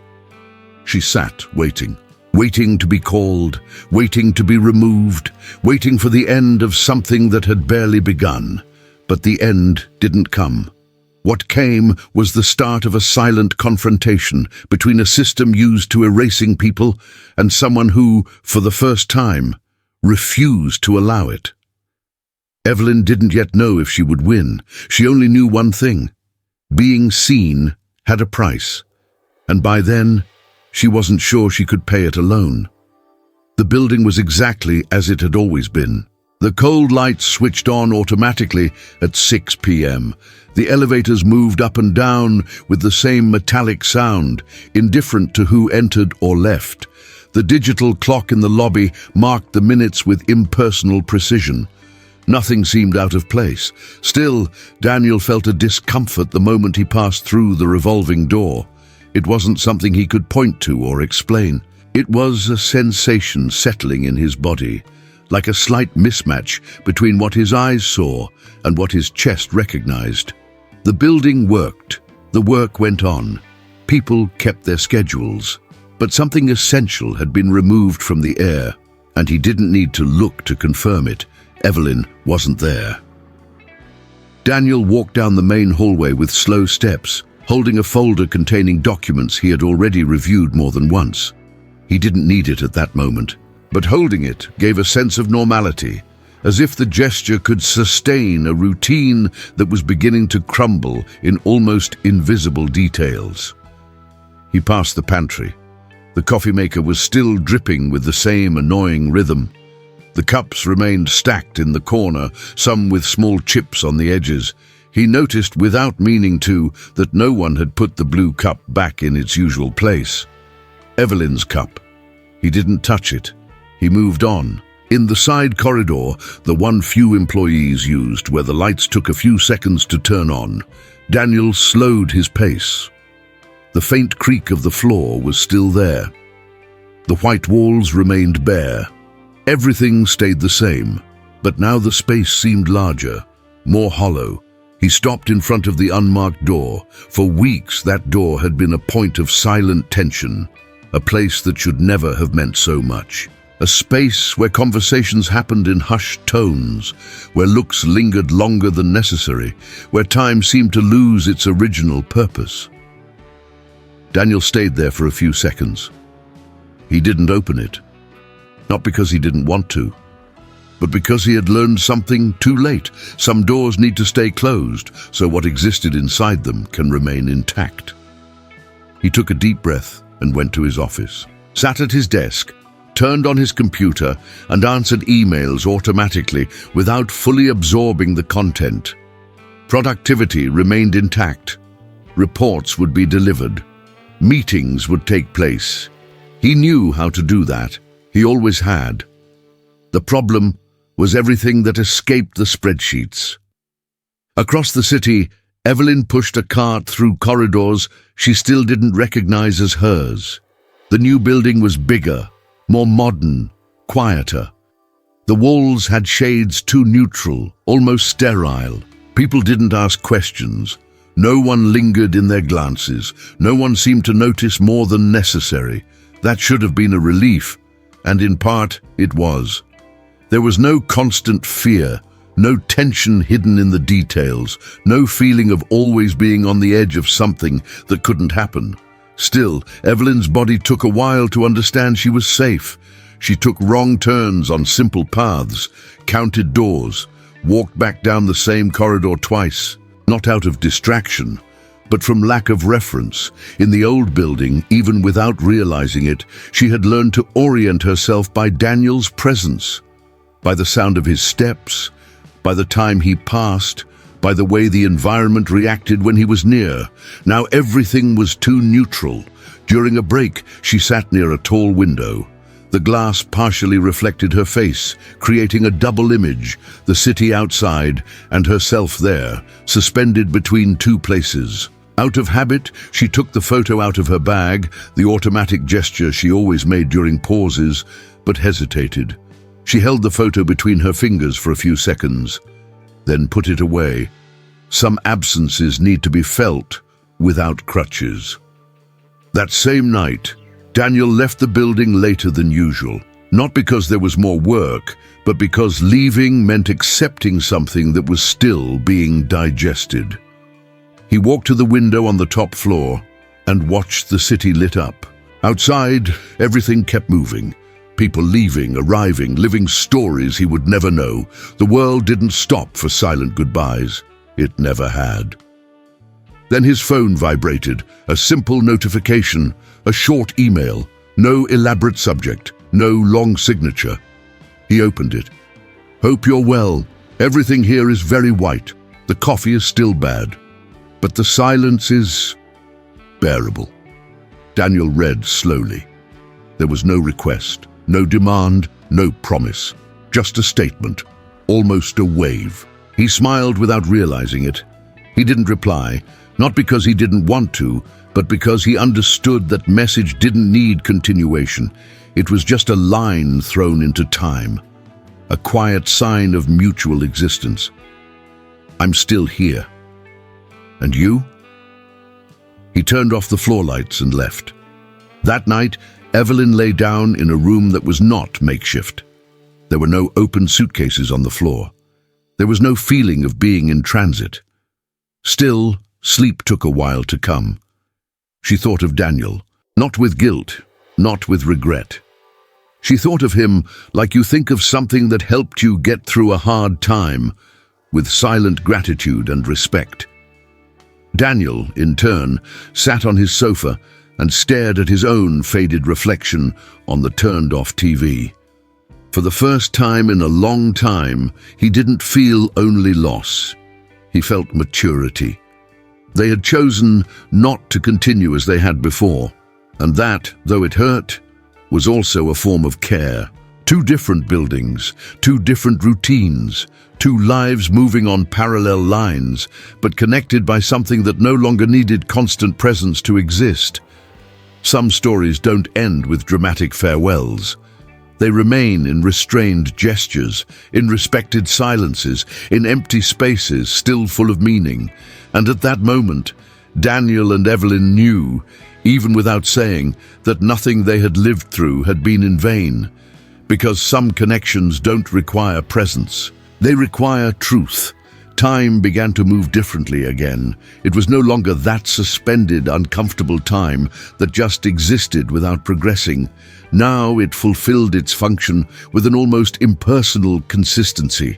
She sat, waiting to be called, waiting to be removed, waiting for the end of something that had barely begun. But the end didn't come. What came was the start of a silent confrontation between a system used to erasing people and someone who, for the first time, refused to allow it. Evelyn didn't yet know if she would win. She only knew one thing. Being seen had a price, and by then, she wasn't sure she could pay it alone. The building was exactly as it had always been. The cold lights switched on automatically at 6 p.m. The elevators moved up and down with the same metallic sound, indifferent to who entered or left. The digital clock in the lobby marked the minutes with impersonal precision. Nothing seemed out of place. Still, Daniel felt a discomfort the moment he passed through the revolving door. It wasn't something he could point to or explain. It was a sensation settling in his body, like a slight mismatch between what his eyes saw and what his chest recognized. The building worked. The work went on. People kept their schedules. But something essential had been removed from the air, and he didn't need to look to confirm it. Evelyn wasn't there. Daniel walked down the main hallway with slow steps, holding a folder containing documents he had already reviewed more than once. He didn't need it at that moment, but holding it gave a sense of normality, as if the gesture could sustain a routine that was beginning to crumble in almost invisible details. He passed the pantry. The coffee maker was still dripping with the same annoying rhythm. The cups remained stacked in the corner, some with small chips on the edges. He noticed without meaning to that no one had put the blue cup back in its usual place. Evelyn's cup. He didn't touch it. He moved on. In the side corridor, the one few employees used, where the lights took a few seconds to turn on, Daniel slowed his pace. The faint creak of the floor was still there. The white walls remained bare. Everything stayed the same, but now the space seemed larger, more hollow. He stopped in front of the unmarked door. For weeks, that door had been a point of silent tension, a place that should never have meant so much. A space where conversations happened in hushed tones, where looks lingered longer than necessary, where time seemed to lose its original purpose. Daniel stayed there for a few seconds. He didn't open it, not because he didn't want to, but because he had learned something too late. Some doors need to stay closed, so what existed inside them can remain intact. He took a deep breath and went to his office, sat at his desk, turned on his computer, and answered emails automatically without fully absorbing the content. Productivity remained intact. Reports would be delivered. Meetings would take place. He knew how to do that. He always had. The problem was everything that escaped the spreadsheets. Across the city, Evelyn pushed a cart through corridors she still didn't recognize as hers. The new building was bigger, more modern, quieter. The walls had shades too neutral, almost sterile. People didn't ask questions. No one lingered in their glances. No one seemed to notice more than necessary. That should have been a relief, and in part it was. There was no constant fear, no tension hidden in the details, no feeling of always being on the edge of something that couldn't happen. Still, Evelyn's body took a while to understand she was safe. She took wrong turns on simple paths, counted doors, walked back down the same corridor twice. Not out of distraction, but from lack of reference. In the old building, even without realizing it, she had learned to orient herself by Daniel's presence, by the sound of his steps, by the time he passed, by the way the environment reacted when he was near. Now everything was too neutral. During a break, she sat near a tall window. The glass partially reflected her face, creating a double image, the city outside and herself there, suspended between two places. Out of habit, she took the photo out of her bag, the automatic gesture she always made during pauses, but hesitated. She held the photo between her fingers for a few seconds, then put it away. Some absences need to be felt without crutches. That same night, Daniel left the building later than usual, not because there was more work, but because leaving meant accepting something that was still being digested. He walked to the window on the top floor and watched the city lit up. Outside, everything kept moving. People leaving, arriving, living stories he would never know. The world didn't stop for silent goodbyes. It never had. Then his phone vibrated, a simple notification, a short email, no elaborate subject, no long signature. He opened it. "Hope you're well. Everything here is very white. The coffee is still bad, but the silence is bearable." Daniel read slowly. There was no request, no demand, no promise, just a statement, almost a wave. He smiled without realizing it. He didn't reply, not because he didn't want to, but because he understood that message didn't need continuation. It was just a line thrown into time, a quiet sign of mutual existence. "I'm still here. And you?" He turned off the floor lights and left. That night, Evelyn lay down in a room that was not makeshift. There were no open suitcases on the floor. There was no feeling of being in transit. Still, sleep took a while to come. She thought of Daniel, not with guilt, not with regret. She thought of him like you think of something that helped you get through a hard time, with silent gratitude and respect. Daniel, in turn, sat on his sofa and stared at his own faded reflection on the turned-off TV. For the first time in a long time, he didn't feel only loss. He felt maturity. They had chosen not to continue as they had before, and that, though it hurt, was also a form of care. Two different buildings, two different routines, two lives moving on parallel lines, but connected by something that no longer needed constant presence to exist. Some stories don't end with dramatic farewells. They remain in restrained gestures, in respected silences, in empty spaces still full of meaning. And at that moment, Daniel and Evelyn knew, even without saying, that nothing they had lived through had been in vain. Because some connections don't require presence. They require truth. Time began to move differently again. It was no longer that suspended, uncomfortable time that just existed without progressing. Now it fulfilled its function with an almost impersonal consistency.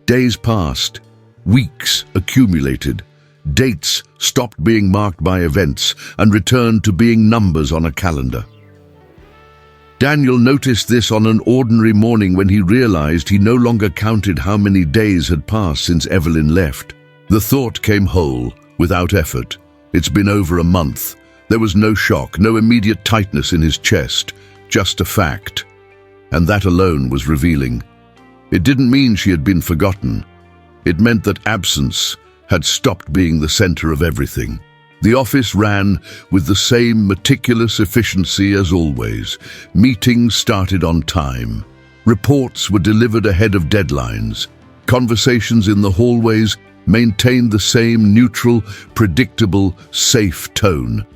Days passed. Weeks accumulated. Dates stopped being marked by events and returned to being numbers on a calendar. Daniel noticed this on an ordinary morning when he realized he no longer counted how many days had passed since Evelyn left. The thought came whole, without effort. It's been over a month. There was no shock, no immediate tightness in his chest, just a fact. And that alone was revealing. It didn't mean she had been forgotten. It meant that absence had stopped being the center of everything. The office ran with the same meticulous efficiency as always. Meetings started on time. Reports were delivered ahead of deadlines. Conversations in the hallways maintained the same neutral, predictable, safe tone.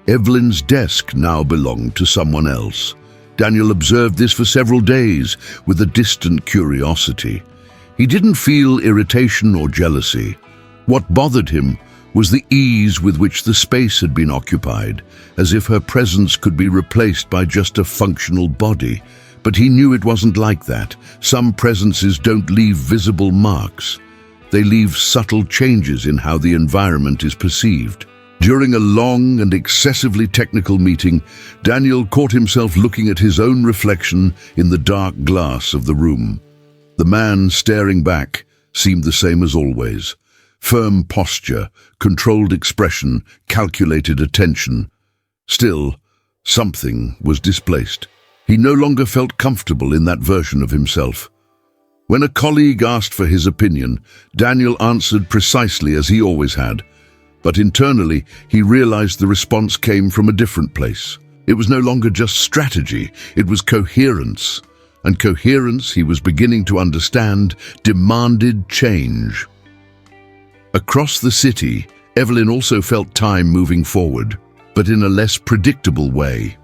Evelyn's desk now belonged to someone else. Daniel observed this for several days with a distant curiosity. He didn't feel irritation or jealousy. What bothered him was the ease with which the space had been occupied, as if her presence could be replaced by just a functional body. But he knew it wasn't like that. Some presences don't leave visible marks. They leave subtle changes in how the environment is perceived. During a long and excessively technical meeting, Daniel caught himself looking at his own reflection in the dark glass of the room. The man staring back seemed the same as always. Firm posture, controlled expression, calculated attention. Still, something was displaced. He no longer felt comfortable in that version of himself. When a colleague asked for his opinion, Daniel answered precisely as he always had. But internally, he realized the response came from a different place. It was no longer just strategy, it was coherence. And coherence, he was beginning to understand, demanded change. Across the city, Evelyn also felt time moving forward, but in a less predictable way.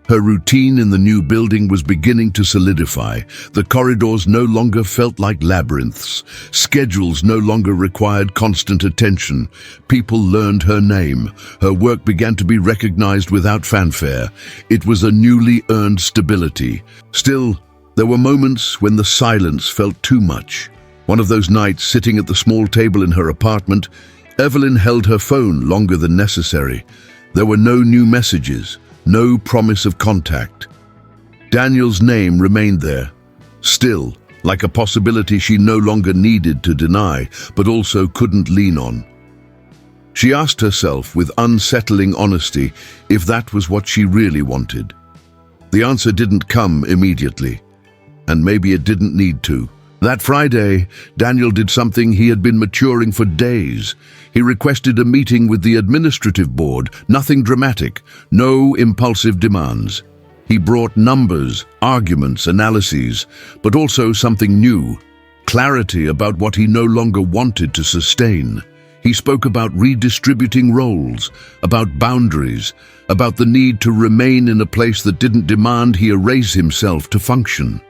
Her routine in the new building was beginning to solidify. The corridors no longer felt like labyrinths. Schedules no longer required constant attention. People learned her name. Her work began to be recognized without fanfare. It was a newly earned stability. Still, there were moments when the silence felt too much. One of those nights, sitting at the small table in her apartment, Evelyn held her phone longer than necessary. There were no new messages, no promise of contact. Daniel's name remained there, still, like a possibility she no longer needed to deny, but also couldn't lean on. She asked herself with unsettling honesty if that was what she really wanted. The answer didn't come immediately, and maybe it didn't need to. That Friday, Daniel did something he had been maturing for days. He requested a meeting with the administrative board, nothing dramatic, no impulsive demands. He brought numbers, arguments, analyses, but also something new, clarity about what he no longer wanted to sustain. He spoke about redistributing roles, about boundaries, about the need to remain in a place that didn't demand he erase himself to function.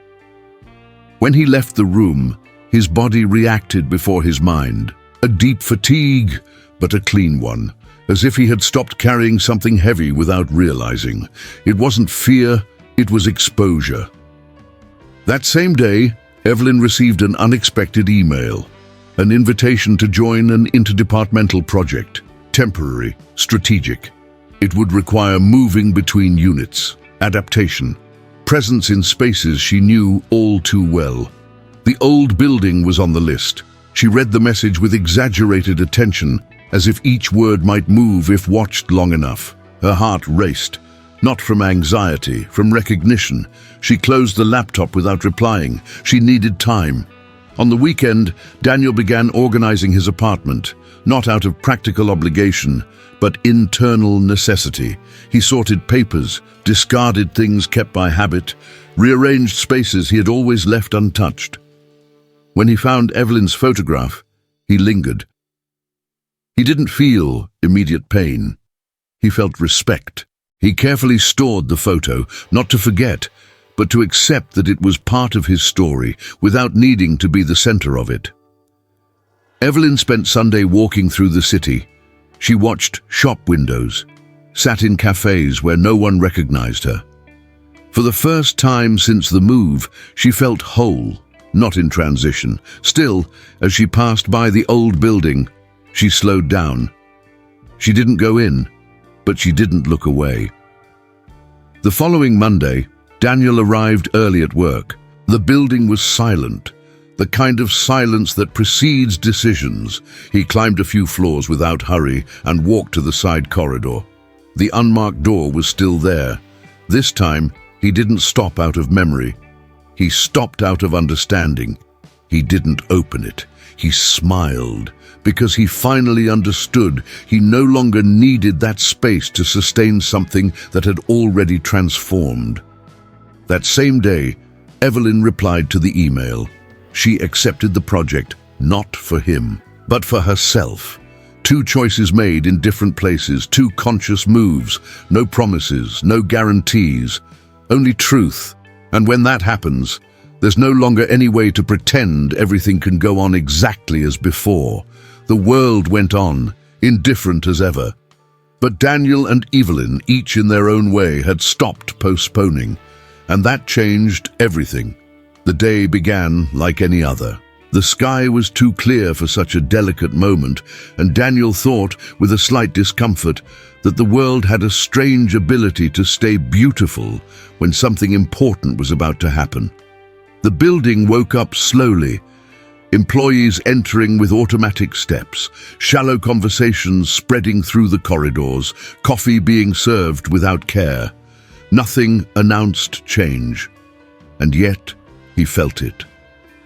When he left the room, his body reacted before his mind. A deep fatigue, but a clean one, as if he had stopped carrying something heavy without realizing. It wasn't fear, it was exposure. That same day, Evelyn received an unexpected email, an invitation to join an interdepartmental project, temporary, strategic. It would require moving between units, adaptation, presence in spaces she knew all too well. The old building was on the list. She read the message with exaggerated attention, as if each word might move if watched long enough. Her heart raced, not from anxiety, from recognition. She closed the laptop without replying. She needed time. On the weekend, Daniel began organizing his apartment, not out of practical obligation, but internal necessity. He sorted papers, discarded things kept by habit, rearranged spaces he had always left untouched. When he found Evelyn's photograph, he lingered. He didn't feel immediate pain. He felt respect. He carefully stored the photo, not to forget, but to accept that it was part of his story, without needing to be the center of it. Evelyn spent Sunday walking through the city. She watched shop windows, sat in cafes where no one recognized her. For the first time since the move, she felt whole, not in transition. Still, as she passed by the old building, she slowed down. She didn't go in, but she didn't look away. The following Monday, Daniel arrived early at work. The building was silent, the kind of silence that precedes decisions. He climbed a few floors without hurry and walked to the side corridor. The unmarked door was still there. This time, he didn't stop out of memory. He stopped out of understanding. He didn't open it. He smiled, because he finally understood he no longer needed that space to sustain something that had already transformed. That same day, Evelyn replied to the email. She accepted the project, not for him, but for herself. 2 choices made in different places, 2 conscious moves, no promises, no guarantees, only truth. And when that happens, there's no longer any way to pretend everything can go on exactly as before. The world went on, indifferent as ever. But Daniel and Evelyn, each in their own way, had stopped postponing, and that changed everything. The day began like any other. The sky was too clear for such a delicate moment, and Daniel thought, with a slight discomfort, that the world had a strange ability to stay beautiful when something important was about to happen. The building woke up slowly, Employees entering with automatic steps, shallow conversations spreading through the corridors, coffee being served without care. Nothing announced change. And yet, he felt it.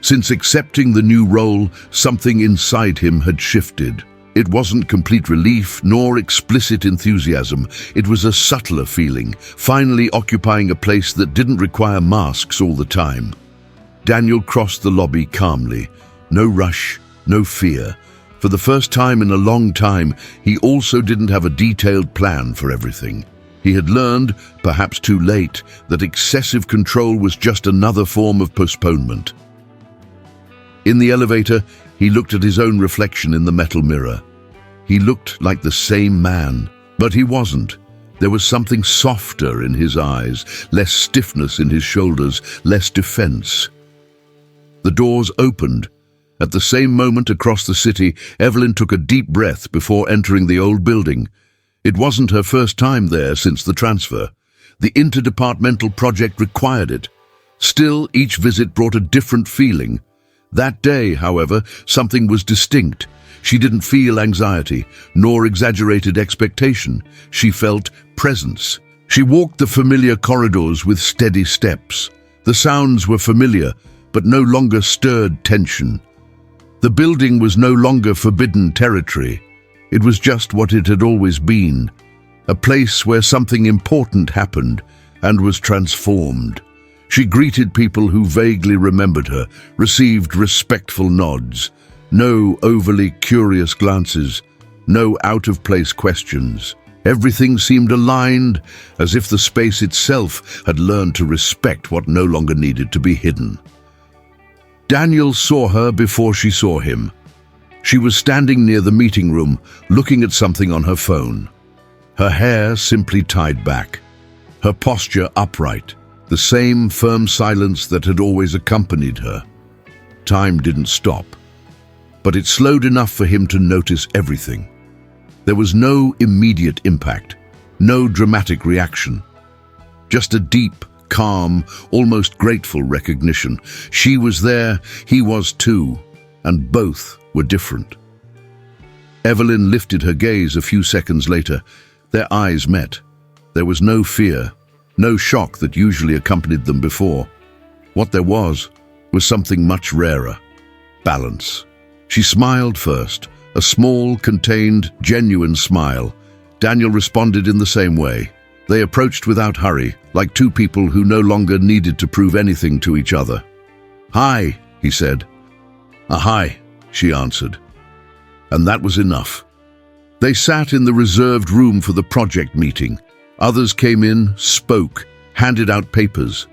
Since accepting the new role, something inside him had shifted. It wasn't complete relief nor explicit enthusiasm. It was a subtler feeling, finally occupying a place that didn't require masks all the time. Daniel crossed the lobby calmly. No rush, no fear. For the first time in a long time, he also didn't have a detailed plan for everything. He had learned, perhaps too late, that excessive control was just another form of postponement. In the elevator, he looked at his own reflection in the metal mirror. He looked like the same man, but he wasn't. There was something softer in his eyes, less stiffness in his shoulders, less defense. The doors opened. At the same moment across the city, Evelyn took a deep breath before entering the old building. It wasn't her first time there since the transfer. The interdepartmental project required it. Still, each visit brought a different feeling. That day, however, something was distinct. She didn't feel anxiety, nor exaggerated expectation. She felt presence. She walked the familiar corridors with steady steps. The sounds were familiar, but no longer stirred tension. The building was no longer forbidden territory. It was just what it had always been, a place where something important happened and was transformed. She greeted people who vaguely remembered her, received respectful nods, no overly curious glances, no out-of-place questions. Everything seemed aligned, as if the space itself had learned to respect what no longer needed to be hidden. Daniel saw her before she saw him. She was standing near the meeting room, looking at something on her phone. Her hair simply tied back, her posture upright, the same firm silence that had always accompanied her. Time didn't stop, but it slowed enough for him to notice everything. There was no immediate impact, no dramatic reaction, just a deep, calm, almost grateful recognition. She was there, he was too, and both were different. Evelyn lifted her gaze a few seconds later. Their eyes met. There was no fear, no shock that usually accompanied them before. What there was something much rarer: balance. She smiled first, a small, contained, genuine smile. Daniel responded in the same way. They approached without hurry, like two people who no longer needed to prove anything to each other. "Hi," he said. "Hi," she answered. And that was enough. They sat in the reserved room for the project meeting. Others came in, spoke, handed out papers.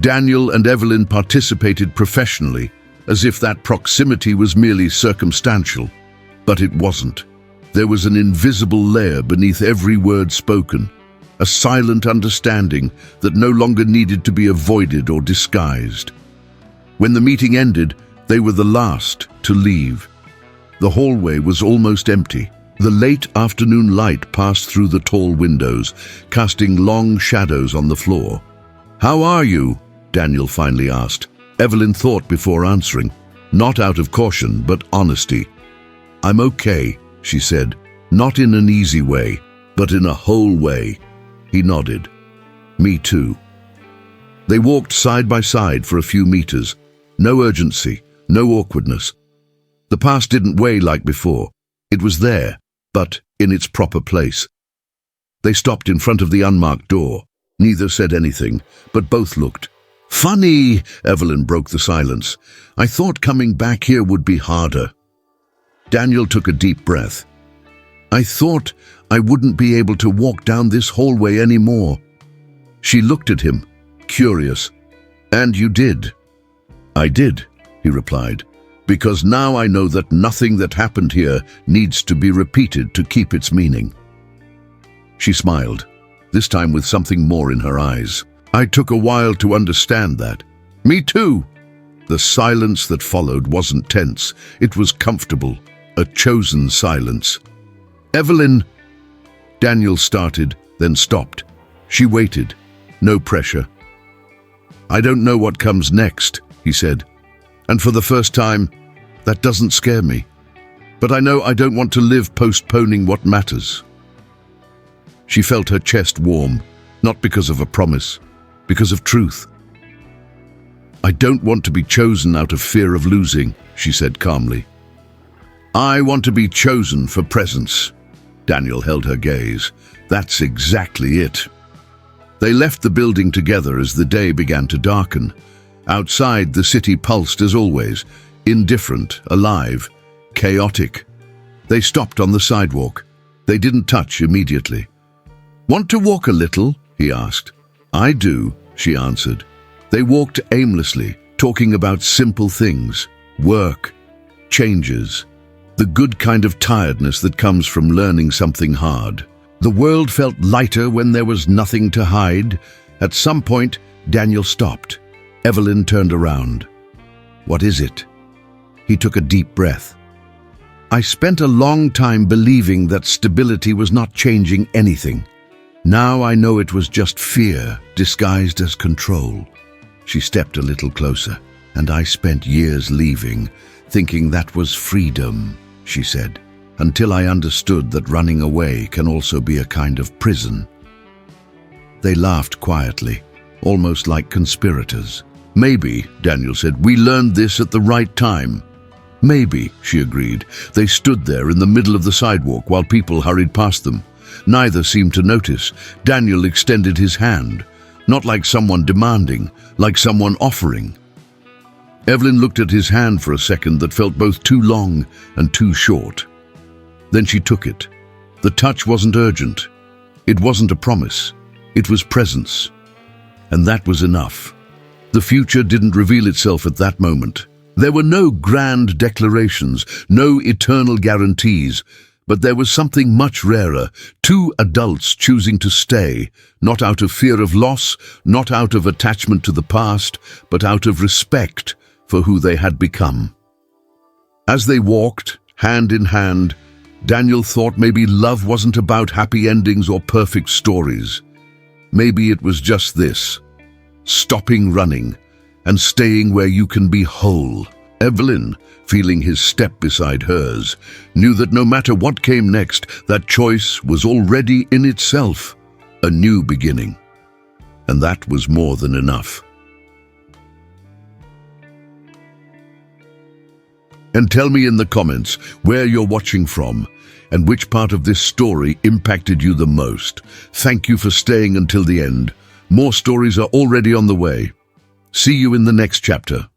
Daniel and Evelyn participated professionally, as if that proximity was merely circumstantial. But it wasn't. There was an invisible layer beneath every word spoken, a silent understanding that no longer needed to be avoided or disguised. When the meeting ended, they were the last to leave. The hallway was almost empty. The late afternoon light passed through the tall windows, casting long shadows on the floor. "How are you?" Daniel finally asked. Evelyn thought before answering, not out of caution, but honesty. "I'm okay," she said, not in an easy way, but in a whole way. He nodded. "Me too." They walked side by side for a few meters. No urgency, no awkwardness. The past didn't weigh like before. It was there, but in its proper place. They stopped in front of the unmarked door. Neither said anything, but both looked. "Funny," Evelyn broke the silence. "I thought coming back here would be harder." Daniel took a deep breath. "I thought I wouldn't be able to walk down this hallway anymore." She looked at him, curious. "And you did?" "I did," he replied, "because now I know that nothing that happened here needs to be repeated to keep its meaning." She smiled, this time with something more in her eyes. "I took a while to understand that." "Me too." The silence that followed wasn't tense. It was comfortable, a chosen silence. "Evelyn," Daniel started, then stopped. She waited, no pressure. "I don't know what comes next," he said. And for the first time, That doesn't scare me. But I know I don't want to live postponing what matters. She felt her chest warm, not because of a promise, because of truth. I don't want to be chosen out of fear of losing, she said calmly. I want to be chosen for presence. Daniel held her gaze. That's exactly it. They left the building together as the day began to darken. Outside, the city pulsed as always, indifferent, alive, chaotic. They stopped on the sidewalk. They didn't touch immediately. Want to walk a little? He asked. I do, she answered. They walked aimlessly, talking about simple things, work, changes, the good kind of tiredness that comes from learning something hard. The world felt lighter when there was nothing to hide. At some point, Daniel stopped. Evelyn turned around. What is it? He took a deep breath. I spent a long time believing that stability was not changing anything. Now I know it was just fear disguised as control. She stepped a little closer, and I spent years leaving, thinking that was freedom, she said, until I understood that running away can also be a kind of prison. They laughed quietly, almost like conspirators. Maybe, Daniel said, we learned this at the right time. Maybe, she agreed. They stood there in the middle of the sidewalk while people hurried past them. Neither seemed to notice. Daniel extended his hand, not like someone demanding, like someone offering. Evelyn looked at his hand for a second that felt both too long and too short. Then she took it. The touch wasn't urgent. It wasn't a promise. It was presence. And that was enough. The future didn't reveal itself at that moment. There were no grand declarations, no eternal guarantees, but there was something much rarer, two adults choosing to stay, not out of fear of loss, not out of attachment to the past, but out of respect for who they had become. As they walked, hand in hand, Daniel thought maybe love wasn't about happy endings or perfect stories. Maybe it was just this: stopping running and staying where you can be whole. Evelyn, feeling his step beside hers, knew that no matter what came next, that choice was already in itself a new beginning. And that was more than enough. And tell me in the comments where you're watching from and which part of this story impacted you the most. Thank you for staying until the end. More stories are already on the way. See you in the next chapter.